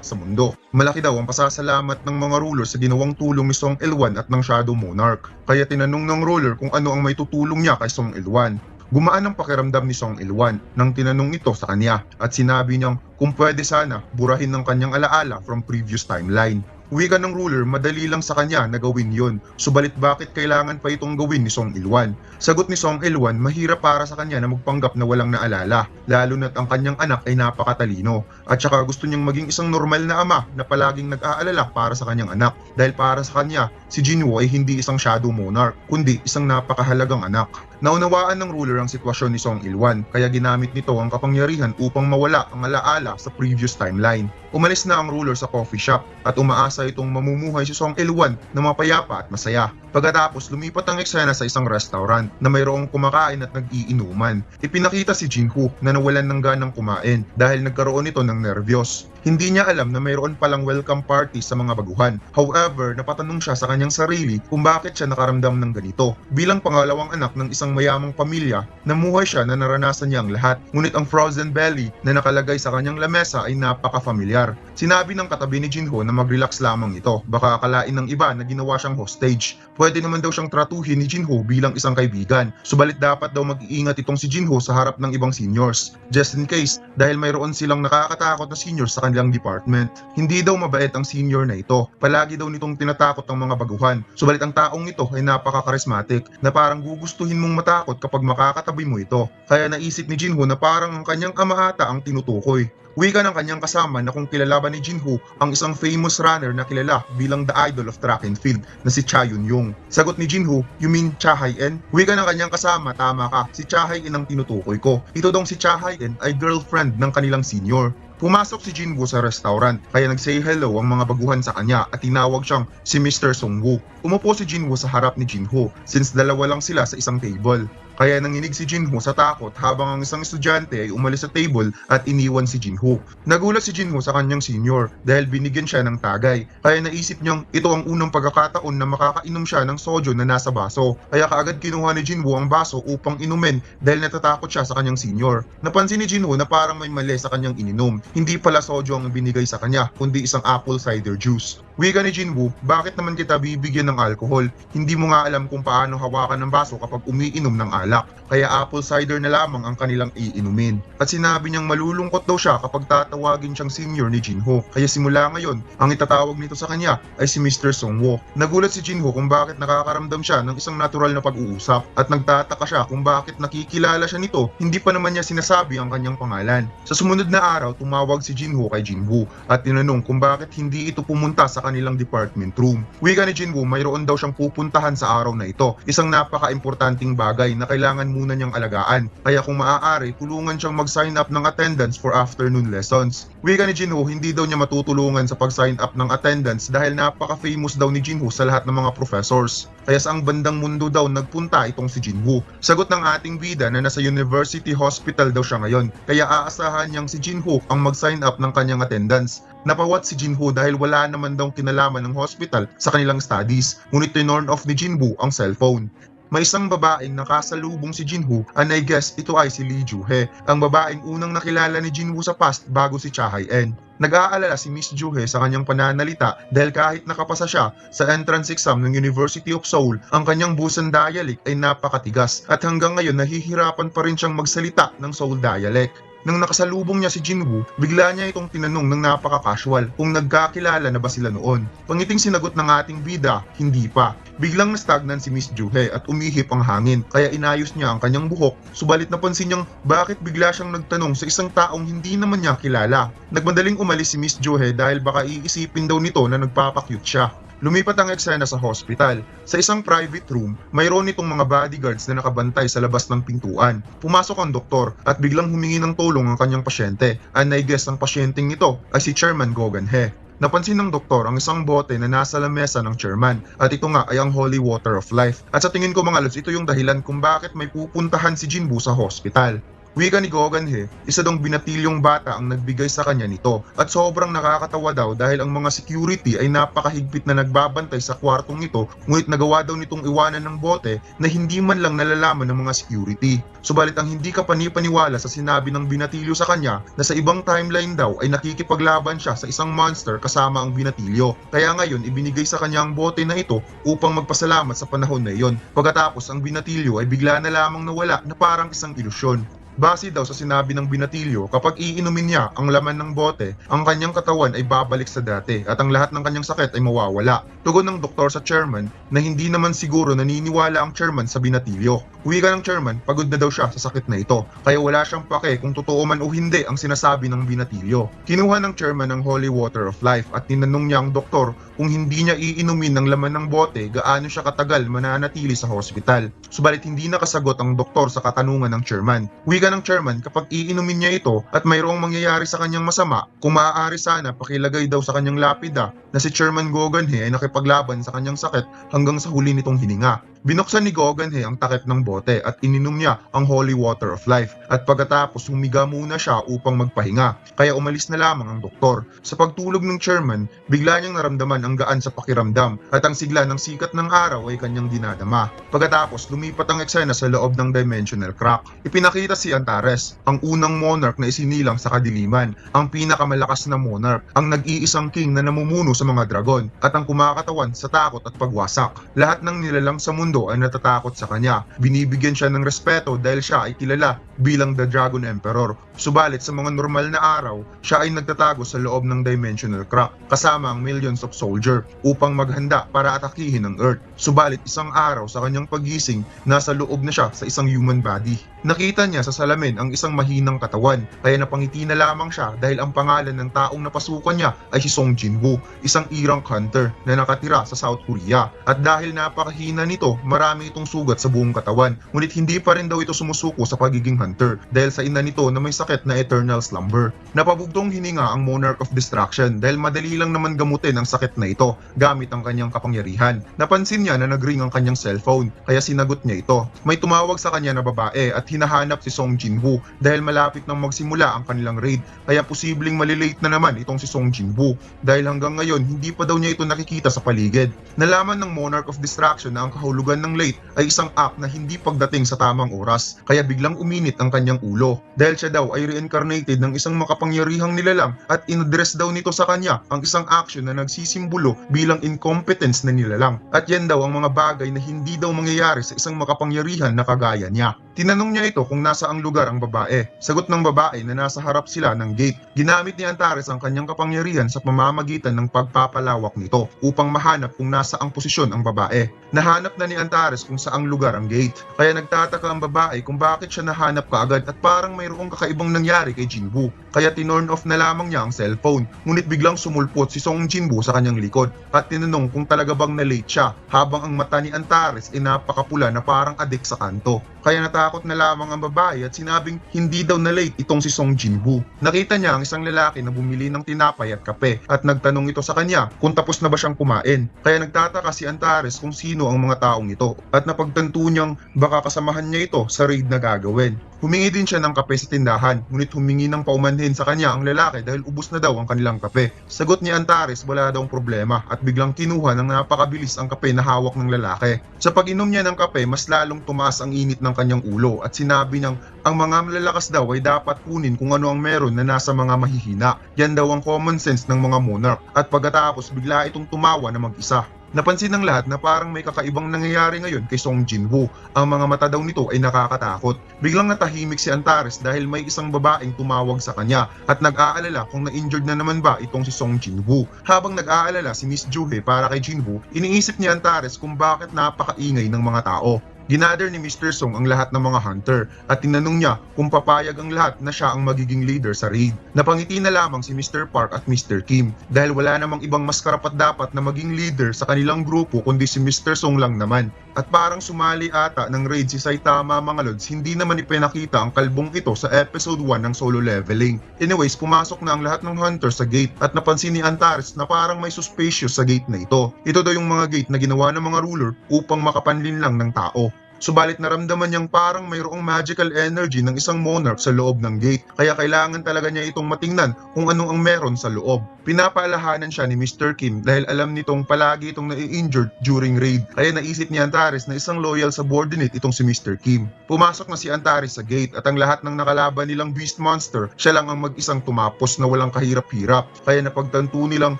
sa mundo. Malaki daw ang pasasalamat ng mga ruler sa ginawang tulong ni Song Il-wan at ng Shadow Monarch. Kaya tinanong ng ruler kung ano ang may tutulong niya kay Song Il-wan. Gumaan ang pakiramdam ni Song Il-wan nang tinanong ito sa kanya at sinabi niyang kung pwede sana burahin ng kanyang alaala from previous timeline. Wika ng ruler, madali lang sa kanya na gawin yon. Subalit bakit kailangan pa itong gawin ni Song Il-wan? Sagot ni Song Il-wan, mahirap para sa kanya na magpanggap na walang naalala, lalo na't ang kanyang anak ay napakatalino. At saka gusto niyang maging isang normal na ama na palaging nag-aalala para sa kanyang anak. Dahil para sa kanya, si Jinwoo ay hindi isang Shadow Monarch, kundi isang napakahalagang anak. Naunawaan ng ruler ang sitwasyon ni Song Il-wan, kaya ginamit nito ang kapangyarihan upang mawala ang alaala sa previous timeline. Umalis na ang ruler sa coffee shop at umaasa itong mamumuhay si Song Il-wan na mapayapa at masaya. Pagkatapos lumipat ang eksena sa isang restaurant na mayroong kumakain at nag-iinuman. Ipinakita si Jinwoo na nawalan ng ganang kumain dahil nagkaroon ito ng nervyos. Hindi niya alam na mayroon palang welcome party sa mga baguhan. However, napatanong siya sa kanyang sarili kung bakit siya nakaramdam ng ganito. Bilang pangalawang anak ng isang mayamang pamilya, namuhay siya na naranasan niya ang lahat. Ngunit ang frozen belly na nakalagay sa kanyang lamesa ay napaka-familiar. Sinabi ng katabi ni Jinwoo na mag-relax lamang ito. Baka akalain ng iba na ginawa siyang hostage. Pwede naman daw siyang tratuhin ni Jinwoo bilang isang kaibigan. Subalit dapat daw mag-iingat itong si Jinwoo sa harap ng ibang seniors. Just in case, dahil mayroon silang nakakatakot na seniors sa kanilang department. Hindi daw mabait ang senior na ito. Palagi daw nitong tinatakot ang mga baguhan. Subalit ang taong ito ay napaka-charismatic na parang gugustuhin mong matakot kapag makakatabi mo ito. Kaya naisip ni Jinho na parang ang kanyang ama ata ang tinutukoy. Wika ng kanyang kasama na kung kilala ba ni Jinho ang isang famous runner na kilala bilang the idol of track and field na si Cha Yun-yong. Sagot ni Jinho, "You mean Cha Hai-en?" Wika ng kanyang kasama, "Tama ka, si Cha Hai-en ang tinutukoy ko. Ito dong si Cha Hai-en ay girlfriend ng kanilang senior." Pumasok si Jinwoo sa restaurant kaya nag-say hello ang mga baguhan sa kanya at tinawag siyang si Mr. Songwoo. Umupo si Jinwoo sa harap ni Jinho since dalawa lang sila sa isang table. Kaya nanginig si Jinho sa takot habang ang isang estudyante ay umalis sa table at iniwan si Jinho. Nagulat si Jinho sa kanyang senior dahil binigyan siya ng tagay. Kaya naisip niyang ito ang unang pagkakataon na makakainom siya ng soju na nasa baso. Kaya kaagad kinuha ni Jinho ang baso upang inumin dahil natatakot siya sa kanyang senior. Napansin ni Jinho na parang may mali sa kanyang ininom. Hindi pala soju ang binigay sa kanya kundi isang apple cider juice. Wika ni Jinwoo, "Bakit naman kita bibigyan ng alcohol? Hindi mo nga alam kung paano hawakan ng baso kapag umiinom ng alak. Kaya apple cider na lamang ang kanilang iinumin." At sinabi niyang malulungkot daw siya kapag tatawagin siyang senior ni Jinho. Kaya simula ngayon, ang itatawag nito sa kanya ay si Mr. Songwoo. Nagulat si Jinho kung bakit nakakaramdam siya ng isang natural na pag-uusap at nagtataka siya kung bakit nakikilala siya nito, hindi pa naman niya sinasabi ang kanyang pangalan. Sa sumunod na araw, tumawag si Jinho kay Jinwoo at tinanong kung bakit hindi ito pumunta sa kanilang department room. Wika ni Jinwoo, mayroon daw siyang pupuntahan sa araw na ito. Isang napaka-importanting bagay na kailangan muna niyang alagaan. Kaya kung maaari, tulungan siyang mag-sign up ng attendance for afternoon lessons. Wika ni Jinwoo, hindi daw niya matutulungan sa pag-sign up ng attendance dahil napaka-famous daw ni Jinwoo sa lahat ng mga professors. Kaya sa ang bandang mundo daw nagpunta itong si Jinwoo. Sagot ng ating bida na nasa University Hospital daw siya ngayon. Kaya aasahan niyang si Jinwoo ang mag-sign up ng kanyang attendance. Napawat si Jinwoo dahil wala naman daw kinalaman ng hospital sa kanilang studies, ngunit tinorn off ni Jinwoo ang cellphone. May isang babaeng nakasalubong si Jinwoo and I guess ito ay si Lee Joo-hee, ang babaeng unang nakilala ni Jinwoo sa past bago si Cha Hai-en. Nag-aalala si Miss Joo-hee sa kanyang pananalita dahil kahit nakapasa siya sa entrance exam ng University of Seoul, ang kanyang Busan dialect ay napakatigas at hanggang ngayon nahihirapan pa rin siyang magsalita ng Seoul dialect. Nang nakasalubong niya si Jinwoo, bigla niya itong tinanong ng napaka-casual kung nagkakilala na ba sila noon. Pangiting sinagot ng ating bida, hindi pa. Biglang nastagnan si Miss Joo-hee at umihip ang hangin kaya inayos niya ang kanyang buhok, subalit napansin niyang bakit bigla siyang nagtanong sa isang taong hindi naman niya kilala. Nagmadaling umalis si Miss Joo-hee dahil baka iisipin daw nito na nagpapakyut siya. Lumipat ang eksena sa hospital. Sa isang private room, mayroon itong mga bodyguards na nakabantay sa labas ng pintuan. Pumasok ang doktor at biglang humingi ng tulong ang kanyang pasyente. And I guess ang pasyenteng ito ay si Chairman Gogan-hee. Napansin ng doktor ang isang bote na nasa lamesa ng chairman at ito nga ay ang Holy Water of Life. At sa tingin ko mga lods, ito yung dahilan kung bakit may pupuntahan si Jinwoo sa hospital. Wika ni Gogan-hee, isa dong binatilyong bata ang nagbigay sa kanya nito at sobrang nakakatawa daw dahil ang mga security ay napakahigpit na nagbabantay sa kwartong ito, ngunit nagawa daw nitong iwanan ng bote na hindi man lang nalalaman ng mga security. Subalit ang hindi ka panipaniwala sa sinabi ng binatilyo sa kanya na sa ibang timeline daw ay nakikipaglaban siya sa isang monster kasama ang binatilyo. Kaya ngayon ibinigay sa kanya ang bote na ito upang magpasalamat sa panahon na iyon. Pagkatapos ang binatilyo ay bigla na lamang nawala na parang isang ilusyon. Base daw sa sinabi ng binatilyo, kapag iinumin niya ang laman ng bote, ang kanyang katawan ay babalik sa dati at ang lahat ng kanyang sakit ay mawawala. Tugon ng doktor sa chairman na hindi naman siguro naniniwala ang chairman sa binatilyo. Wika ng chairman, pagod na daw siya sa sakit na ito, kaya wala siyang pake kung totoo man o hindi ang sinasabi ng binatilyo. Kinuha ng chairman ang Holy Water of Life at tinanong niya ang doktor kung hindi niya iinumin ng laman ng bote, gaano siya katagal mananatili sa hospital. Subalit hindi nakasagot ang doktor sa katanungan ng chairman. Wika ng chairman, kapag iinumin niya ito at mayroong mangyayari sa kanyang masama, kung maaari sana pakilagay daw sa kanyang lapida na si Chairman Gogan-hee ay nakipaglaban sa kanyang sakit hanggang sa huli nitong hininga. Binuksan ni Gogan-hee ang takip ng bote at ininom niya ang Holy Water of Life at pagkatapos humiga muna siya upang magpahinga, kaya umalis na lamang ang doktor. Sa pagtulog ng chairman, bigla niyang naramdaman ang gaan sa pakiramdam at ang sigla ng sikat ng araw ay kanyang dinadama. Pagkatapos lumipat ang eksena sa loob ng dimensional crack. Ipinakita si si Antares, ang unang monarch na isinilang sa kadiliman, ang pinakamalakas na monarch, ang nag-iisang king na namumuno sa mga dragon, at ang kumakatawan sa takot at pagwasak. Lahat ng nilalang sa mundo ay natatakot sa kanya. Binibigyan siya ng respeto dahil siya ay kilala bilang The Dragon Emperor. Subalit sa mga normal na araw, siya ay nagtatago sa loob ng dimensional crack kasama ang millions of soldier upang maghanda para atakihin ang Earth. Subalit isang araw sa kanyang pagising, nasa loob na siya sa isang human body. Nakita niya sa salamin ang isang mahinang katawan, kaya napangiti na lamang siya dahil ang pangalan ng taong napasukan niya ay si Song Jinwoo, isang Iraq hunter na nakatira sa South Korea. At dahil napakahina nito, marami itong sugat sa buong katawan, ngunit hindi pa rin daw ito sumusuko sa pagiging hunter dahil sa ina nito na may sakit na eternal slumber. Napabugtong hininga ang Monarch of Destruction dahil madali lang naman gamutin ang sakit na ito gamit ang kanyang kapangyarihan. Napansin niya na nagring ang kanyang cellphone, kaya sinagot niya ito. May tumawag sa kanya na babae at hinahanap si Song Jinwoo dahil malapit nang magsimula ang kanilang raid, kaya posibleng malilate na naman itong si Song Jinwoo dahil hanggang ngayon hindi pa daw niya ito nakikita sa paligid. Nalaman ng Monarch of Distraction na ang kahulugan ng late ay isang act na hindi pagdating sa tamang oras, kaya biglang uminit ang kanyang ulo dahil siya daw ay reincarnated ng isang makapangyarihang nilalang at inaddress daw nito sa kanya ang isang action na nagsisimbolo bilang incompetence na nilalang, at yan daw ang mga bagay na hindi daw mangyayari sa isang makapangyarihan na kagaya niya. Tinanong niya ito kung nasa ang lugar ang babae. Sagot ng babae na nasa harap sila ng gate. Ginamit ni Antares ang kanyang kapangyarihan sa pamamagitan ng pagpapalawak nito upang mahanap kung nasa ang posisyon ang babae. Nahanap na ni Antares kung saang lugar ang gate, kaya nagtataka ang babae kung bakit siya nahanap kaagad at parang mayroong kakaibang nangyari kay Jinwoo. Kaya tinorn off na lamang niya ang cellphone, ngunit biglang sumulpot si Song Jinwoo sa kanyang likod at tinanong kung talaga bang na-late siya, habang ang mata ni Antares ay napakapula na parang adik sa kanto. Kaya natakot na lamang ang babae at sinabing hindi daw na late itong si Song Jinwoo. Nakita niya ang isang lalaki na bumili ng tinapay at kape at nagtanong ito sa kanya kung tapos na ba siyang kumain. Kaya nagtataka si Antares kung sino ang mga taong ito at napagtanto niyang baka kasamahan niya ito sa raid na gagawin. Humingi din siya ng kape sa tindahan, ngunit humingi ng paumanhin sa kanya ang lalaki dahil ubos na daw ang kanilang kape. Sagot ni Antares wala daw problema at biglang kinuha ng napakabilis ang kape na hawak ng lalaki. Sa pag-inom niya ng kape, mas lalong tumaas ang init ng kanyang ulo at sinabi niyang ang mga malalakas daw ay dapat kunin kung ano ang meron na nasa mga mahihina. Yan daw ang common sense ng mga monarch, at pagkatapos bigla itong tumawa na mag-isa. Napansin ng lahat na parang may kakaibang nangyayari ngayon kay Song Jinwoo. Ang mga mata daw nito ay nakakatakot. Biglang natahimik si Antares dahil may isang babaeng tumawag sa kanya at nag-aalala kung na-injured na naman ba itong si Song Jinwoo. Habang nag-aalala si Miss Juhe para kay Jinwoo, iniisip ni Antares kung bakit napakaingay ng mga tao. Ginather ni Mr. Song ang lahat ng mga hunter at tinanong niya kung papayag ang lahat na siya ang magiging leader sa raid. Napangiti na lamang si Mr. Park at Mr. Kim dahil wala namang ibang mas karapat-dapat na maging leader sa kanilang grupo kundi si Mr. Song lang naman. At parang sumali ata ng raid si Saitama mga lods, hindi naman ipinakita ang kalbong ito sa episode 1 ng Solo Leveling. Anyways, pumasok na ang lahat ng hunters sa gate at napansin ni Antares na parang may suspicious sa gate na ito. Ito daw yung mga gate na ginawa ng mga ruler upang makapanlin lang ng tao. Subalit naramdaman niyang parang mayroong magical energy ng isang monarch sa loob ng gate, kaya kailangan talaga niya itong matingnan kung ano ang meron sa loob. Pinapaalahanan siya ni Mr. Kim dahil alam nitong palagi itong nai-injured during raid, kaya naisip ni Antares na isang loyal subordinate itong si Mr. Kim. Pumasok na si Antares sa gate at ang lahat ng nakalaban nilang beast monster, siya lang ang mag-isang tumapos na walang kahirap-hirap, kaya napagtanto nilang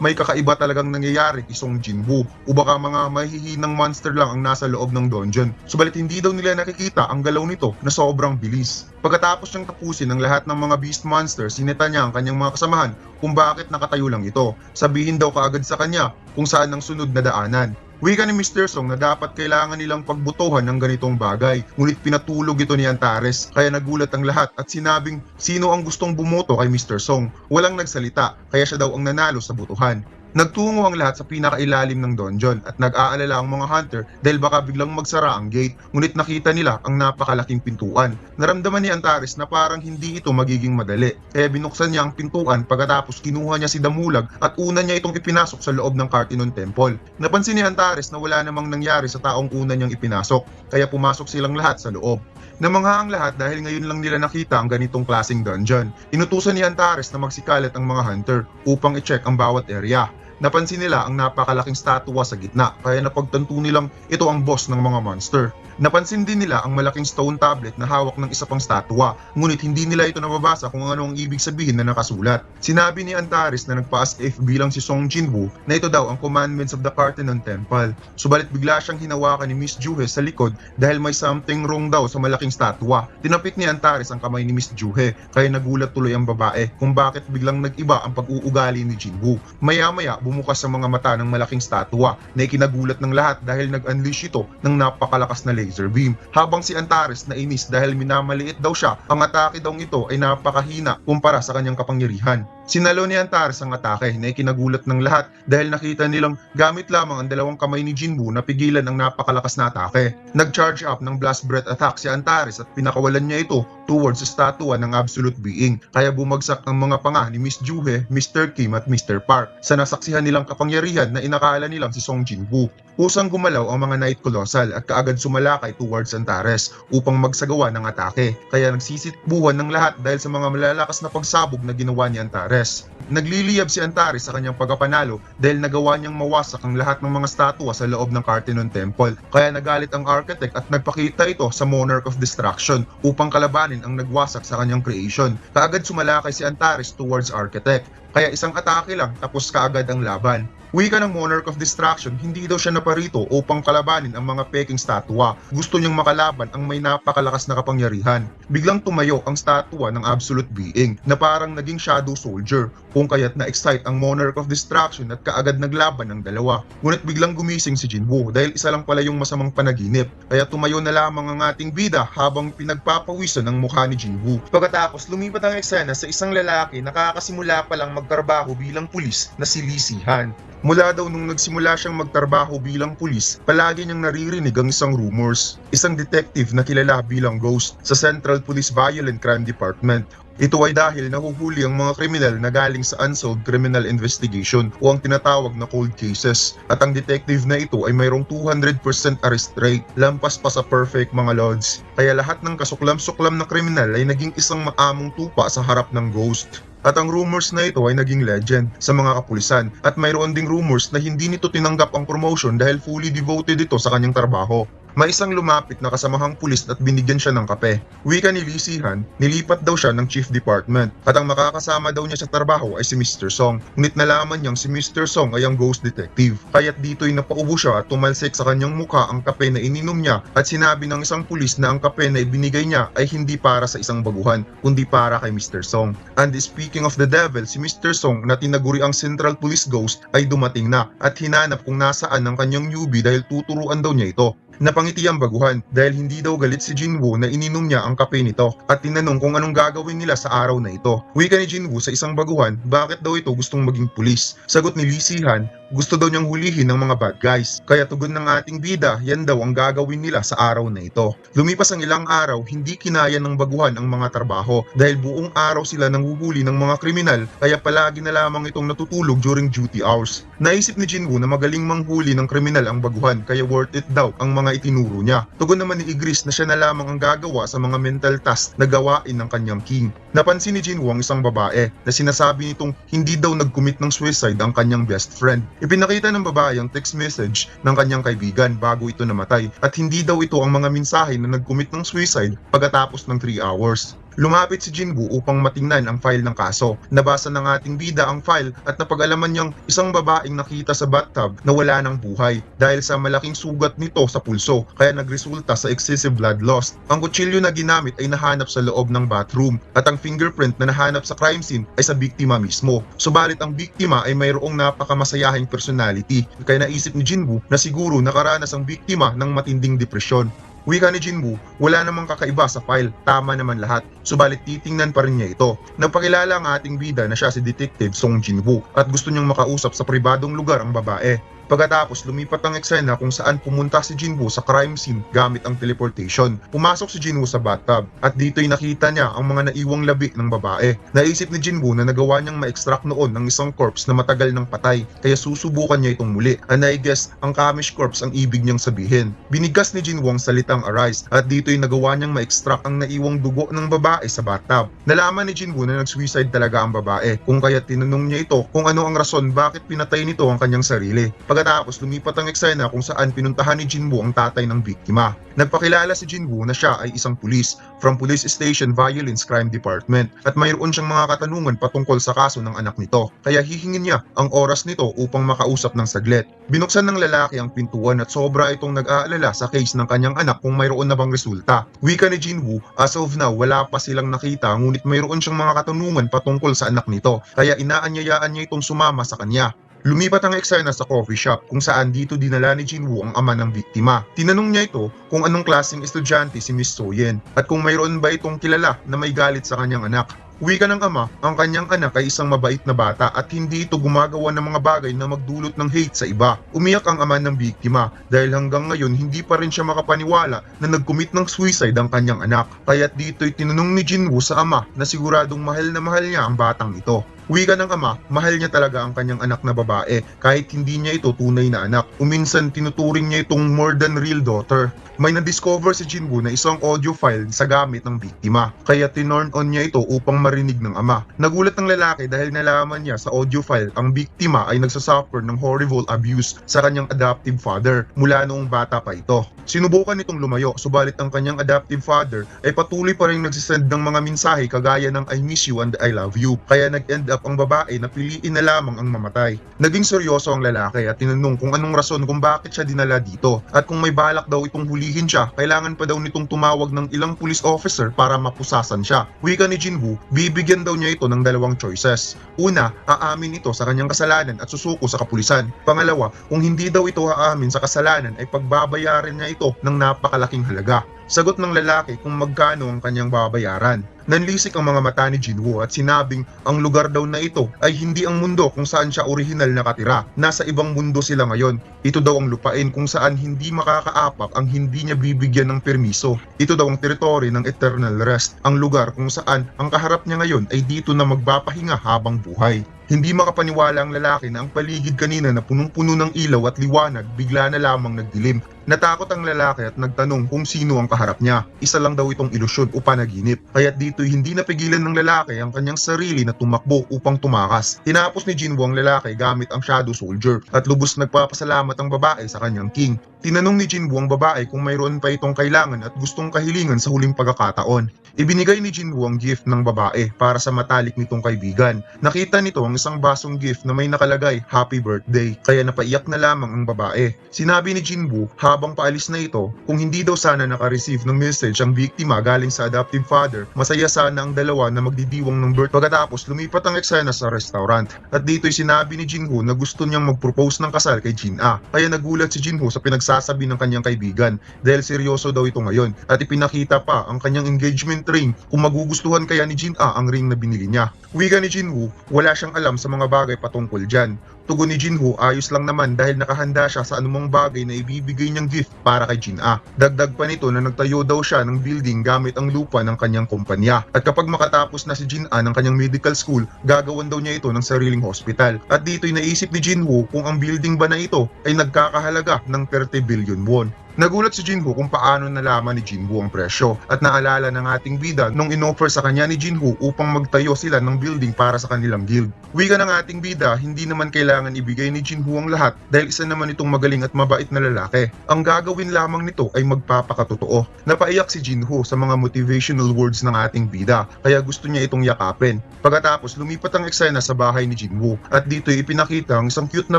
may kakaiba talagang nangyayari kay Song Jinwoo o baka mga mahihinang monster lang ang nasa loob ng dungeon. Subalit hindi daw nila nakikita ang galaw nito na sobrang bilis. Pagkatapos niyang tapusin ang lahat ng mga beast monsters, sineta niya ang kanyang mga kasamahan kung bakit nakatayo lang ito. Sabihin daw kaagad sa kanya kung saan ang sunod na daanan. Wika ni Mr. Song na dapat kailangan nilang pagbutuhan ng ganitong bagay, ngunit pinatulog ito ni Antares, kaya nagulat ang lahat at sinabing sino ang gustong bumoto kay Mr. Song. Walang nagsalita, kaya siya daw ang nanalo sa butuhan. Nagtungo ang lahat sa pinakailalim ng dungeon at nag-aalala ang mga hunter dahil baka biglang magsara ang gate, ngunit nakita nila ang napakalaking pintuan. Naramdaman ni Antares na parang hindi ito magiging madali, kaya binuksan niya ang pintuan pagkatapos kinuha niya si Damulag at una niya itong ipinasok sa loob ng Cartinon Temple. Napansin ni Antares na wala namang nangyari sa taong una niyang ipinasok, kaya pumasok silang lahat sa loob. Namangha ang lahat dahil ngayon lang nila nakita ang ganitong klaseng dungeon. Inutusan ni Antares na magsikalat ang mga hunter upang i-check ang bawat area. Napansin nila ang napakalaking statua sa gitna, kaya napagtanto nilang ito ang boss ng mga monster. Napansin din nila ang malaking stone tablet na hawak ng isa pang statua, ngunit hindi nila ito nababasa kung ano ang ibig sabihin na nakasulat. Sinabi ni Antares na nagpa-as if bilang si Song Jinwoo na ito daw ang commandments of the Parthenon Temple. Subalit bigla siyang hinawakan ni Miss Juhe sa likod dahil may something wrong daw sa malaking statua. Tinapik ni Antares ang kamay ni Miss Juhe, kaya nagulat tuloy ang babae kung bakit biglang nag-iba ang pag-uugali ni Jinwoo. Maya-maya bumukas ang mga mata ng malaking statua na ikinagulat ng lahat dahil nag-unleash ito ng napakalakas na laser beam. Habang si Antares na inis dahil minamaliit daw siya, ang atake daw ito ay napakahina kumpara sa kanyang kapangyarihan. Sinalo ni Antares ang atake na ikinagulat ng lahat dahil nakita nilang gamit lamang ang dalawang kamay ni Jinwoo na pigilan ang napakalakas na atake. Nag-charge up ng blast breath attack si Antares at pinakawalan niya ito towards sa statua ng absolute being, kaya bumagsak ang mga panga ni Miss Juhe, Mr. Kim at Mr. Park sa nasaksihan nilang kapangyarihan na inakala nilang si Song Jinwoo. Usang gumalaw ang mga Night Colossal at kaagad sumalakay towards Antares upang magsagawa ng atake, kaya nagsisitbuhan ng lahat dahil sa mga malalakas na pagsabog na ginawa ni Antares. Nagliliyab si Antares sa kanyang pagkapanalo dahil nagawa niyang mawasak ang lahat ng mga statua sa loob ng Parthenon Temple, kaya nagalit ang architect at nagpakita ito sa Monarch of Destruction upang kalabanin ang nagwasak sa kanyang creation. Kaagad sumalakay si Antares towards architect, kaya isang atake lang tapos kaagad ang laban. Wika ng Monarch of Destruction, hindi daw siya naparito upang kalabanin ang mga peking statua. Gusto niyang makalaban ang may napakalakas na kapangyarihan. Biglang tumayo ang statua ng Absolute Being na parang naging Shadow Soldier, kung kaya't na-excite ang Monarch of Destruction at kaagad naglaban ng dalawa. Ngunit biglang gumising si Jinwoo dahil isa lang pala yung masamang panaginip, kaya tumayo na lamang ang ating bida habang pinagpapawisan ang mukha ni Jinwoo. Pagkatapos lumipat ang eksena sa isang lalaki na kakasimula pa lang magtrabaho bilang pulis na si Lee Si-han. Mula daw nung nagsimula siyang magtrabaho bilang pulis, palagi niyang naririnig ang isang rumors. Isang detective na kilala bilang Ghost sa Central Police Violent Crime Department. Ito ay dahil nahuhuli ang mga kriminal na galing sa unsolved criminal investigation o ang tinatawag na cold cases. At ang detective na ito ay mayroong 200% arrest rate, lampas pa sa perfect mga lords. Kaya lahat ng kasuklam-suklam na kriminal ay naging isang maamong tupa sa harap ng Ghost. At ang rumors na ito ay naging legend sa mga kapulisan at mayroon ding rumors na hindi nito tinanggap ang promotion dahil fully devoted ito sa kanyang trabaho. May isang lumapit na kasamahang pulis at binigyan siya ng kape. Wika ni Lee Si-han, nilipat daw siya ng chief department at ang makakasama daw niya sa trabaho ay si Mr. Song. Ngunit nalaman niyang si Mr. Song ay ang ghost detective. Kaya't dito'y napaubo siya at tumalsik sa kanyang mukha ang kape na ininom niya at sinabi ng isang pulis na ang kape na ibinigay niya ay hindi para sa isang baguhan, kundi para kay Mr. Song. And speaking of the devil, si Mr. Song na tinaguri ang Central Police Ghost ay dumating na at hinanap kung nasaan ang kanyang newbie dahil tuturuan daw niya ito. Napangiti ang baguhan dahil hindi daw galit si Jinwoo na ininom niya ang kape nito at tinanong kung anong gagawin nila sa araw na ito. Wika ni Jinwoo sa isang baguhan, bakit daw ito gustong maging pulis? Sagot ni Lee Si-han, gusto daw niyang hulihin ng mga bad guys. Kaya tugon ng ating bida, yan daw ang gagawin nila sa araw na ito. Lumipas ang ilang araw, hindi kinaya ng baguhan ang mga trabaho dahil buong araw sila nanghuhuli ng mga kriminal, kaya palagi na lamang itong natutulog during duty hours. Naisip ni Jinwoo na magaling manghuli ng kriminal ang baguhan, kaya worth it daw ang mga itinuro niya. Tugon naman ni Igris na siya na lamang ang gagawa sa mga mental task na gawain ng kanyang king. Napansin ni Jinwoo ang isang babae na sinasabi nitong hindi daw nag-commit ng suicide ang kanyang best friend. Ipinakita ng babae ang text message ng kanyang kaibigan bago ito namatay at hindi daw ito ang mga mensahe na nag-commit ng suicide pagkatapos ng 3 hours. Lumapit si Jinwoo upang matingnan ang file ng kaso. Nabasa ng ating bida ang file at napag-alaman niyang isang babaeng nakita sa bathtub na wala ng buhay dahil sa malaking sugat nito sa pulso, kaya nagresulta sa excessive blood loss. Ang kutsilyo na ginamit ay nahanap sa loob ng bathroom at ang fingerprint na nahanap sa crime scene ay sa biktima mismo. Subalit ang biktima ay mayroong napakamasayahing personality, kaya naisip ni Jinwoo na siguro nakaranas ang biktima ng matinding depresyon. Wika ni Jinwoo, wala namang kakaiba sa file, tama naman lahat. Subalit titingnan pa rin niya ito. Nagpakilala ang ating bida na siya si Detective Song Jinwoo at gusto niyang makausap sa pribadong lugar ang babae. Pagkatapos lumipat ang eksena kung saan pumunta si Jinwoo sa crime scene gamit ang teleportation. Pumasok si Jinwoo sa bathtub at dito'y nakita niya ang mga naiwang labi ng babae. Naisip ni Jinwoo na nagawa niyang ma-extract noon ng isang corpse na matagal nang patay, kaya susubukan niya itong muli. And I guess ang Kamish corpse ang ibig niyang sabihin. Binigkas ni Jinwoo ang salitang arise at dito'y nagawa niyang ma-extract ang naiwang dugo ng babae sa bathtub. Nalaman ni Jinwoo na nag-suicide talaga ang babae, kung kaya tinanong niya ito kung ano ang rason bakit pinatay nito ang kanyang sarili. Pagkatapos lumipat ang eksena kung saan pinuntahan ni Jinwoo ang tatay ng biktima. Nagpakilala si Jinwoo na siya ay isang pulis from Police Station Violence Crime Department at mayroon siyang mga katanungan patungkol sa kaso ng anak nito. Kaya hihingin niya ang oras nito upang makausap ng saglit. Binuksan ng lalaki ang pintuan at sobra itong nag-aalala sa case ng kanyang anak kung mayroon na bang resulta. Wika ni Jinwoo, as of now wala pa silang nakita ngunit mayroon siyang mga katanungan patungkol sa anak nito kaya inaanyayaan niya itong sumama sa kanya. Lumipat ang eksena sa coffee shop kung saan dito dinala ni Jinwoo ang ama ng biktima. Tinanong niya ito kung anong klaseng estudyante si Miss Soyen at kung mayroon ba itong kilala na may galit sa kanyang anak. Wika ng ama, ang kanyang anak ay isang mabait na bata at hindi ito gumagawa ng mga bagay na magdulot ng hate sa iba. Umiyak ang ama ng biktima dahil hanggang ngayon hindi pa rin siya makapaniwala na nag-commit ng suicide ang kanyang anak. Kaya't dito'y tinanong ni Jinwoo sa ama na siguradong mahal na mahal niya ang batang ito. Wika ng ama, mahal niya talaga ang kanyang anak na babae kahit hindi niya ito tunay na anak. Uminsan tinuturing niya itong more than real daughter. May na-discover si Jinwoo na isang audio file sa gamit ng biktima, kaya tinorn on niya ito upang marinig ng ama. Nagulat ng lalaki dahil nalaman niya sa audio file ang biktima ay nagsasuffer ng horrible abuse sa kanyang adoptive father mula noong bata pa ito. Sinubukan nitong lumayo subalit ang kanyang adoptive father ay patuloy pa rin nagsisend ng mga mensahe kagaya ng I miss you and I love you, kaya nag-end up ang babae na piliin na lamang ang mamatay. Naging seryoso ang lalaki at tinanong kung anong rason kung bakit siya dinala dito at kung may balak daw itong hulihin siya, kailangan pa daw nitong tumawag ng ilang police officer para mapusasan siya. Wika ni Jinwoo, bibigyan daw niya ito ng dalawang choices. Una, aamin ito sa kanyang kasalanan at susuko sa kapulisan. Pangalawa, kung hindi daw ito aamin sa kasalanan ay pagbabayaran niya ito ng napakalaking halaga. Sagot ng lalaki kung magkano ang kanyang babayaran. Nanlisik ang mga mata ni Jinwoo at sinabing ang lugar daw na ito ay hindi ang mundo kung saan siya orihinal nakatira. Nasa ibang mundo sila ngayon. Ito daw ang lupain kung saan hindi makakaapak ang hindi niya bibigyan ng permiso. Ito daw ang teritoryo ng eternal rest, ang lugar kung saan ang kaharap niya ngayon ay dito na magpapahinga habang buhay. Hindi makapaniwala ang lalaki na ang paligid kanina na punong-puno ng ilaw at liwanag bigla na lamang nagdilim. Natakot ang lalaki at nagtanong kung sino ang kaharap niya. Isa lang daw itong ilusyon o panaginip. Kaya't dito'y hindi napigilan ng lalaki ang kanyang sarili na tumakbo upang tumakas. Tinapos ni Jinwoo ang lalaki gamit ang Shadow Soldier at lubos nagpapasalamat ang babae sa kanyang king. Tinanong ni Jinwoo ang babae kung mayroon pa itong kailangan at gustong kahilingan sa huling pagkakataon. Ibinigay ni Jinwoo ang gift ng babae para sa matalik nitong kaibigan. Nakita nito ang isang basong gift na may nakalagay Happy Birthday, kaya napaiyak na lamang ang babae. Sinabi ni Jinwoo habang paalis na ito kung hindi daw sana naka-receive ng message ang biktima galing sa adoptive father, masaya sana ang dalawa na magdidiwang ng birth. Pagkatapos lumipat ang eksena sa restaurant at dito'y sinabi ni Jinwoo na gusto niyang mag-propose ng kasal kay Jin-ah. Kaya nagulat si Jinwoo sa pinagsasabi ng kanyang kaibigan dahil seryoso daw ito ngayon at ipinakita pa ang kanyang engagement ring kung magugustuhan kaya ni Jin-ah ang ring na binili niya. Wika ni Jinwoo, wala siyang alam sa mga bagay patungkol dyan. Tugon ni Jinwoo, ayos lang naman dahil nakahanda siya sa anumang bagay na ibibigay niyang gift para kay Jin-ah. Dagdag pa nito na nagtayo daw siya ng building gamit ang lupa ng kanyang kumpanya. At kapag makatapos na si Jin-ah ng kanyang medical school, gagawan daw niya ito ng sariling hospital. At dito'y naisip ni Jinwoo kung ang building ba na ito ay nagkakahalaga ng 30 billion won. Nagulat si Jinwoo kung paano nalaman ni Jinwoo ang presyo at naalala ng ating bida nung inoffer sa kanya ni Jinwoo upang magtayo sila ng building para sa kanilang guild. Wika ng ating bida, hindi naman kailangan ibigay ni Jinwoo ang lahat dahil isa naman itong magaling at mabait na lalaki. Ang gagawin lamang nito ay magpapakatotoo. Napaiyak si Jinwoo sa mga motivational words ng ating bida kaya gusto niya itong yakapin. Pagkatapos lumipat ang eksena sa bahay ni Jinwoo at dito'y ipinakita ang isang cute na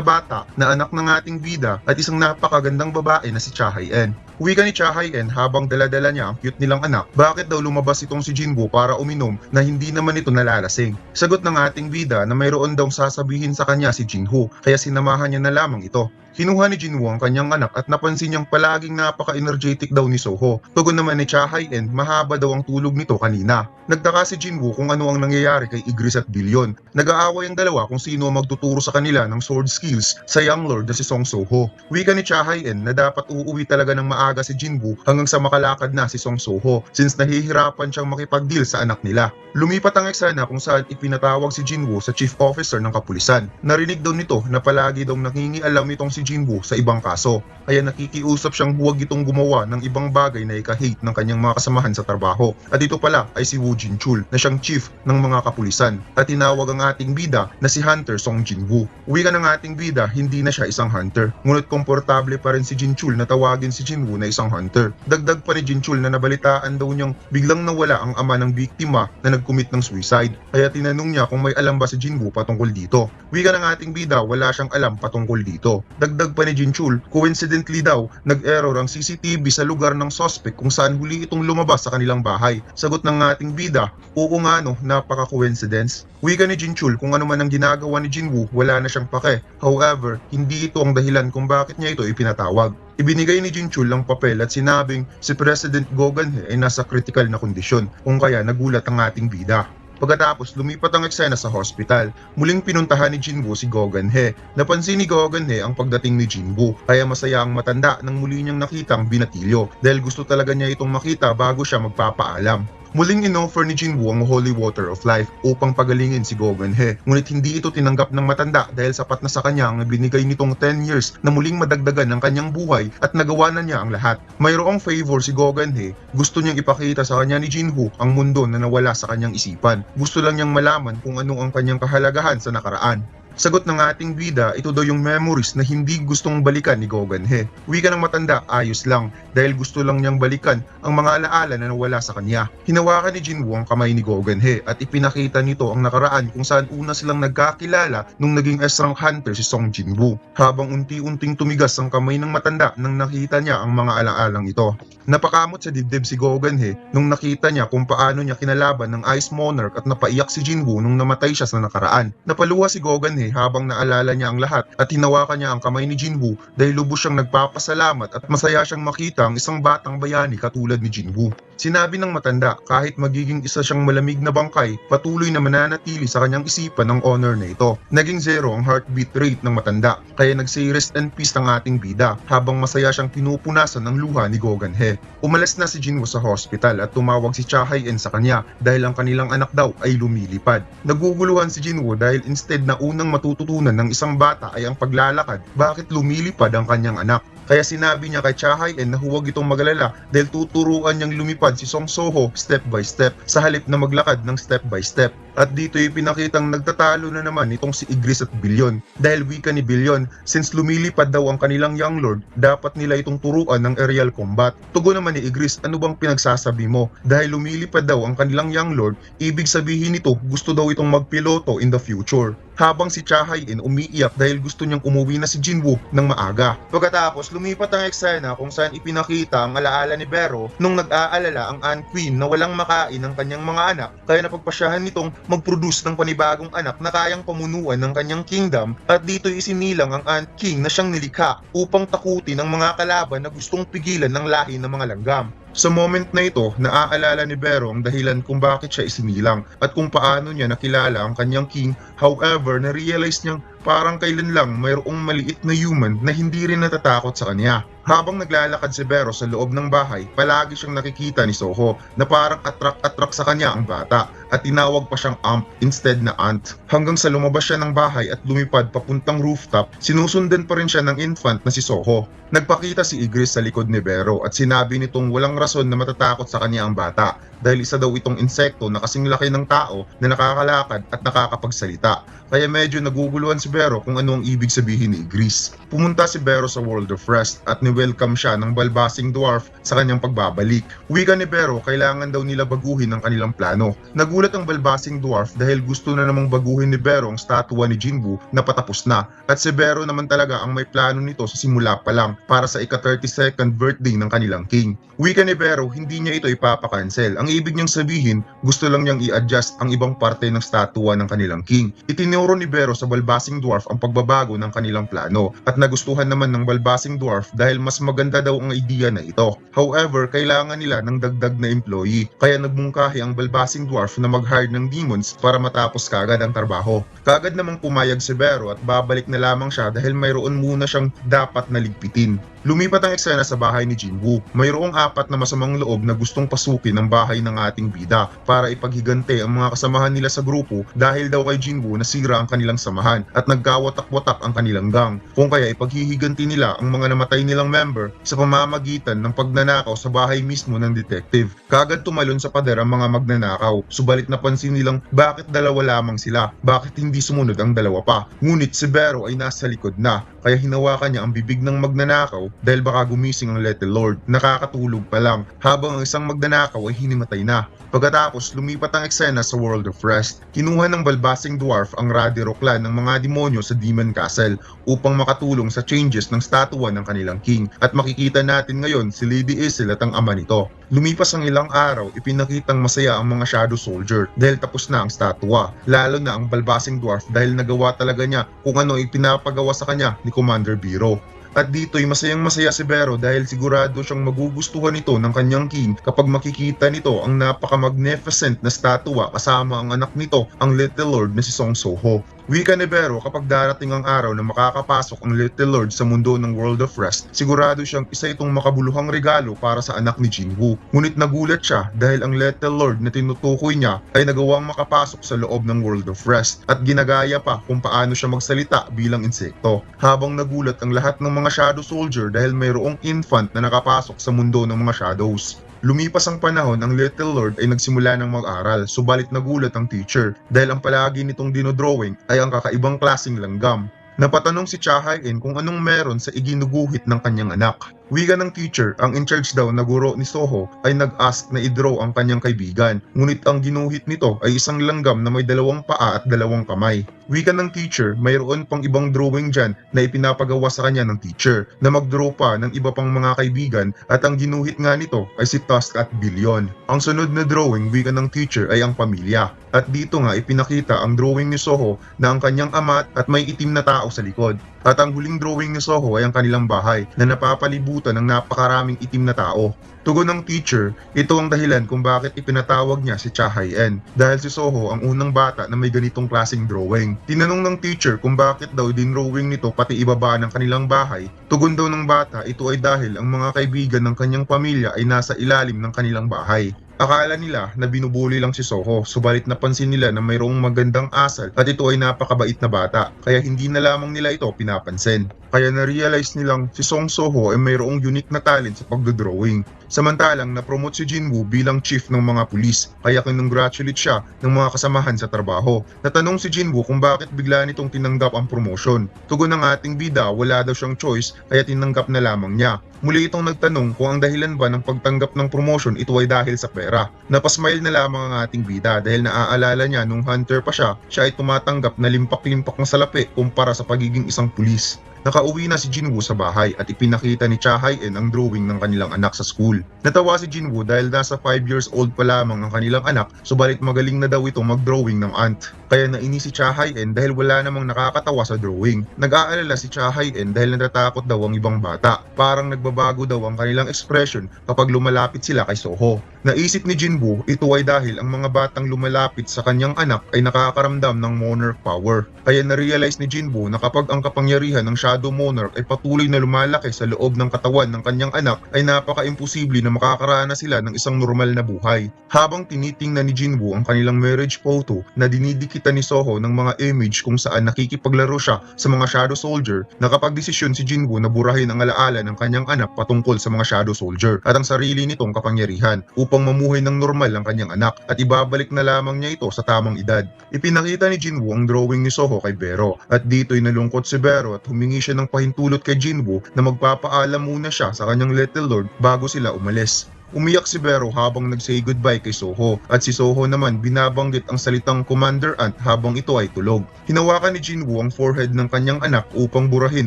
bata na anak ng ating bida at isang napakagandang babae na si Cha Hae-en. Wika ni Cha Hae-en habang dala-dala niya ang cute nilang anak, bakit daw lumabas itong si Jinwoo para uminom na hindi naman ito nalalasing. Sagot ng ating bida na mayroon daw sasabihin sa kanya si Jinwoo kaya sinamahan niya na lamang ito. Kinuha ni Jinwoo ang kanyang anak at napansin niyang palaging napaka-energetic daw ni Soho. Tugon naman ni Cha Hae-in, mahaba daw ang tulog nito kanina. Nagtaka si Jinwoo kung ano ang nangyayari kay Igris at Bilyon. Nag-aaway ang dalawa kung sino ang magtuturo sa kanila ng sword skills sa young lord na si Song Soho. Wika ni Cha Hae-in na dapat uuwi talaga ng maaga si Jinwoo hanggang sa makalakad na si Song Soho since nahihirapan siyang makipag-deal sa anak nila. Lumipat ang eksena kung saan ipinatawag si Jinwoo sa chief officer ng kapulisan. Narinig daw nito na palagi daw nangingialam itong si Jinwoo sa ibang kaso, kaya nakikiusap siyang huwag itong gumawa ng ibang bagay na ika-hate ng kanyang mga kasamahan sa trabaho. At ito pala ay si Woo Jin-chul na siyang chief ng mga kapulisan at tinawag ang ating bida na si Hunter Song Jin-woo. Wika ng ating bida, hindi na siya isang hunter, ngunit komportable pa rin si Jin-chul na tawagin si Jin-woo na isang hunter. Dagdag pa ni Jin-chul na nabalitaan daw niyang biglang nawala ang ama ng biktima na nag-commit ng suicide, kaya tinanong niya kung may alam ba si Jinwoo patungkol dito. Wika ng ating bida, wala siyang alam patungkol dito. Dagdag pa ni Jin-chul, coincidentally daw, nag-error ang CCTV sa lugar ng suspect kung saan huli itong lumabas sa kanilang bahay. Sagot ng ating bida, oo nga no, napaka-coincidence. Wika ni Jin-chul, kung ano man ang ginagawa ni Jinwoo, wala na siyang pake. However, hindi ito ang dahilan kung bakit niya ito ipinatawag. Ibinigay ni Jin-chul ang papel at sinabing si President Go Geun-hye ay nasa critical na kondisyon, kung kaya nagulat ang ating bida. Pagkatapos, lumipat ang eksena sa hospital. Muling pinuntahan ni Jinwoo si Go Geun-hye. Napansin ni Go Geun-hye ang pagdating ni Jinwoo, kaya masaya ang matanda nang muli niyang nakitang binatilyo dahil gusto talaga niya itong makita bago siya magpapaalam. Muling inoffer ni Jinwoo ang Holy Water of Life upang pagalingin si Go Geun-hye, ngunit hindi ito tinanggap ng matanda dahil sapat na sa kanya ang binigay nitong 10 years na muling madagdagan ng kanyang buhay at nagawa na niya ang lahat. Mayroong favor si Go Geun-hye, gusto niyang ipakita sa kanya ni Jinwoo ang mundo na nawala sa kanyang isipan. Gusto lang niyang malaman kung ano ang kanyang kahalagahan sa nakaraan. Sagot ng ating bida, ito daw yung memories na hindi gustong balikan ni Go Geun-hye. Wika ng matanda, ayos lang, dahil gusto lang niyang balikan ang mga alaala na nawala sa kanya. Hinawakan ni Jinwoo ang kamay ni Go Geun-hye at ipinakita nito ang nakaraan kung saan una silang nagkakilala nung naging esrang hunter si Song Jin-woo. Habang unti-unting tumigas ang kamay ng matanda nang nakita niya ang mga alaalang ito. Napakamot sa dibdib si Go Geun-hye nung nakita niya kung paano niya kinalaban ng Ice Monarch at napaiyak si Jinwoo nung namatay siya sa nakaraan. Napaluha si Go Geun-hye habang naalala niya ang lahat at hinawakan niya ang kamay ni Jinwoo dahil lubos siyang nagpapasalamat at masaya siyang makita ang isang batang bayani katulad ni Jinwoo. Sinabi ng matanda, kahit magiging isa siyang malamig na bangkay, patuloy na mananatili sa kanyang isipan ang honor na ito. Naging zero ang heartbeat rate ng matanda, kaya nag-say rest and peace ang ating bida habang masaya siyang pinupunasan ng luha ni Go Geun-hye. Umalis na si Jinwoo sa hospital at tumawag si Cha Hae-in sa kanya dahil ang kanilang anak daw ay lumilipad. Naguguluhan si Jinwoo dahil instead na unang matututunan ng isang bata ay ang paglalakad, bakit lumilipad ang kanyang anak? Kaya sinabi niya kay Cha Hae-in na huwag itong magalala dahil tuturuan niyang lumipad si Song Soho step by step sa halip na maglakad ng step by step. At dito'y pinakitang nagtatalo na naman itong si Igris at Bilyon dahil wika ni Bilyon, since lumilipad daw ang kanilang young lord, dapat nila itong turuan ng aerial combat. Tugon naman ni Igris, ano bang pinagsasabi mo? Dahil lumilipad daw ang kanilang young lord, ibig sabihin nito gusto daw itong magpiloto in the future. Habang si Cha Hae-in umiiyak dahil gusto niyang umuwi na si Jinwoo ng maaga. Pagkatapos, lumipat ang eksena kung saan ipinakita ang alaala ni Bero nung nag-aalala ang Ant Queen na walang makain ng kanyang mga anak, kaya napagpasyahan nitong mag-produce ng panibagong anak na kayang pamunuan ng kanyang kingdom, at dito isinilang ang Ant King na siyang nilikha upang takutin ang mga kalaban na gustong pigilan ng lahi ng mga langgam. Sa moment na ito, naaalala ni Bero ang dahilan kung bakit siya isinilang at kung paano niya nakilala ang kanyang king. However, na-realize niyang parang kailan lang mayroong maliit na human na hindi rin natatakot sa kanya. Habang naglalakad si Bero sa loob ng bahay, palagi siyang nakikita ni Soho na parang attract sa kanya ang bata at tinawag pa siyang Amp instead na Ant. Hanggang sa lumabas siya ng bahay at lumipad papuntang rooftop, sinusundan pa rin siya ng infant na si Soho. Nagpakita si Igris sa likod ni Bero at sinabi nitong walang rason na matatakot sa kanya ang bata dahil isa daw itong insekto na kasing laki ng tao na nakakalakad at nakakapagsalita. Kaya medyo naguguluhan si Bero kung ano ang ibig sabihin ni Igris. Pumunta si Bero sa World of Rest at ni-welcome siya ng balbasing dwarf sa kanyang pagbabalik. Wika ni Bero, kailangan daw nila baguhin ang kanilang plano. Nagulat ang balbasing dwarf dahil gusto na namang baguhin ni Bero ang statua ni Jinwoo na patapos na. At si Bero naman talaga ang may plano nito sa simula pa lang para sa ika-32nd birthday ng kanilang king. Wika ni Bero, hindi niya ito ipapakancel. Ang ibig niyang sabihin, Gusto lang niyang i-adjust ang ibang parte ng statua ng kanilang king. Itinuro ni Bero sa Balbasing Dwarf ang pagbabago ng kanilang plano at nagustuhan naman ng Balbasing Dwarf dahil mas maganda daw ang idea na ito. However, kailangan nila ng dagdag na employee kaya nagmungkahi ang Balbasing Dwarf na mag-hire ng demons para matapos kagad ang trabaho. Kagad namang pumayag si Bero at babalik na lamang siya dahil mayroon muna siyang dapat na ligpitin. Lumipat ang eksena sa bahay ni Jinwoo. Mayroong 4 na masamang loob na gustong pasukin ang bahay ng ating bida para ipaghigante ang mga kasamahan nila sa grupo dahil daw kay Jinwoo nasira ang kanilang samahan at nagkawatak-watak ang kanilang gang. Kung kaya ipaghihiganti nila ang mga namatay nilang member sa pamamagitan ng pagnanakaw sa bahay mismo ng detective. Kagad tumalon sa pader ang mga magnanakaw, subalit napansin nilang bakit dalawa lamang sila, bakit hindi sumunod ang dalawa pa. Ngunit si Bero ay nasa likod na, kaya hinawakan niya ang bibig ng magnanakaw dahil baka gumising ang Little Lord. Nakakatulog pa lang habang ang isang magnanakaw ay hinimatay na. Pagkatapos lumipat ang eksena sa World of Rest. Kinuha ng Balbasing Dwarf ang Radiro clan ng mga demonyo sa Demon Castle upang makatulong sa changes ng statua ng kanilang king at makikita natin ngayon si Lady Isil at ang ama nito. Lumipas ang ilang araw, ipinakitang masaya ang mga Shadow Soldier dahil tapos na ang statua, lalo na ang Balbasing Dwarf dahil nagawa talaga niya kung ano ipinapagawa sa kanya ni Commander Biro. At dito'y masayang masaya si Bero dahil sigurado siyang magugustuhan ito ng kanyang king kapag makikita nito ang napaka-magnificent na statua kasama ang anak nito, ang Little Lord na si Song Soho. Wika ni Bero kapag darating ang araw na makakapasok ang Little Lord sa mundo ng World of Rest, sigurado siyang isa itong makabuluhang regalo para sa anak ni Jinwoo. Ngunit nagulat siya dahil ang Little Lord na tinutukoy niya ay nagawang makapasok sa loob ng World of Rest at ginagaya pa kung paano siya magsalita bilang insekto. Habang nagulat ang lahat ng mga Shadow Soldier dahil mayroong infant na nakapasok sa mundo ng mga Shadows. Lumipas ang panahon, ang Little Lord ay nagsimula ng mag-aral, subalit nagulat ang teacher dahil ang palagi nitong dinodrawing ay ang kakaibang klaseng langgam. Napatanong si Cha Hae-in kung anong meron sa iginuguhit ng kanyang anak. Wika ng teacher, ang in-charge daw na guro ni Soho ay nag-ask na i-draw ang kanyang kaibigan, ngunit ang ginuhit nito ay isang langgam na may 2 paa at 2 kamay. Wika ng teacher, mayroon pang ibang drawing dyan na ipinapagawa sa kanya ng teacher na mag-draw pa ng iba pang mga kaibigan at ang ginuhit nga nito ay si Tusk at Billion. Ang sunod na drawing, wika ng teacher, ay ang pamilya. At dito nga ipinakita ang drawing ni Soho na ang kanyang ama at may itim na tao sa likod. At ang huling drawing ni Soho ay ang kanilang bahay na napapalibutan ng napakaraming itim na tao. Tugon ng teacher, ito ang dahilan kung bakit ipinatawag niya si Cha Hae-in dahil si Soho ang unang bata na may ganitong klaseng drawing. Tinanong ng teacher kung bakit daw din-drawing nito pati ibaba ng kanilang bahay. Tugon daw ng bata, ito ay dahil ang mga kaibigan ng kanyang pamilya ay nasa ilalim ng kanilang bahay. Akala nila na binubuli lang si Soho, subalit napansin nila na mayroong magandang asal at ito ay napakabait na bata, kaya hindi na lamang nila ito pinapansin. Kaya na-realize nilang si Song Soho ay mayroong unique na talent sa pagdodrawing. Samantalang na-promote si Jinwoo bilang chief ng mga pulis, kaya kinongratulate siya ng mga kasamahan sa trabaho. Natanong si Jinwoo kung bakit bigla nitong tinanggap ang promotion. Tugon ng ating bida, wala daw siyang choice kaya tinanggap na lamang niya. Muli itong nagtanong kung ang dahilan ba ng pagtanggap ng promotion ito ay dahil sa pera. Napasmile na lamang ang ating bida dahil naaalala niya nung hunter pa siya ay tumatanggap na limpak-limpak na salapi kumpara sa pagiging isang pulis. Nakauwi na si Jinwoo sa bahay at ipinakita ni Cha Hae-in ang drawing ng kanilang anak sa school. Natawa si Jinwoo dahil nasa 5 years old pa lamang ang kanilang anak, subalit magaling na daw ito mag-drawing ng ant. Kaya nainis si Cha Hae-in dahil wala namang nakakatawa sa drawing. Nag-aalala si Cha Hae-in dahil natatakot daw ang ibang bata. Parang nagbabago daw ang kanilang expression kapag lumalapit sila kay Soho. Naisip ni Jinwoo, ito ay dahil ang mga batang lumalapit sa kanyang anak ay nakakaramdam ng monarch power. Kaya na-realize ni Jinwoo na kapag ang kapangyarihan ng Shadow Monarch ay patuloy na lumalaki sa loob ng katawan ng kanyang anak ay napaka-imposible na makakaranas sila ng isang normal na buhay. Habang tinitingnan ni Jinwoo ang kanilang marriage photo na dinidikitan ni Soho ng mga image kung saan nakikipaglaro siya sa mga Shadow Soldier, nakapagdesisyon si Jinwoo na burahin ang alaala ng kanyang anak patungkol sa mga Shadow Soldier at ang sarili nitong kapangyarihan upang mamuhay ng normal ang kanyang anak at ibabalik na lamang niya ito sa tamang edad. Ipinakita ni Jinwoo ang drawing ni Soho kay Bero at dito'y nalungkot si Bero at humingi siya ng pahintulot kay Jinwoo na magpapaalam muna siya sa kanyang Little Lord bago sila umalis. Umiyak si Vero habang nag-say goodbye kay Soho at si Soho naman binabanggit ang salitang Commander Ant habang ito ay tulog. Hinawakan ni Jinwoo ang forehead ng kanyang anak upang burahin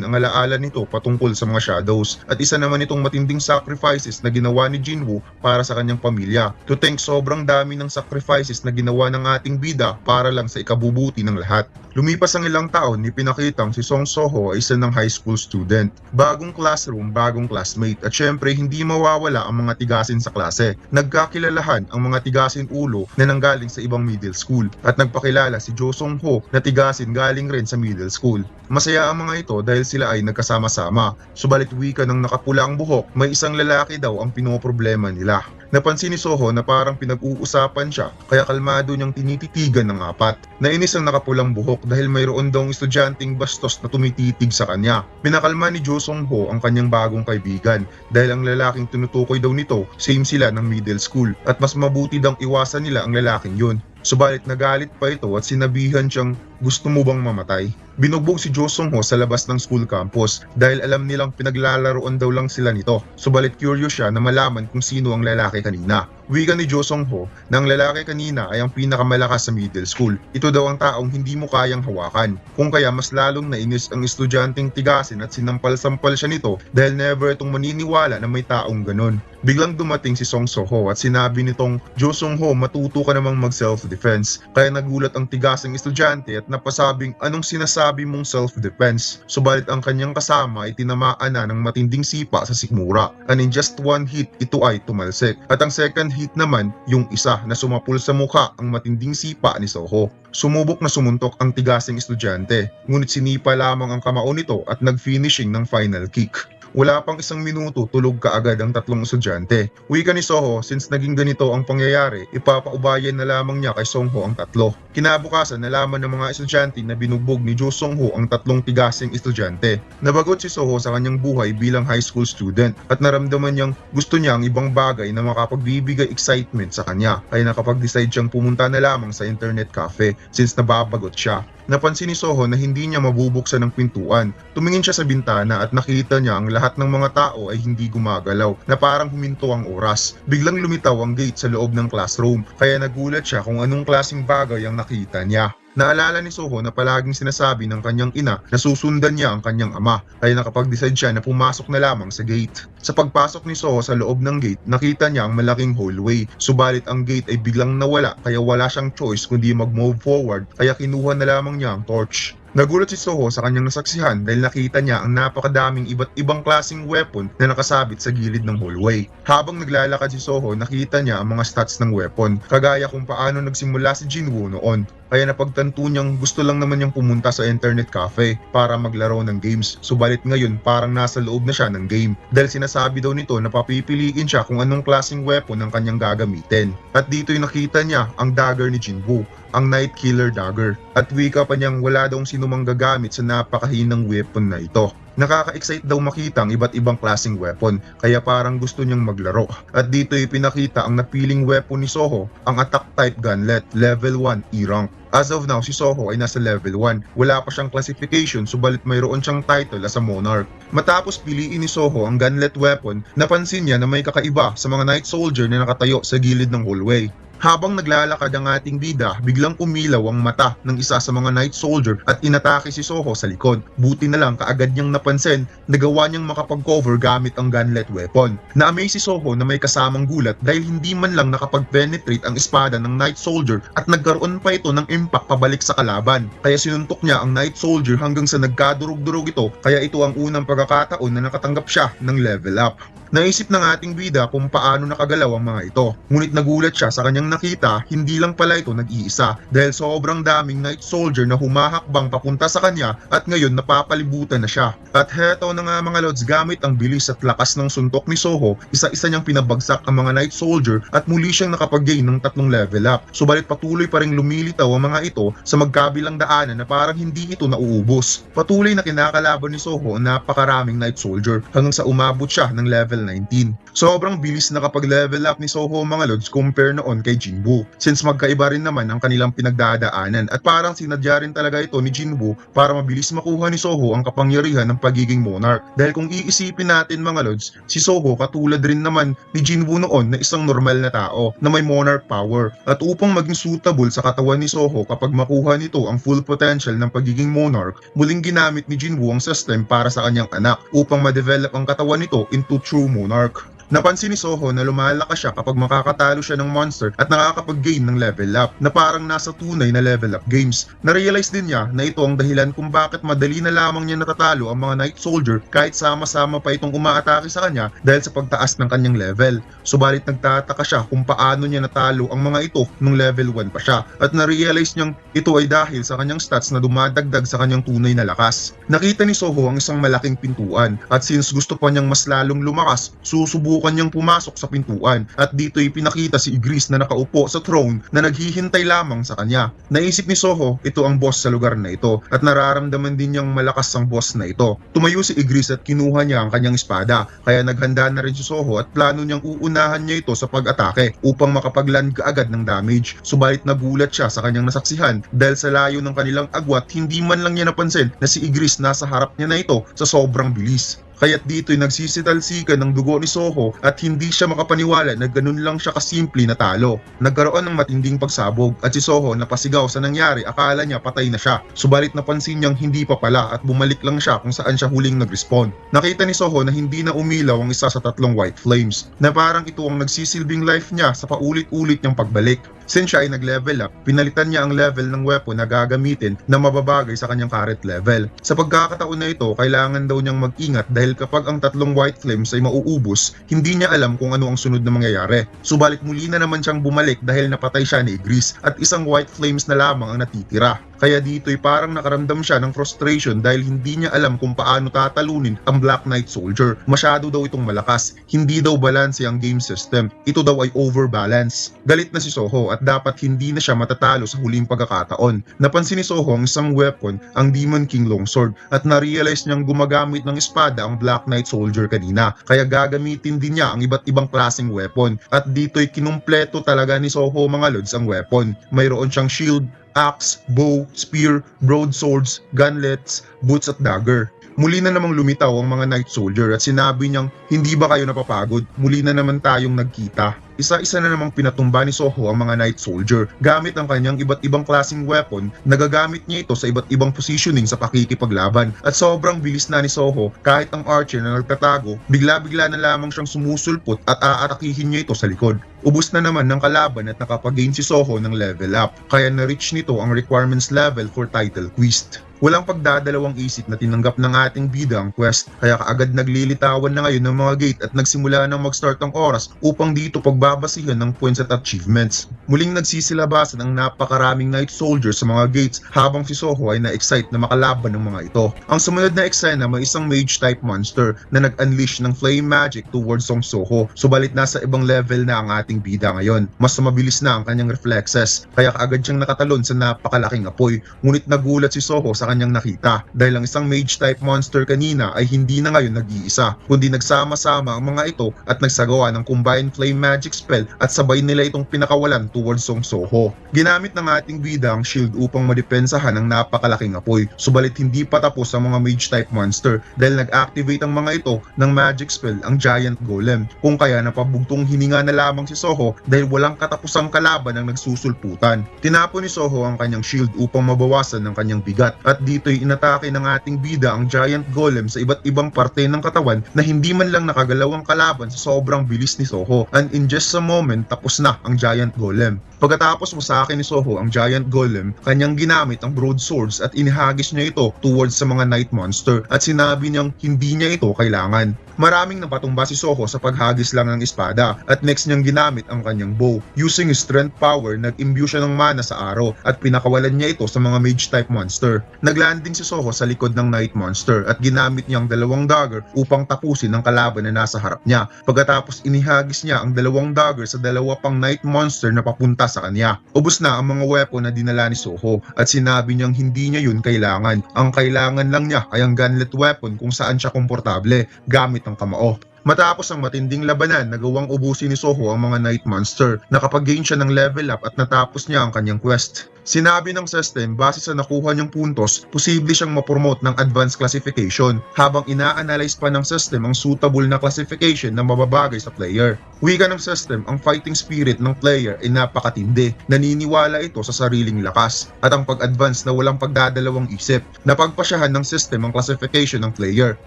ang alaala nito patungkol sa mga shadows at isa naman itong matinding sacrifices na ginawa ni Jinwoo para sa kanyang pamilya. To think sobrang dami ng sacrifices na ginawa ng ating bida para lang sa ikabubuti ng lahat. Lumipas ang ilang taon, ipinakitang si Song Soho ay isa ng high school student. Bagong classroom, bagong classmate at syempre hindi mawawala ang mga tigasin sa klase. Nagkakilalahan ang mga tigasin ulo na nanggaling sa ibang middle school at nagpakilala si Jo Song Ho na tigasin galing rin sa middle school. Masaya ang mga ito dahil sila ay nagkasama-sama. Subalit wika ng nakapula ang buhok, may isang lalaki daw ang pinoproblema nila. Napansin ni Soho na parang pinag-uusapan siya kaya kalmado niyang tinititigan ng apat. Nainis ang nakapulang buhok dahil mayroon daw estudyanteng bastos na tumititig sa kanya. Pinakalma ni Jo Song Ho ang kanyang bagong kaibigan dahil ang lalaking tinutukoy daw nito same sila ng middle school at mas mabuti daw iwasan nila ang lalaking yun. Subalit nagalit pa ito at sinabihan siyang, gusto mo bang mamatay? Binugbog si Jo Song Ho sa labas ng school campus dahil alam nilang pinaglalaroan daw lang sila nito. Subalit curious siya na malaman kung sino ang lalaki kanina. Wika ni Jo Song Ho na ang lalaki kanina ay ang pinakamalakas sa middle school. Ito daw ang taong hindi mo kayang hawakan. Kung kaya mas lalong nainis ang estudyanteng tigasin at sinampal-sampal siya nito dahil never itong maniniwala na may taong ganun. Biglang dumating si Song Soho at sinabi nitong, Jo Song Ho, matuto ka namang mag-self-defense. Kaya nagulat ang tigasang estudyante at napasabing anong sinasabi mong self-defense. Subalit ang kanyang kasama ay tinamaan na ng matinding sipa sa sikmura. And in just one hit, ito ay tumalsik. At ang second hit naman, yung isa na sumapul sa mukha ang matinding sipa ni Soho. Sumubok na sumuntok ang tigasang estudyante, ngunit sinipa lamang ang kamao nito at nag-finishing ng final kick. Wala pang isang minuto, tulog kaagad ang tatlong estudyante. Wika ni Soho, since naging ganito ang pangyayari, ipapaubayan na lamang niya kay Song Ho ang tatlo. Kinabukasan, nalaman ng mga estudyante na binugbog ni Jo Song Ho ang tatlong tigasing estudyante. Nabagot si Soho sa kanyang buhay bilang high school student at naramdaman niyang gusto niya ang ibang bagay na makapagbibigay excitement sa kanya. Kaya nakapag-decide siyang pumunta na lamang sa internet cafe since nababagot siya. Napansin ni Soho na hindi niya mabubuksan ang pintuan. Tumingin siya sa bintana at nakita niya ang lahat ng mga tao ay hindi gumagalaw na parang huminto ang oras. Biglang lumitaw ang gate sa loob ng classroom kaya nagulat siya kung anong klaseng bagay ang nakita niya. Naalala ni Soho na palaging sinasabi ng kanyang ina na susundan niya ang kanyang ama kaya nakapag-decide siya na pumasok na lamang sa gate. Sa pagpasok ni Soho sa loob ng gate, nakita niya ang malaking hallway. Subalit ang gate ay biglang nawala kaya wala siyang choice kundi mag-move forward kaya kinuha na lamang niya ang torch. Nagulat si Soho sa kanyang nasaksihan dahil nakita niya ang napakadaming iba't ibang klaseng weapon na nakasabit sa gilid ng hallway. Habang naglalakad si Soho, nakita niya ang mga stats ng weapon, kagaya kung paano nagsimula si Jinwoo noon. Kaya napagtanto niyang gusto lang naman niyang pumunta sa internet cafe para maglaro ng games. Subalit ngayon parang nasa loob na siya ng game dahil sinasabi daw nito na papipiliin siya kung anong klaseng weapon ang kanyang gagamitin. At dito'y nakita niya ang dagger ni Jinwoo, ang Night Killer Dagger. At wika pa niyang wala daw sinumang gagamit sa napakahinang weapon na ito. Nakaka-excite daw makita ang iba't ibang klaseng weapon kaya parang gusto niyang maglaro. At dito'y pinakita ang napiling weapon ni Soho, ang attack type gunlet, level 1 E-rank. As of now, si Soho ay nasa level 1. Wala pa siyang classification subalit mayroon siyang title as a monarch. Matapos piliin ni Soho ang gunlet weapon, napansin niya na may kakaiba sa mga Night Soldier na nakatayo sa gilid ng hallway. Habang naglalakad ang ating bida, biglang umilaw ang mata ng isa sa mga Night Soldier at inatake si Soho sa likod. Buti na lang kaagad niyang napansin na gawa niyang makapag-cover gamit ang gunlet weapon. Na-amaze si Soho na may kasamang gulat dahil hindi man lang nakapag-penetrate ang espada ng Night Soldier at nagkaroon pa ito ng impact pabalik sa kalaban. Kaya sinuntok niya ang Night Soldier hanggang sa nagkadurog-durog ito kaya ito ang unang pagkakataon na nakatanggap siya ng level up. Naisip ng ating bida kung paano nakagalaw ang mga ito. Ngunit nagulat siya sa kanyang nakita, hindi lang pala ito nag-iisa dahil sobrang daming Night Soldier na humahakbang papunta sa kanya at ngayon napapalibutan na siya. At heto na nga mga lods, gamit ang bilis at lakas ng suntok ni Soho, isa-isa niyang pinabagsak ang mga Night Soldier at muli siyang nakapag-gain ng 3 level up. Subalit patuloy pa ring lumilitaw ang mga ito sa magkabilang daanan na parang hindi ito nauubos. Patuloy na kinakalaban ni Soho ang napakaraming Night Soldier hanggang sa umabot siya ng level level 19. Sobrang bilis na kapag level up ni Soho mga lods compare noon kay Jinwoo, since magkaiba rin naman ang kanilang pinagdadaanan at parang sinadya rin talaga ito ni Jinwoo para mabilis makuha ni Soho ang kapangyarihan ng pagiging monarch. Dahil kung iisipin natin mga lods, si Soho katulad rin naman ni Jinwoo noon na isang normal na tao na may monarch power, at upang maging suitable sa katawan ni Soho kapag makuha nito ang full potential ng pagiging monarch, muling ginamit ni Jinwoo ang system para sa kanyang anak upang ma-develop ang katawan nito into true monarch. Napansin ni Soho na lumalakas siya kapag makakatalo siya ng monster at nakakapag-gain ng level up na parang nasa tunay na level up games. Na-realize din niya na ito ang dahilan kung bakit madali na lamang niya natatalo ang mga Night Soldier kahit sama-sama pa itong umaatake sa kanya dahil sa pagtaas ng kanyang level. Subalit nagtataka siya kung paano niya natalo ang mga ito nung level 1 pa siya, at na-realize niyang ito ay dahil sa kanyang stats na dumadagdag sa kanyang tunay na lakas. Nakita ni Soho ang isang malaking pintuan at since gusto pa niyang mas lalong lumakas, susubukan niyang pumasok sa pintuan, at dito'y pinakita si Igris na nakaupo sa throne na naghihintay lamang sa kanya. Naisip ni Soho ito ang boss sa lugar na ito at nararamdaman din niyang malakas ang boss na ito. Tumayo si Igris at kinuha niya ang kanyang espada, kaya naghanda na rin si Soho at plano niyang uunahan niya ito sa pag-atake upang makapagland kaagad ng damage. Subalit nagulat siya sa kanyang nasaksihan dahil sa layo ng kanilang agwat, hindi man lang niya napansin na si Igris nasa harap niya na ito sa sobrang bilis. Kaya't dito'y nagsisitalsikan ng dugo ni Soho at hindi siya makapaniwala na ganun lang siya kasimple na talo. Nagkaroon ng matinding pagsabog at si Soho napasigaw sa nangyari, akala niya patay na siya. Subalit napansin niyang hindi pa pala at bumalik lang siya kung saan siya huling nag-respawn. Nakita ni Soho na hindi na umilaw ang isa sa tatlong white flames, na parang ito ang nagsisilbing life niya sa paulit-ulit niyang pagbalik. Since siya ay nag-level up, pinalitan niya ang level ng weapon na gagamitin na mababagay sa kanyang current level. Sa pagkakataon na ito, kailangan daw niyang mag-ingat dahil kapag ang tatlong white flames ay mauubos, hindi niya alam kung ano ang sunod na mangyayari. Subalit muli na naman siyang bumalik dahil napatay siya ni Igris at isang white flames na lamang ang natitira. Kaya dito'y parang nakaramdam siya ng frustration dahil hindi niya alam kung paano tatalunin ang Black Knight Soldier. Masyado daw itong malakas, hindi daw balanse ang game system, ito daw ay overbalance. Galit na si Soho at dapat hindi na siya matatalo sa huling pagkakataon. Napansin ni Soho ang isang weapon, ang Demon King Longsword, at na-realize niyang gumagamit ng espada ang Black Knight Soldier kanina, kaya gagamitin din niya ang iba't ibang klaseng weapon. At dito'y kinumpleto talaga ni Soho mga lods ang weapon. Mayroon siyang shield, axe, bow, spear, broadswords, gauntlets, boots at dagger. Muli na namang lumitaw ang mga Night Soldier at sinabi niyang, hindi ba kayo napapagod? Muli na naman tayong nagkita. Isa-isa na namang pinatumba ni Soho ang mga Night Soldier gamit ang kanyang iba't ibang klaseng weapon. Nagagamit niya ito sa iba't ibang positioning sa pakikipaglaban, at sobrang bilis na ni Soho kahit ang archer na nagtatago, bigla-bigla na lamang siyang sumusulpot at aatakihin niya ito sa likod. Ubus na naman ng kalaban at nakapag-gain si Soho ng level up, kaya na-reach nito ang requirements level for title quest. Walang pagdadalawang isip na tinanggap ng ating bida ang quest, kaya kaagad naglilitawan na ngayon ng mga gate at nagsimula nang mag-start ang oras upang dito pagbabasihan ng points at achievements. Muling nagsisilabasan ang napakaraming Night Soldiers sa mga gates habang si Soho ay na-excite na makalaban ng mga ito. Ang sumunod na eksena may isang mage type monster na nag-unleash ng flame magic towards Song Soho, subalit nasa ibang level na ang ating bida ngayon. Mas mabilis na ang kanyang reflexes, kaya kaagad siyang nakatalon sa napakalaking apoy. Ngunit nagulat si Soho sa kanyang nakita dahil ang isang mage type monster kanina ay hindi na ngayon nag-iisa, kundi nagsama-sama ang mga ito at nagsagawa ng combined flame magic spell at sabay nila itong pinakawalan towards Song Soho. Ginamit ng ating bida ang shield upang madepensahan ang napakalaking apoy, subalit hindi pa tapos ang mga mage type monster dahil nag-activate ang mga ito ng magic spell, ang Giant Golem, kung kaya napabugtong hininga na lamang si Soho dahil walang katapusang kalaban ang nagsusulputan. Tinapon ni Soho ang kanyang shield upang mabawasan ng kanyang bigat, at dito'y inatake ng ating bida ang Giant Golem sa iba't ibang parte ng katawan na hindi man lang nakagalaw ang kalaban sa sobrang bilis ni Soho, and in just a moment tapos na ang Giant Golem. Pagkatapos masake ni Soho ang Giant Golem, kanyang ginamit ang broadswords at inihagis niya ito towards sa mga Night Monster at sinabi niyang hindi niya ito kailangan. Maraming napatumba si Soho sa paghagis lang ng espada at next niyang ginamit ang kanyang bow. Using his strength power, nag-imbue siya ng mana sa araw at pinakawalan niya ito sa mga mage type monster. Naglanding si Soho sa likod ng Night Monster at ginamit niyang dalawang dagger upang tapusin ang kalaban na nasa harap niya. Pagkatapos inihagis niya ang dalawang dagger sa dalawa pang Night Monster na papunta sa kanya. Ubus na ang mga weapon na dinala ni Soho at sinabi niyang hindi niya yun kailangan. Ang kailangan lang niya ay ang gunlet weapon kung saan siya komportable gamit ang kamao. Matapos ang matinding labanan, nagawang ubusin ni Soho ang mga Night Monster. Nakapag-gain siya ng level up at natapos niya ang kanyang quest. Sinabi ng system, base sa nakuha niyang puntos, posible siyang mapromote ng advanced classification habang ina-analyze pa ng system ang suitable na classification na mababagay sa player. Wika ng system, ang fighting spirit ng player ay napakatindi. Naniniwala ito sa sariling lakas at ang pag-advance na walang pagdadalawang isip. Napagpasyahan ng system ang classification ng player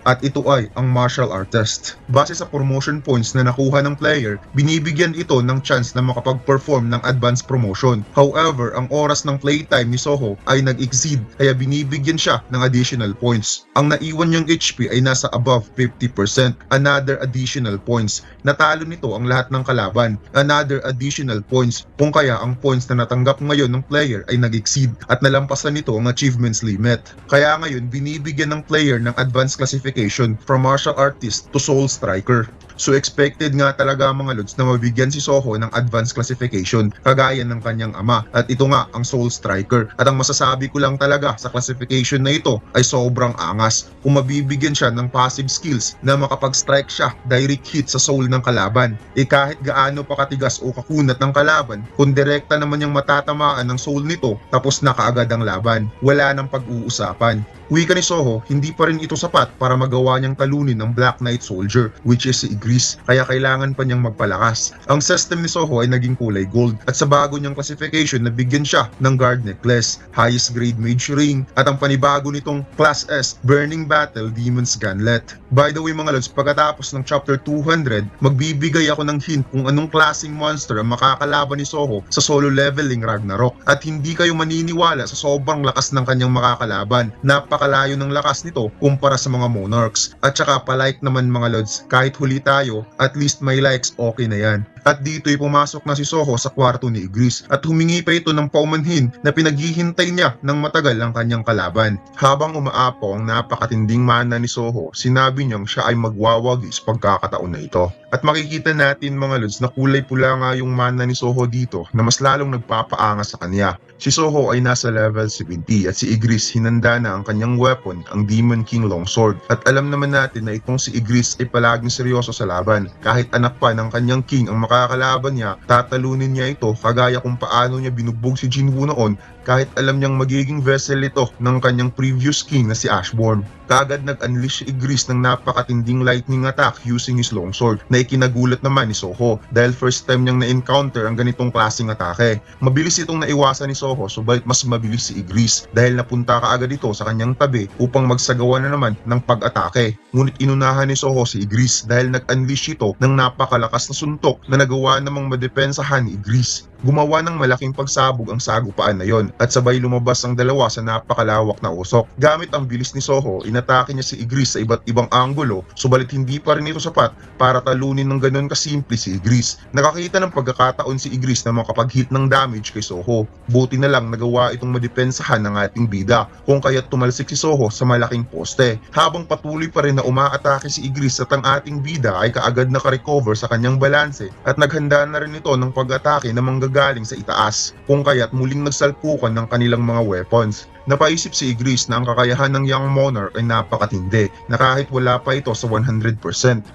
at ito ay ang martial artist. Base sa promotion points na nakuha ng player, binibigyan ito ng chance na makapag-perform ng advanced promotion. However, ang oras ng playtime ni Soho ay nag-exceed kaya binibigyan siya ng additional points. Ang naiwan niyang HP ay nasa above 50%, another additional points. Natalo nito ang lahat ng kalaban, another additional points. Kung kaya ang points na natanggap ngayon ng player ay nag-exceed at nalampasan nito ang achievements limit. Kaya ngayon binibigyan ng player ng advanced classification from martial artist to soul striker. So expected nga talaga mga lods na mabigyan si Soho ng advanced classification kagaya ng kanyang ama at ito nga ang Soul Striker. At ang masasabi ko lang talaga sa classification na ito ay sobrang angas kung mabibigyan siya ng passive skills na makapag-strike siya direct hit sa soul ng kalaban. Kahit gaano pa katigas o kakunat ng kalaban, kung direkta naman yung matatamaan ng soul nito tapos na kaagad ang laban. Wala nang pag-uusapan. Wika ni Soho, hindi pa rin ito sapat para magawa niyang talunin ng Black Knight Soldier which is si Igris, kaya kailangan pa niyang magpalakas. Ang system ni Soho ay naging kulay gold at sa bago niyang classification nabigyan siya ng guard necklace, highest grade mage ring at ang panibago nitong Class S Burning Battle Demon's Gauntlet. By the way mga lods, pagkatapos ng chapter 200, magbibigay ako ng hint kung anong klaseng monster ang makakalaban ni Soho sa solo leveling Ragnarok at hindi kayo maniniwala sa sobrang lakas ng kanyang makakalaban. Napakalayo ng lakas nito kumpara sa mga monarchs. At saka palike naman mga lods, kahit huli tayo, at least may likes, okay na yan. At dito'y pumasok na si Soho sa kwarto ni Igris at humingi pa ito ng paumanhin na pinaghihintay niya ng matagal ang kanyang kalaban. Habang umaapaw ang napakatinding mana ni Soho, sinabi niyang siya ay magwawagi sa pagkakataon na ito. At makikita natin mga lods na kulay pula nga yung mana ni Soho dito na mas lalong nagpapaangas sa kanya. Si Soho ay nasa level 70 at si Igris hinanda na ang kanyang weapon, ang Demon King Longsword. At alam naman natin na itong si Igris ay palaging seryoso sa laban. Kahit anak pa ng kanyang king ang makakalaban niya, tatalunin niya ito kagaya kung paano niya binugbog si Jinwoo noon kahit alam niyang magiging vessel ito ng kanyang previous king na si Ashborn. Kaagad nag-unleash si Igris ng napakatinding lightning attack using his longsword na ikinagulat naman ni Soho dahil first time niyang na-encounter ang ganitong klaseng atake. Mabilis itong naiwasan ni Soho subalit mas mabilis si Igris dahil napunta kaagad ito sa kanyang tabi upang magsagawa na naman ng pag-atake. Ngunit inunahan ni Soho si Igris dahil nag-unleash ito ng napakalakas na suntok na nagawa namang madepensahan ni Igris. Gumawa ng malaking pagsabog ang sagupaan na yon at sabay lumabas ang dalawa sa napakalawak na usok. Gamit ang bilis ni Soho, inatake niya si Igris sa iba't ibang anggulo subalit hindi pa rin ito sapat para talunin ng ganon kasimple si Igris. Nakakita ng pagkakataon si Igris na makapag-hit ng damage kay Soho. Buti na lang nagawa itong madepensahan ng ating bida kung kaya't tumalsik si Soho sa malaking poste. Habang patuloy pa rin na umaatake si Igris at ang ating bida ay kaagad nakarecover sa kanyang balanse at naghanda na rin ito ng pag-atake na manggagaling sa itaas kung kaya't muling nagsalpukan ng kanilang mga weapons. Napaisip si Igris na ang kakayahan ng Young Monarch ay napakatindi na kahit wala pa ito sa 100%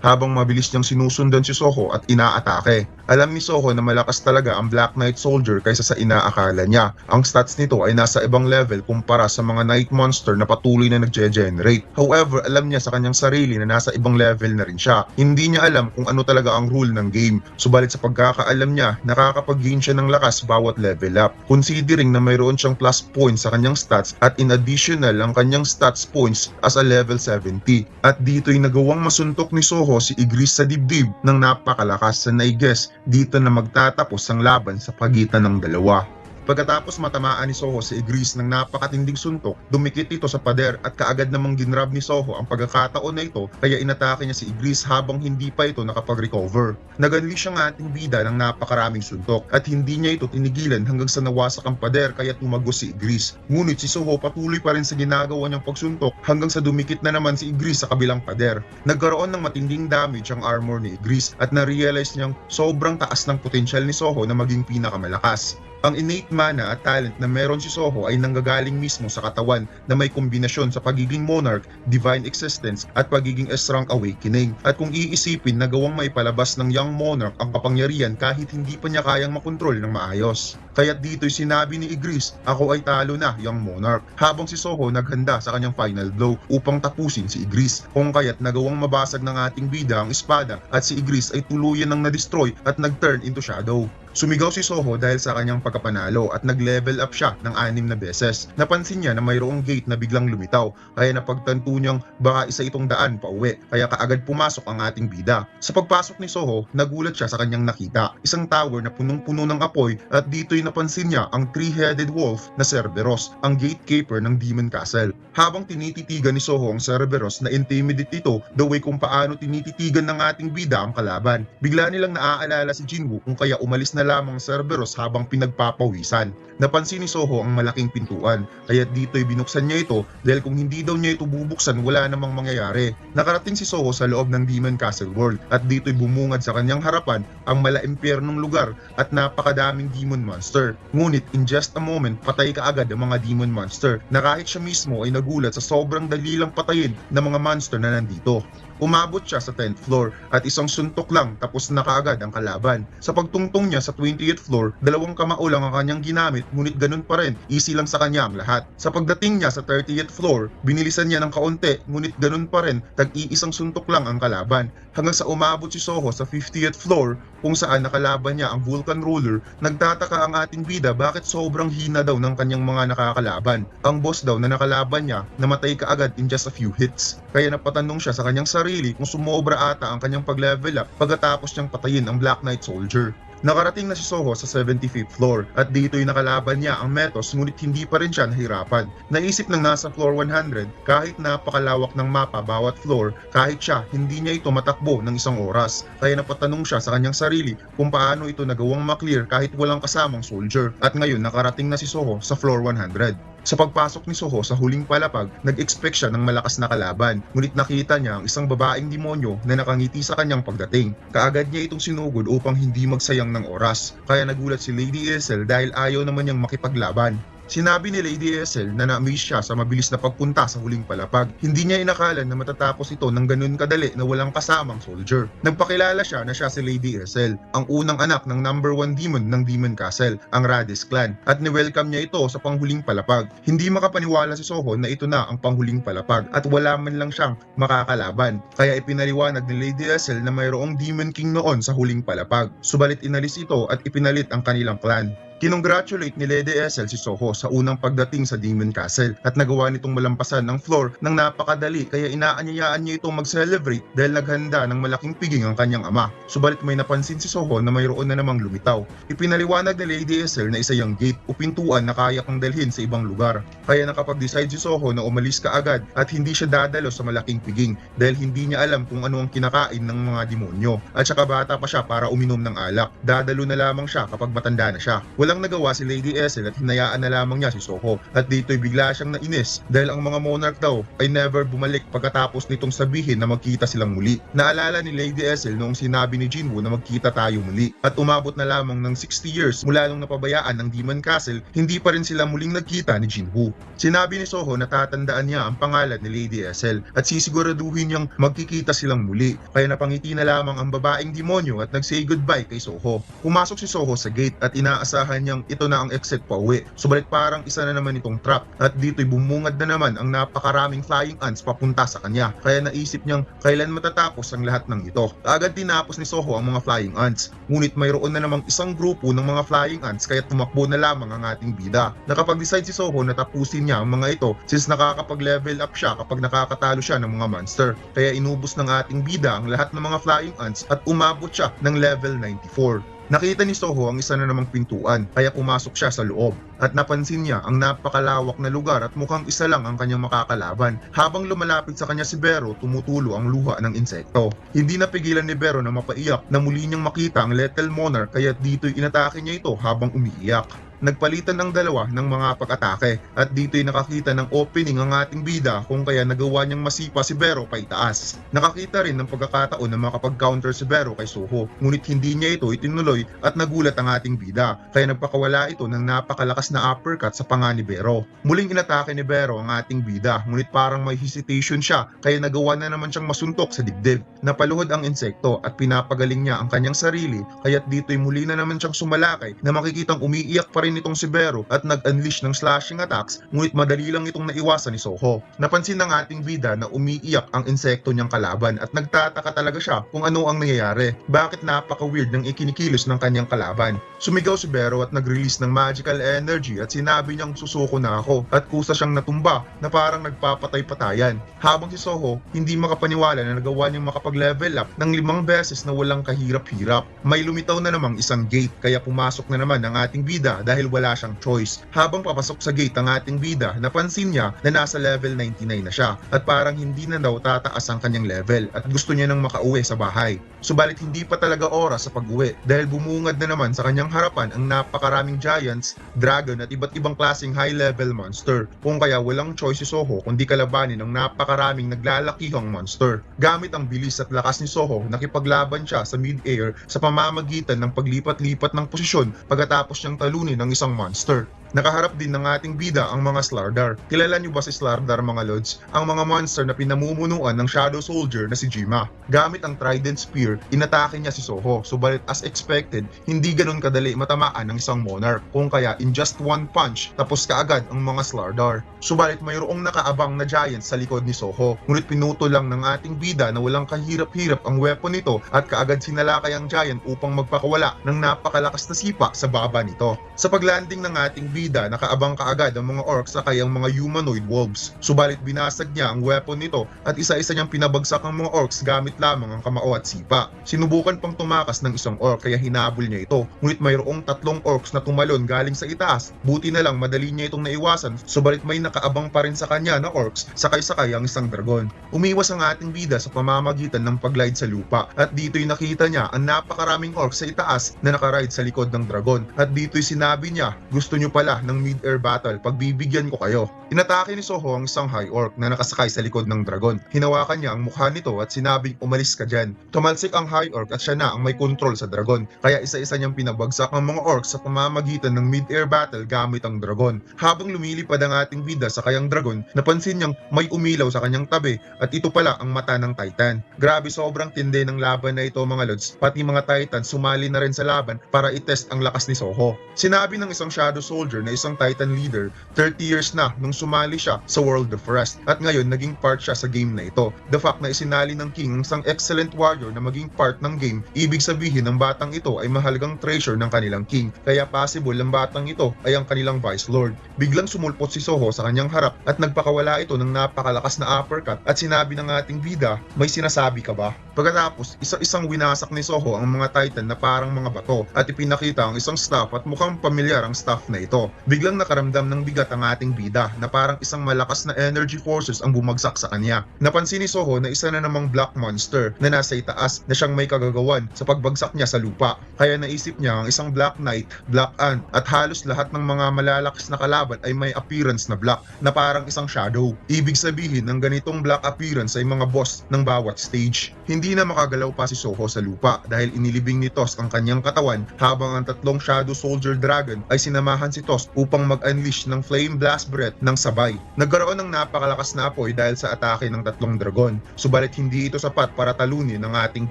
habang mabilis niyang sinusundan si Soho at inaatake. Alam ni Soho na malakas talaga ang Black Knight Soldier kaysa sa inaakala niya. Ang stats nito ay nasa ibang level kumpara sa mga Night Monster na patuloy na nagge-generate. However, alam niya sa kanyang sarili na nasa ibang level na rin siya. Hindi niya alam kung ano talaga ang rule ng game. Subalit sa pagkakaalam niya, nakakapag-gain siya ng lakas bawat level up. Considering na mayroon siyang plus points sa kanyang stats at in additional ang kanyang stats points as a level 70. At dito'y nagawang masuntok ni Soho si Igris sa dibdib ng napakalakas na I-guess dito na magtatapos ang laban sa pagitan ng dalawa. Pagkatapos matamaan ni Soho si Igris ng napakatinding suntok, dumikit ito sa pader at kaagad namang ginrab ni Soho ang pagkakataon na ito kaya inatake niya si Igris habang hindi pa ito nakapag-recover. Nag-unleash ang ating bida ng napakaraming suntok at hindi niya ito tinigilan hanggang sa nawasak ang pader kaya tumagos si Igris. Ngunit si Soho patuloy pa rin sa ginagawa niyang pagsuntok hanggang sa dumikit na naman si Igris sa kabilang pader. Nagkaroon ng matinding damage ang armor ni Igris at na-realize niyang sobrang taas ng potensyal ni Soho na maging pinakamalakas. Ang innate mana at talent na meron si Soho ay nanggagaling mismo sa katawan na may kombinasyon sa pagiging monarch, divine existence at pagiging S-rank awakening. At kung iisipin, nagawang maipalabas ng young monarch ang kapangyarihan kahit hindi pa niya kayang makontrol ng maayos. Kaya't dito'y sinabi ni Ygritte, ako ay talo na, young monarch, habang si Soho naghanda sa kanyang final blow upang tapusin si Ygritte. Kung kaya't nagawang mabasag ng ating bida ang espada at si Ygritte ay tuluyan ng na-destroy at nag-turn into shadow. Sumigaw si Soho dahil sa kanyang pagkapanalo at nag-level up siya ng 6 na beses. Napansin niya na mayroong gate na biglang lumitaw, kaya napagtanto niyang baka isa itong daan pa uwi, kaya kaagad pumasok ang ating bida. Sa pagpasok ni Soho, nagulat siya sa kanyang nakita, isang tower na punong-puno ng apoy, at dito'y napansin niya ang three-headed wolf na Cerberus, ang gatekeeper ng Demon Castle. Habang tinititigan ni Soho ang Cerberus, na-intimidate ito the way kung paano tinititigan ng ating bida ang kalaban. Bigla nilang naaalala si Jinwoo kung kaya umalis na lamang Cerberus habang pinagpapawisan. Napansin ni Soho ang malaking pintuan, kaya dito'y binuksan niya ito dahil kung hindi daw niya ito bubuksan wala namang mangyayari. Nakarating si Soho sa loob ng Demon Castle World at dito'y bumungad sa kanyang harapan ang mala-impyernong lugar at napakadaming demon monster. Ngunit in just a moment, patay kaagad ang mga demon monster na kahit siya mismo ay nagulat sa sobrang dali lang patayin ng mga monster na nandito. Umabot siya sa 10th floor at isang suntok lang tapos na kaagad ang kalaban. Sa pagtungtong niya sa 20th floor, 2 kamao lang ang kanyang ginamit ngunit ganun pa rin, easy lang sa kanya ang lahat. Sa pagdating niya sa 30th floor, binilisan niya ng kaunti ngunit ganun pa rin, tag-iisang suntok lang ang kalaban. Hanggang sa umabot si Soho sa 50th floor kung saan nakalaban niya ang Vulcan Ruler. Nagtataka ang ating bida bakit sobrang hina daw ng kanyang mga nakakalaban. Ang boss daw na nakalaban niya namatay kaagad in just a few hits. Kaya napatanong siya sa kanyang sarili kung sumobra ata ang kanyang pag-level up pagkatapos niyang patayin ang Black Knight Soldier. Nakarating na si Soho sa 75th floor at dito'y nakalaban niya ang Metos ngunit hindi pa rin siya nahirapan. Naisip ng nasa floor 100 kahit napakalawak ng mapa bawat floor, kahit siya hindi niya ito matakbo ng isang oras. Kaya napatanong siya sa kanyang sarili kung paano ito nagawang maklear kahit walang kasamang soldier. At ngayon nakarating na si Soho sa floor 100. Sa pagpasok ni Soho sa huling palapag, nag-expect siya ng malakas na kalaban, ngunit nakita niya ang isang babaeng demonyo na nakangiti sa kanyang pagdating. Kaagad niya itong sinugod upang hindi magsayang ng oras, kaya nagulat si Lady Ethel dahil ayaw naman niyang makipaglaban. Sinabi ni Lady Ethel na na-amaze siya sa mabilis na pagpunta sa huling palapag. Hindi niya inakalan na matatapos ito ng ganun kadali na walang kasamang soldier. Nagpakilala siya na siya si Lady Ethel, ang unang anak ng number 1 demon ng Demon Castle, ang Radish clan, at ni-welcome niya ito sa panghuling palapag. Hindi makapaniwala si Soho na ito na ang panghuling palapag at wala man lang siyang makakalaban. Kaya ipinaliwanag ni Lady Ethel na mayroong Demon King noon sa huling palapag. Subalit inalis ito at ipinalit ang kanilang clan. Kinongratulate ni Lady Ethel si Soho sa unang pagdating sa Demon Castle at nagawa nitong malampasan ng floor ng napakadali, kaya inaanyayaan niya itong mag-celebrate dahil naghanda ng malaking piging ang kanyang ama. Subalit may napansin si Soho na mayroon na namang lumitaw. Ipinaliwanag ni Lady Ethel na isa yung gate o pintuan na kaya kang dalhin sa ibang lugar. Kaya nakapag-decide si Soho na umalis kaagad at hindi siya dadalo sa malaking piging dahil hindi niya alam kung ano ang kinakain ng mga demonyo. At saka bata pa siya para uminom ng alak. Dadalo na lamang siya kapag matanda na siya. Walang nagawa si Lady Ethel at hinayaan na lamang niya si Soho, at dito'y bigla siyang nainis dahil ang mga monarch daw ay never bumalik pagkatapos nitong sabihin na magkita silang muli. Naalala ni Lady Ethel noong sinabi ni Jinwoo na magkita tayo muli, at umabot na lamang ng 60 years mula nung napabayaan ng Demon Castle, hindi pa rin sila muling nagkita ni Jinwoo. Sinabi ni Soho na tatandaan niya ang pangalan ni Lady Ethel at sisiguraduhin niyang magkikita silang muli, kaya napangiti na lamang ang babaeng demonyo at nag-say goodbye kay Soho. Pumasok si Soho sa gate at inaasahan niyang ito na ang exit pa uwi. Subalit parang isa na naman itong trap at dito'y bumungad na naman ang napakaraming flying ants papunta sa kanya. Kaya naisip niyang kailan matatapos ang lahat ng ito. Agad tinapos ni Soho ang mga flying ants. Ngunit mayroon na namang isang grupo ng mga flying ants kaya tumakbo na lamang ang ating bida. Nakapag-decide si Soho na tapusin niya ang mga ito since nakakapag-level up siya kapag nakakatalo siya ng mga monster. Kaya inubos ng ating bida ang lahat ng mga flying ants at umabot siya ng level 94. Nakita ni Soho ang isa na namang pintuan, kaya pumasok siya sa loob at napansin niya ang napakalawak na lugar at mukhang isa lang ang kanyang makakalaban. Habang lumalapit sa kanya si Bero, tumutulo ang luha ng insekto. Hindi napigilan ni Bero na mapaiyak na muli niyang makita ang Lethal Monarch, kaya dito'y inatake niya ito habang umiiyak. nagpalitan ng dalawa ng mga pag-atake at dito'y nakakita ng opening ang ating bida kung kaya nagawa niyang masipa si Bero paitaas. Nakakita rin ng pagkakataon na makapag-counter si Bero kay Soho, ngunit hindi niya ito itinuloy at nagulat ang ating bida kaya nagpakawala ito ng napakalakas na uppercut sa panga ni Bero. Muling inatake ni Bero ang ating bida ngunit parang may hesitation siya kaya nagawa na naman siyang masuntok sa dibdib. Napaluhod ang insekto at pinapagaling niya ang kanyang sarili kaya't dito'y muli na naman siyang sumalakay na makikitang umiiyak pa rin itong si Bero at nag-unleash ng slashing attacks ngunit madali lang itong naiwasan ni Soho. Napansin ng ating bida na umiiyak ang insekto niyang kalaban at nagtataka talaga siya kung ano ang nangyayari. Bakit napaka-weird ng ikinikilos ng kanyang kalaban? Sumigaw si Bero at nag-release ng magical energy at sinabi niyang susuko na ako at kusa siyang natumba na parang nagpapatay-patayan. Habang si Soho hindi makapaniwala na nagawa niyang makapag-level up ng 5 beses na walang kahirap-hirap. May lumitaw na namang isang gate kaya pumasok na naman ang ating bida dahil wala siyang choice. Habang papasok sa gate ang ating bida, napansin niya na nasa level 99 na siya at parang hindi na daw tataas ang kanyang level at gusto niya nang makauwi sa bahay. Subalit hindi pa talaga oras sa pag-uwi dahil bumungad na naman sa kanyang harapan ang napakaraming giants, dragon at iba't ibang klaseng high-level monster. Kung kaya walang choice si Soho kundi kalabanin ang napakaraming naglalakihang monster. Gamit ang bilis at lakas ni Soho, nakipaglaban siya sa mid-air sa pamamagitan ng paglipat-lipat ng posisyon pagkatapos niyang talunin ng isang monster. Nakaharap din ng ating bida ang mga Slardar. Kilala niyo ba si Slardar mga lods? Ang mga monster na pinamumunuan ng Shadow Soldier na si Jima. Gamit ang Trident Spear, inatake niya si Soho. Subalit as expected, hindi ganun kadali matamaan ng isang monarch. Kung kaya in just one punch, tapos kaagad ang mga Slardar. Subalit mayroong nakaabang na giant sa likod ni Soho. Ngunit pinuto lang ng ating bida na walang kahirap-hirap ang weapon nito at kaagad sinalakay ang giant upang magpakawala ng napakalakas na sipa sa baba nito. Sa paglanding ng ating bida, nakaabang kaagad ang mga orcs sa kayang mga humanoid wolves. Subalit binasag niya ang weapon nito at isa-isa niyang pinabagsak ang mga orcs gamit lamang ang kamao at sipa. Sinubukan pang tumakas ng isang orc kaya hinabol niya ito. Ngunit mayroong 3 orcs na tumalon galing sa itaas. Buti na lang madali niya itong naiwasan, subalit may nakaabang pa rin sa kanya na orcs sakay-sakay ang isang dragon. Umiwas ang ating bida sa pamamagitan ng pag-glide sa lupa at dito'y nakita niya ang napakaraming orcs sa itaas na nakaride sa likod ng dragon at dito'y sinabi niya, gusto niyo pala ng mid-air battle, pagbibigyan ko kayo. Inatake ni Soho ang isang high orc na nakasakay sa likod ng dragon. Hinawakan niya ang mukha nito at sinabing umalis ka dyan. Tumalsik ang high orc at siya na ang may control sa dragon. Kaya isa-isa niyang pinabagsak ang mga orcs sa pamamagitan ng mid-air battle gamit ang dragon. Habang lumilipad ang ating bida sa kayang dragon, napansin niyang may umilaw sa kanyang tabi at ito pala ang mata ng Titan. Grabe, sobrang tindi ng laban na ito mga lods. Pati mga Titan sumali na rin sa laban para itest ang lakas ni Soho. Sinabi ng isang Shadow Soldier na isang Titan leader, 30 years na nung sumali siya sa World of Rest at ngayon naging part siya sa game na ito. The fact na isinali ng King ang isang excellent warrior na maging part ng game, ibig sabihin ng batang ito ay mahalagang treasure ng kanilang King. Kaya possible ang batang ito ay ang kanilang Vice Lord. Biglang sumulpot si Soho sa kanyang harap at nagpakawala ito ng napakalakas na uppercut at sinabi ng ating bida, may sinasabi ka ba? Pagkatapos, isa-isang winasak ni Soho ang mga Titan na parang mga bato at ipinakita ang isang staff at mukhang pamilyar ang staff na ito. Biglang nakaramdam ng bigat ang ating bida na parang isang malakas na energy forces ang bumagsak sa kanya. Napansin ni Soho na isa na namang black monster na nasa itaas na siyang may kagagawan sa pagbagsak niya sa lupa. Kaya naisip niya ang isang black knight, black ant at halos lahat ng mga malalakas na kalaban ay may appearance na black na parang isang shadow. Ibig sabihin ng ganitong black appearance ay mga boss ng bawat stage. Hindi na makagalaw pa si Soho sa lupa dahil inilibing ni Tosk ang kanyang katawan habang ang 3 Shadow Soldier Dragon ay sinamahan si Tosk upang mag-unleash ng Flame Blast Breath ng sabay. Nagkaroon ng napakalakas na apoy dahil sa atake ng 3 dragon. Subalit hindi ito sapat para talunin ng ating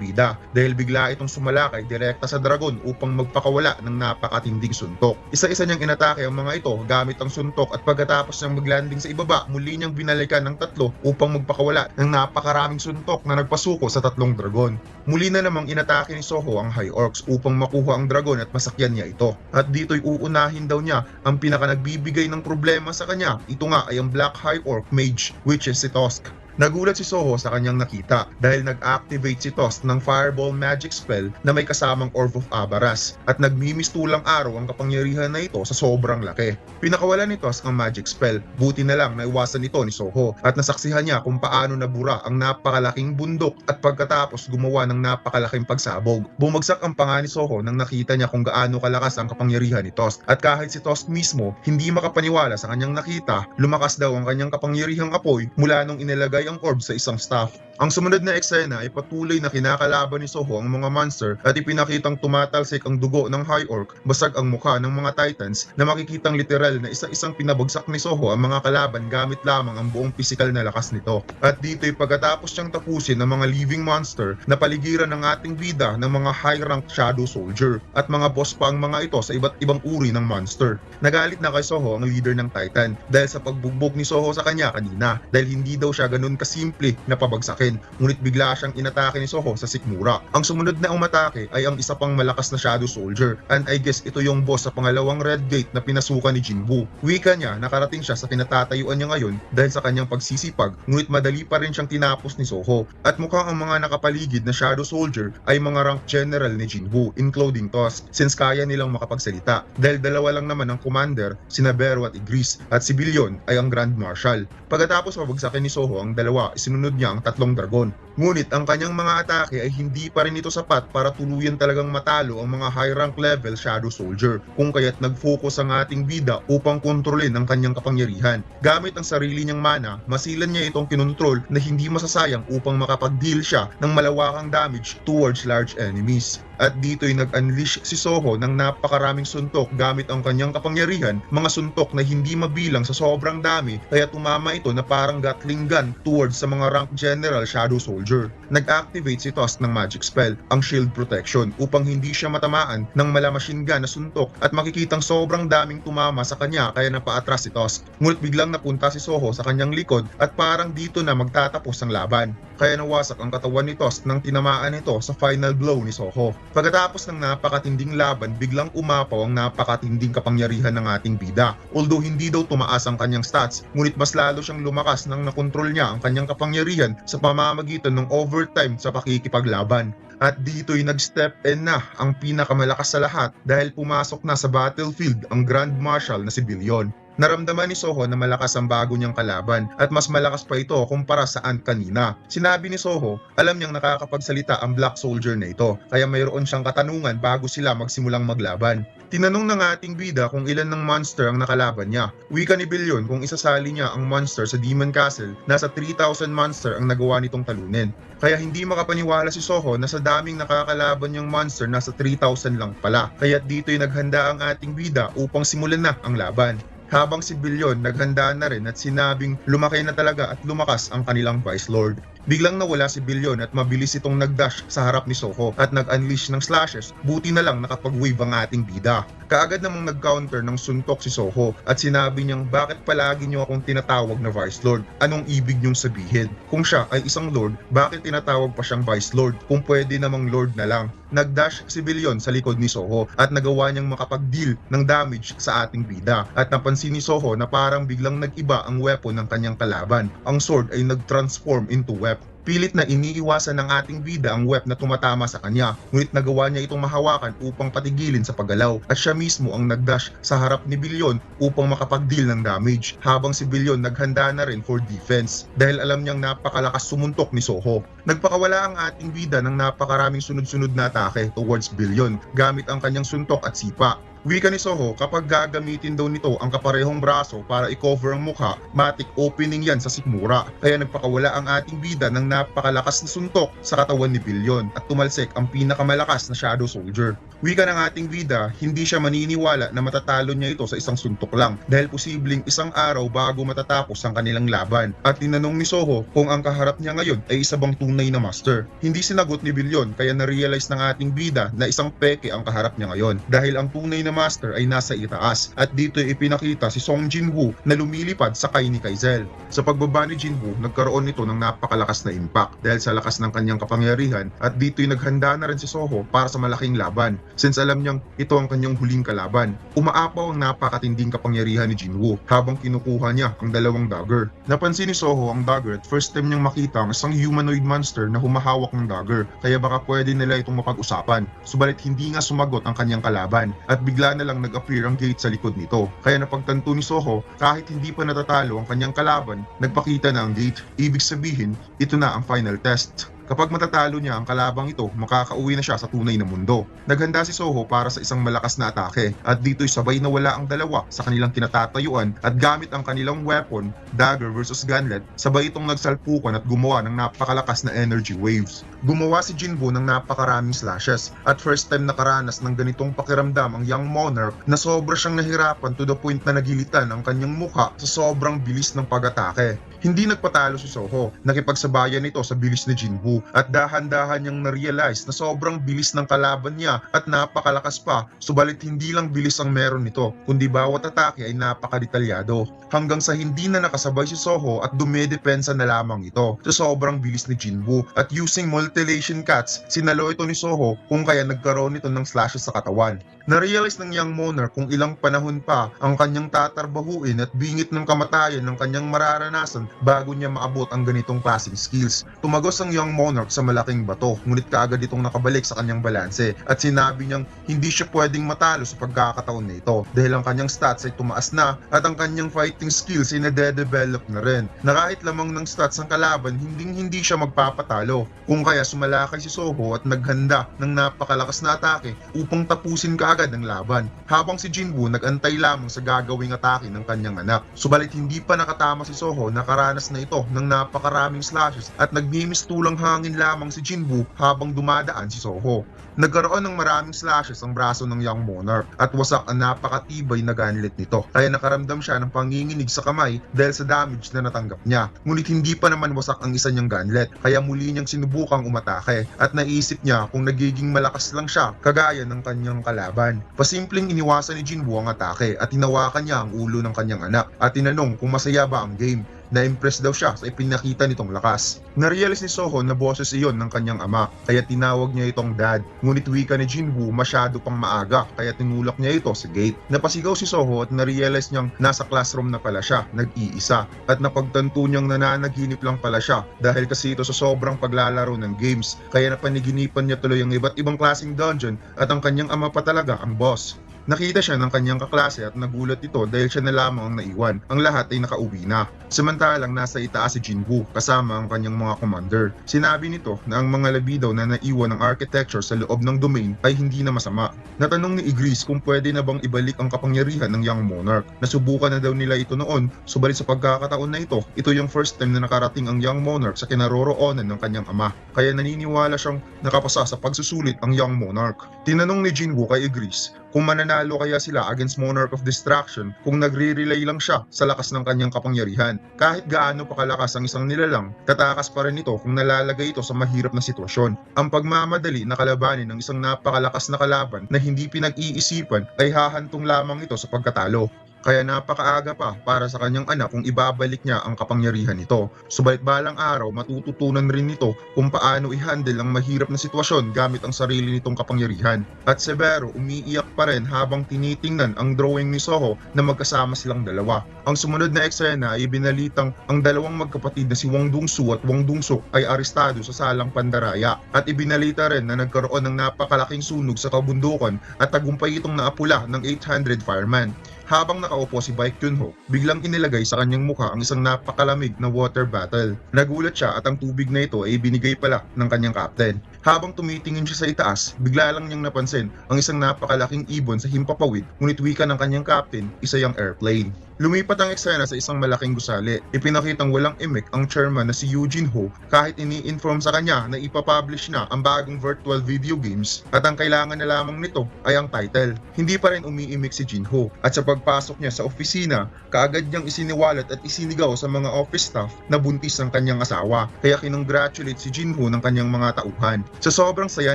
bida dahil bigla itong sumalakay direkta sa dragon upang magpakawala ng napakatinding suntok. Isa-isa niyang inatake ang mga ito gamit ang suntok at pagkatapos niyang maglanding sa ibaba, muli niyang binalikan ng 3 upang magpakawala ng napakaraming suntok na nagpasuko sa 3 dragon. Muli na namang inatake ni Soho ang High Orcs upang makuha ang dragon at masakyan niya ito. At dito'y uunahin daw niya ang pinaka nagbibigay ng problema sa kanya. Ito nga ay ang Black High Orc Mage, which is si Tosk. Nagulat si Soho sa kanyang nakita dahil nag-activate si Tost ng Fireball Magic Spell na may kasamang Orb of Abaras at nagmimistulang araw ang kapangyarihan na ito sa sobrang laki. Pinakawalan ni Tost ang Magic Spell, buti na lang naiwasan ito ni Soho at nasaksihan niya kung paano nabura ang napakalaking bundok at pagkatapos gumawa ng napakalaking pagsabog. Bumagsak ang panga ni Soho nang nakita niya kung gaano kalakas ang kapangyarihan ni Tost at kahit si Tost mismo hindi makapaniwala sa kanyang nakita, lumakas daw ang kanyang kapangyarihang apoy mula nung inilagay ang orb sa isang staff. Ang sumunod na eksena ay patuloy na kinakalaban ni Soho ang mga monster at ipinakitang tumatalsik ang dugo ng High Orc, basag ang mukha ng mga Titans na makikitang literal na isa-isang pinabagsak ni Soho ang mga kalaban gamit lamang ang buong pisikal na lakas nito. At dito'y pagkatapos niyang tapusin ang mga living monster na paligiran ng ating bida ng mga high-rank Shadow Soldier at mga boss pa ang mga ito sa iba't ibang uri ng monster. Nagalit na kay Soho ang leader ng Titan dahil sa pagbugbog ni Soho sa kanya kanina dahil hindi daw siya ganun kasimple na pabagsakin, ngunit bigla siyang inatake ni Soho sa sikmura. Ang sumunod na umatake ay ang isa pang malakas na Shadow Soldier and I guess ito yung boss sa pangalawang Red Gate na pinasukan ni Jinwoo. Wika niya nakarating siya sa kinatatayuan niya ngayon dahil sa kanyang pagsisipag, ngunit madali pa rin siyang tinapos ni Soho at mukhang ang mga nakapaligid na Shadow Soldier ay mga rank general ni Jinwoo including Tosk since kaya nilang makapagsalita dahil dalawa lang naman ang commander, sina Beru at Igris at si Billion ay ang Grand Marshal. Pagkatapos mabagsakin ni Soho ang dalawa, isinunod niya ang tatlong dragon. Ngunit ang kanyang mga atake ay hindi pa rin ito sapat para tuluyan talagang matalo ang mga high rank level Shadow Soldier, kung kaya't nag-focus ang ating bida upang kontrolin ang kanyang kapangyarihan. Gamit ang sarili niyang mana, masilan niya itong kinontrol na hindi masasayang upang makapag-deal siya ng malawakang damage towards large enemies. At dito'y nag-unleash si Soho ng napakaraming suntok gamit ang kanyang kapangyarihan, mga suntok na hindi mabilang sa sobrang dami kaya tumama ito na parang Gatling gun towards sa mga rank general Shadow Soldier. Nag-activate si Tosk ng magic spell, ang Shield Protection, upang hindi siya matamaan ng machine gun na suntok at makikitang sobrang daming tumama sa kanya kaya napaatras si Tosk. Ngunit biglang napunta si Soho sa kanyang likod at parang dito na magtatapos ang laban. Kaya nawasak ang katawan ni Tosk nang tinamaan ito sa final blow ni Soho. Pagkatapos ng napakatinding laban, biglang umapaw ang napakatinding kapangyarihan ng ating bida. Although hindi daw tumaas ang kanyang stats, ngunit mas lalo siyang lumakas nang nakontrol niya ang kanyang kapangyarihan sa pamamagitan ng overtime sa pakikipaglaban. At dito'y nag-step in na ang pinakamalakas sa lahat dahil pumasok na sa battlefield ang Grand Marshal na si Billion. Naramdaman ni Soho na malakas ang bago niyang kalaban at mas malakas pa ito kumpara sa Ant kanina. Sinabi ni Soho, alam niyang nakakapagsalita ang Black Soldier na ito, kaya mayroon siyang katanungan bago sila magsimulang maglaban. Tinanong ng ating bida kung ilan ng monster ang nakalaban niya. Wika ni Billion kung isasali niya ang monster sa Demon Castle, nasa 3,000 monster ang nagawa nitong talunin. Kaya hindi makapaniwala si Soho na sa daming nakakalaban niyang monster nasa 3,000 lang pala. Kaya dito'y naghanda ang ating bida upang simulan na ang laban. Habang si Billion naghanda na rin at sinabing lumaki na talaga at lumakas ang kanilang Vice Lord. Biglang nawala si Billion at mabilis itong nagdash sa harap ni Soho at nag-unleash ng slashes, buti na lang nakapag-wave ang ating bida. Kaagad namang nag-counter ng suntok si Soho at sinabi niyang bakit palagi niyo akong tinatawag na Vice Lord? Anong ibig niyong sabihin? Kung siya ay isang Lord, bakit tinatawag pa siyang Vice Lord? Kung pwede namang Lord na lang. Nagdash si Billion sa likod ni Soho at nagawa niyang makapag-deal ng damage sa ating bida at napansin ni Soho na parang biglang nag-iba ang weapon ng kanyang kalaban. Ang sword ay nag-transform into weapon. Pilit na iniiwasan ng ating bida ang web na tumatama sa kanya, ngunit nagawa niya itong mahawakan upang patigilin sa paggalaw at siya mismo ang nagdash sa harap ni Billion upang makapag-deal ng damage habang si Billion naghanda na rin for defense dahil alam niyang napakalakas sumuntok ni Soho. Nagpakawala ang ating bida ng napakaraming sunod-sunod na atake towards Billion gamit ang kanyang suntok at sipa. Wika ni Soho, kapag gagamitin daw nito ang kaparehong braso para i-cover ang mukha, matik opening yan sa sikmura. Kaya nagpakawala ang ating bida ng napakalakas na suntok sa katawan ni Billion at tumalsik ang pinakamalakas na Shadow Soldier. Wika ng ating bida, hindi siya maniniwala na matatalo niya ito sa isang suntok lang dahil posibleng isang araw bago matatapos ang kanilang laban. At tinanong ni Soho kung ang kaharap niya ngayon ay isa bang tunay na master. Hindi sinagot ni Billion kaya na-realize ng ating bida na isang peke ang kaharap niya ngayon dahil ang tunay na master ay nasa itaas at dito ipinakita si Song Jinwoo na lumilipad sakay ni Kaizel. Sa pagbaba ni Jinwoo, nagkaroon nito ng napakalakas na impact dahil sa lakas ng kanyang kapangyarihan at dito'y naghanda na rin si Soho para sa malaking laban. since alam niyang ito ang kanyang huling kalaban. Umaapaw ang napakatinding kapangyarihan ni Jinwoo habang kinukuha niya ang dalawang dagger. Napansin ni Soho ang dagger at first time niyang makita ang isang humanoid monster na humahawak ng dagger, kaya baka pwede nila itong mapag-usapan. Subalit hindi nga sumagot ang kanyang kalaban at bigla na lang nag-appear ang gate sa likod nito. Kaya napagtanto ni Soho kahit hindi pa natatalo ang kanyang kalaban, nagpakita na ang gate. Ibig sabihin, ito na ang final test. Kapag matatalo niya ang kalabang ito, makakauwi na siya sa tunay na mundo. Naghanda si Soho para sa isang malakas na atake at dito'y sabay nawala ang dalawa sa kanilang kinatatayuan at gamit ang kanilang weapon, dagger versus gunlet, sabay itong nagsalpukan at gumawa ng napakalakas na energy waves. Gumawa si Jinwoo ng napakaraming slashes at first time nakaranas ng ganitong pakiramdam ang young monarch na sobra siyang nahirapan to the point na nagilitan ang kanyang mukha sa sobrang bilis ng pag-atake. Hindi nagpatalo si Soho, nakipagsabayan ito sa bilis ni Jinwoo at dahan-dahan niyang na-realize na sobrang bilis ng kalaban niya at napakalakas pa, subalit hindi lang bilis ang meron nito, kundi bawat atake ay napakadetalyado. Hanggang sa hindi na nakasabay si Soho at dumedepensa na lamang ito sa sobrang bilis ni Jinwoo at using multilation cuts, sinalo ito ni Soho kung kaya nagkaroon ito ng slashes sa katawan. Na-realize ng young monarch kung ilang panahon pa ang kanyang tatarbahuin at bingit ng kamatayan ng kanyang mararanasan bago niya maabot ang ganitong klaseng skills. Tumagos ang young monarch sa malaking bato, ngunit kaagad itong nakabalik sa kanyang balanse at sinabi niyang hindi siya pwedeng matalo sa pagkakataon na ito dahil ang kanyang stats ay tumaas na at ang kanyang fighting skills ay nade-develop na rin. Na kahit lamang ng stats ang kalaban, hindi siya magpapatalo. Kung kaya sumalakay si Soho at naghanda ng napakalakas na atake upang tapusin kaagad ang laban, habang si Jinwoo nag-antay lamang sa gagawing atake ng kanyang anak. Subalit hindi pa nakatama si Soho, nakaranas na ito ng napakaraming slashes at nagmimistulang hangin lamang si Jinwoo habang dumadaan si Soho. Nagkaroon ng maraming slashes ang braso ng young monarch at wasak ang napakatibay na gunlet nito, kaya nakaramdam siya ng panginginig sa kamay dahil sa damage na natanggap niya. Ngunit hindi pa naman wasak ang isa niyang gunlet, kaya muli niyang sinubukang umatake at naisip niya kung nagiging malakas lang siya kagaya ng kanyang kalaban. Pasimpleng iniwasan ni Jinwoo ang atake at hinawakan niya ang ulo ng kanyang anak at tinanong kung masaya ba ang game. Na-impress daw siya sa ipinakita nitong lakas. Na-realize ni Soho na boses iyon ng kanyang ama, kaya tinawag niya itong dad. Ngunit wika ni Jinwoo masyado pang maaga, kaya tinulak niya ito sa gate. Napasigaw si Soho at na-realize niyang nasa classroom na pala siya, nag-iisa. At napagtanto niyang nananaginip lang pala siya dahil kasi ito sa sobrang paglalaro ng games, kaya napaniginipan niya tuloy ang iba't ibang klaseng dungeon at ang kanyang ama pa talaga ang boss. Nakita siya ng kanyang kaklase at nagulat ito dahil siya na lamang ang naiwan. Ang lahat ay nakauwi na. Samantalang nasa itaas si Jinwoo kasama ang kanyang mga commander. Sinabi nito na ang mga labi daw na naiwan ng architecture sa loob ng domain ay hindi na masama. Natanong ni Igris kung pwede na bang ibalik ang kapangyarihan ng young monarch. Nasubukan na daw nila ito noon, subalit sa pagkakataon na ito yung first time na nakarating ang young monarch sa kinaroroonan ng kanyang ama. Kaya naniniwala siyang nakapasa sa pagsusulit ang young monarch. Tinanong ni Jinwoo kay Igris kung mananalo kaya sila against Monarch of Destruction kung nagre-relay lang siya sa lakas ng kanyang kapangyarihan. Kahit gaano pa kalakas ang isang nilalang, tatakas pa rin ito kung nalalagay ito sa mahirap na sitwasyon. Ang pagmamadali na kalabanin ng isang napakalakas na kalaban na hindi pinag-iisipan ay hahantong lamang ito sa pagkatalo. Kaya napakaaga pa para sa kanyang anak kung ibabalik niya ang kapangyarihan nito. Subalit balang araw matututunan rin nito kung paano i-handle ang mahirap na sitwasyon gamit ang sarili nitong kapangyarihan. At Severo umiiyak pa rin habang tinitingnan ang drawing ni Soho na magkasama silang dalawa. Ang sumunod na eksena ay binalitang ang dalawang magkapatid na si Wang Dongsu at Wang Dongsu ay arestado sa salang pandaraya. At ibinalita rin na nagkaroon ng napakalaking sunog sa kabundukan at tagumpay itong naapula ng 800 firemen. Habang nakaupo si Baek Kyunho, biglang inilagay sa kanyang mukha ang isang napakalamig na water bottle. Nagulat siya at ang tubig na ito ay binigay pala ng kanyang captain. Habang tumitingin siya sa itaas, bigla lang niyang napansin ang isang napakalaking ibon sa himpapawid, ngunit wika ng kanyang captain, isa yung airplane. Lumipat ang eksena sa isang malaking gusali. Ipinakitang walang imik ang chairman na si Eugene Ho kahit ini-inform sa kanya na ipapublish na ang bagong virtual video games at ang kailangan na lamang nito ay ang title. Hindi pa rin umiimik si Jinho at sa pagpasok niya sa opisina, kaagad niyang isiniwalat at isinigaw sa mga office staff na buntis ang kanyang asawa. Kaya kinongratulate si Jinho ng kanyang mga tauhan. Sa sobrang saya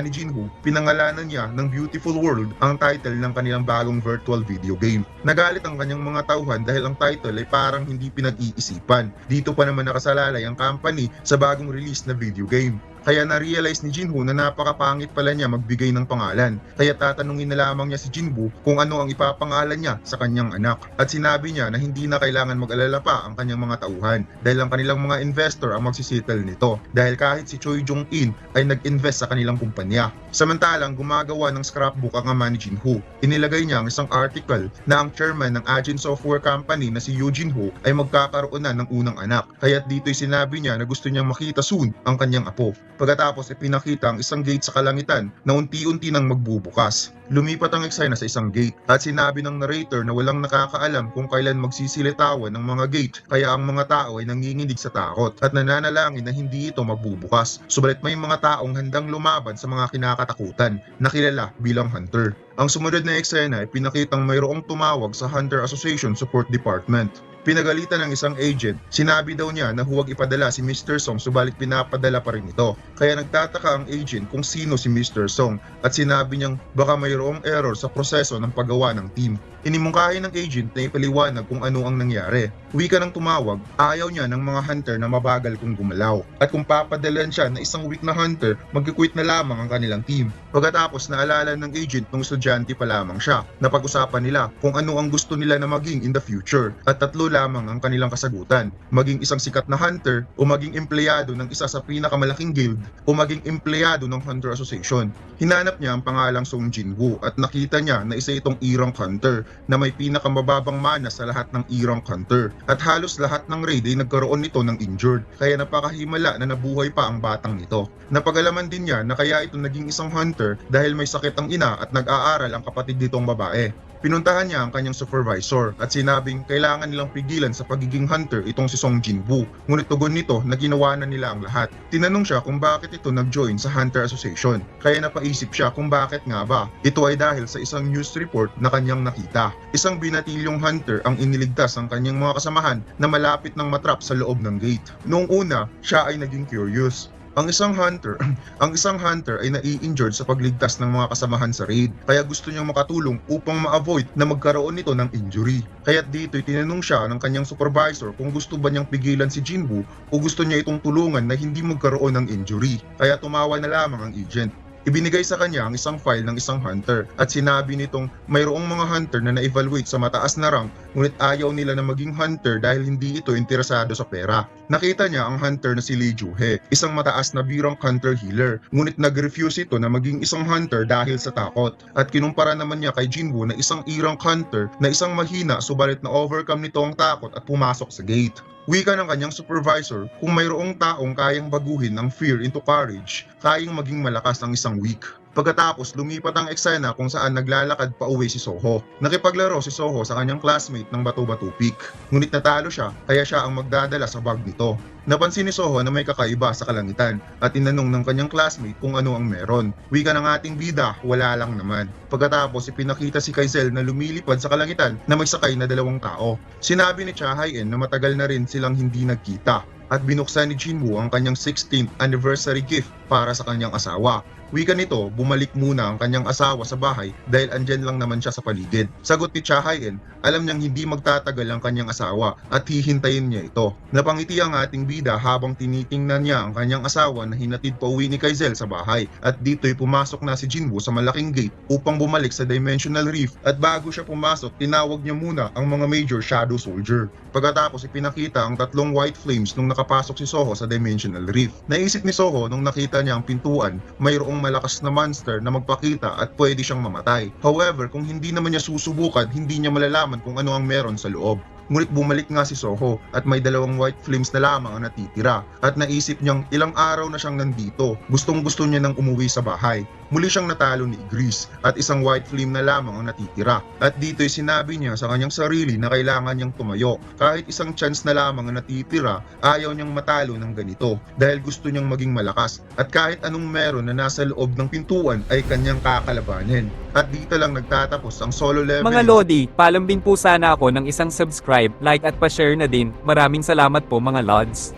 ni Jinho, pinangalanan niya ng Beautiful World ang title ng kanilang bagong virtual video game. Nagalit ang kanyang mga tauhan dahil ang title ay parang hindi pinag-iisipan. Dito pa naman nakasalalay ang company sa bagong release na video game. Kaya na-realize ni Jinwoo na napakapangit pala niya magbigay ng pangalan. Kaya tatanungin na lamang niya si Jinwoo kung ano ang ipapangalan niya sa kanyang anak. At sinabi niya na hindi na kailangan mag-alala pa ang kanyang mga tauhan dahil ang kanilang mga investor ang magsisettle nito. Dahil kahit si Choi Jong-in ay nag-invest sa kanilang kumpanya. Samantalang gumagawa ng scrapbook ang ama ni Jinwoo. Inilagay niya ang isang article na ang chairman ng Agent Software Company na si Yoo Jin-ho ay magkakaroon na ng unang anak. Kaya't dito'y sinabi niya na gusto niyang makita soon ang kanyang apo. Pagkatapos ay pinakita ang isang gate sa kalangitan na unti-unti nang magbubukas. Lumipat ang eksena sa isang gate at sinabi ng narrator na walang nakakaalam kung kailan magsisilitawan ng mga gate kaya ang mga tao ay nanginginig sa takot at nananalangin na hindi ito magbubukas. Subalit may mga taong handang lumaban sa mga kinakatakutan na kilala bilang Hunter. Ang sumunod na eksena ay pinakitang mayroong tumawag sa Hunter Association Support Department. Pinagalitan ng isang agent, sinabi daw niya na huwag ipadala si Mr. Song subalit pinapadala pa rin ito. Kaya nagtataka ang agent kung sino si Mr. Song at sinabi niyang baka mayroong error sa proseso ng paggawa ng team. Inimungkahi ng agent na ipaliwanag kung ano ang nangyari. Wika ng tumawag, ayaw niya ng mga hunter na mabagal kung gumalaw. At kung papadalan siya na isang weak na hunter, mag-quit na lamang ang kanilang team. Pagkatapos naalala ng agent nung estudyante pa lamang siya. Napag-usapan nila kung ano ang gusto nila na maging in the future. At tatlo lamang ang kanilang kasagutan. Maging isang sikat na hunter o maging empleyado ng isa sa pinakamalaking guild o maging empleyado ng Hunter Association. Hinanap niya ang pangalang Song Jinwoo at nakita niya na isa itong Irang Hunter na may pinakamababang mana sa lahat ng Irang Hunter. At halos lahat ng raid ay nagkaroon nito ng injured kaya napakahimala na nabuhay pa ang batang nito. Napagalaman din niya na kaya ito naging isang hunter dahil may sakit ang ina at nag-aaral ang kapatid nitong babae. Pinuntahan niya ang kanyang supervisor at sinabing kailangan nilang pigilan sa pagiging hunter itong si Song Jinwoo. Ngunit tugon nito na ginawa na nila ang lahat. Tinanong siya kung bakit ito nag-join sa Hunter Association. Kaya napaisip siya kung bakit nga ba. Ito ay dahil sa isang news report na kanyang nakita. Isang binatilyong hunter ang iniligtas ang kanyang mga kasamahan na malapit ng matrap sa loob ng gate. Noong una, siya ay naging curious. Ang isang hunter ay nai-injured sa pagligtas ng mga kasamahan sa raid, kaya gusto niyang makatulong upang ma-avoid na magkaroon nito ng injury. Kaya't dito'y tinanong siya ng kanyang supervisor kung gusto ba niyang pigilan si Jinwoo o gusto niya itong tulungan na hindi magkaroon ng injury. Kaya tumawa na lamang ang agent. Ibinigay sa kanya ang isang file ng isang hunter at sinabi nitong mayroong mga hunter na na-evaluate sa mataas na rank ngunit ayaw nila na maging hunter dahil hindi ito interesado sa pera. Nakita niya ang hunter na si Lee Joo-hae, isang mataas na birang hunter healer, ngunit nag-refuse ito na maging isang hunter dahil sa takot. At kinumpara naman niya kay Jinwoo na isang irang hunter na isang mahina subalit na overcome nito ang takot at pumasok sa gate. Wika ng kanyang supervisor, kung mayroong taong kayang baguhin ang fear into courage, kayang maging malakas ang isang weak. Pagkatapos, lumipat ang eksena kung saan naglalakad pa uwi si Soho. Nakipaglaro si Soho sa kanyang classmate ng Bato-Bato Peak. Ngunit natalo siya, kaya siya ang magdadala sa bag nito. Napansin ni Soho na may kakaiba sa kalangitan at tinanong ng kanyang classmate kung ano ang meron. Wika ng ating bida, wala lang naman. Pagkatapos, ipinakita si Kaizel na lumilipad sa kalangitan na may sakay na dalawang tao. Sinabi ni Cha Hae-in na matagal na rin silang hindi nagkita at binuksan ni Jinwoo ang kanyang 16th anniversary gift para sa kanyang asawa. Wika nito, bumalik muna ang kanyang asawa sa bahay dahil andyan lang naman siya sa paligid. Sagot ni Cha Hae-in, alam niyang hindi magtatagal ang kanyang asawa at hihintayin niya ito. Napangiti ang ating bida habang tinitingnan niya ang kanyang asawa na hinatid pa uwi ni Kaizel sa bahay at dito'y pumasok na si Jinwoo sa malaking gate upang bumalik sa Dimensional Rift at bago siya pumasok, tinawag niya muna ang mga Major Shadow Soldier. Pagkatapos ipinakita ang tatlong white flames nung nakapasok si Soho sa Dimensional Rift. Naisip ni Soho nung nakita niya ang pintuan, mayroong malakas na monster na magpakita at pwede siyang mamatay. However, kung hindi naman niya susubukan, hindi niya malalaman kung ano ang meron sa loob. Ngunit bumalik nga si Soho at may dalawang white flames na lamang ang natitira at naisip niyang ilang araw na siyang nandito. Gustong gusto niya nang umuwi sa bahay. Muli siyang natalo ni Igris at isang white flame na lamang ang natitira. At dito'y sinabi niya sa kanyang sarili na kailangan niyang tumayo. Kahit isang chance na lamang ang natitira, ayaw niyang matalo ng ganito dahil gusto niyang maging malakas. At kahit anong meron na nasa loob ng pintuan ay kanyang kakalabanin. At dito lang nagtatapos ang solo level. Mga Lodi, palambing po sana ako ng isang subscribe, like at pa-share na din. Maraming salamat po mga Lods.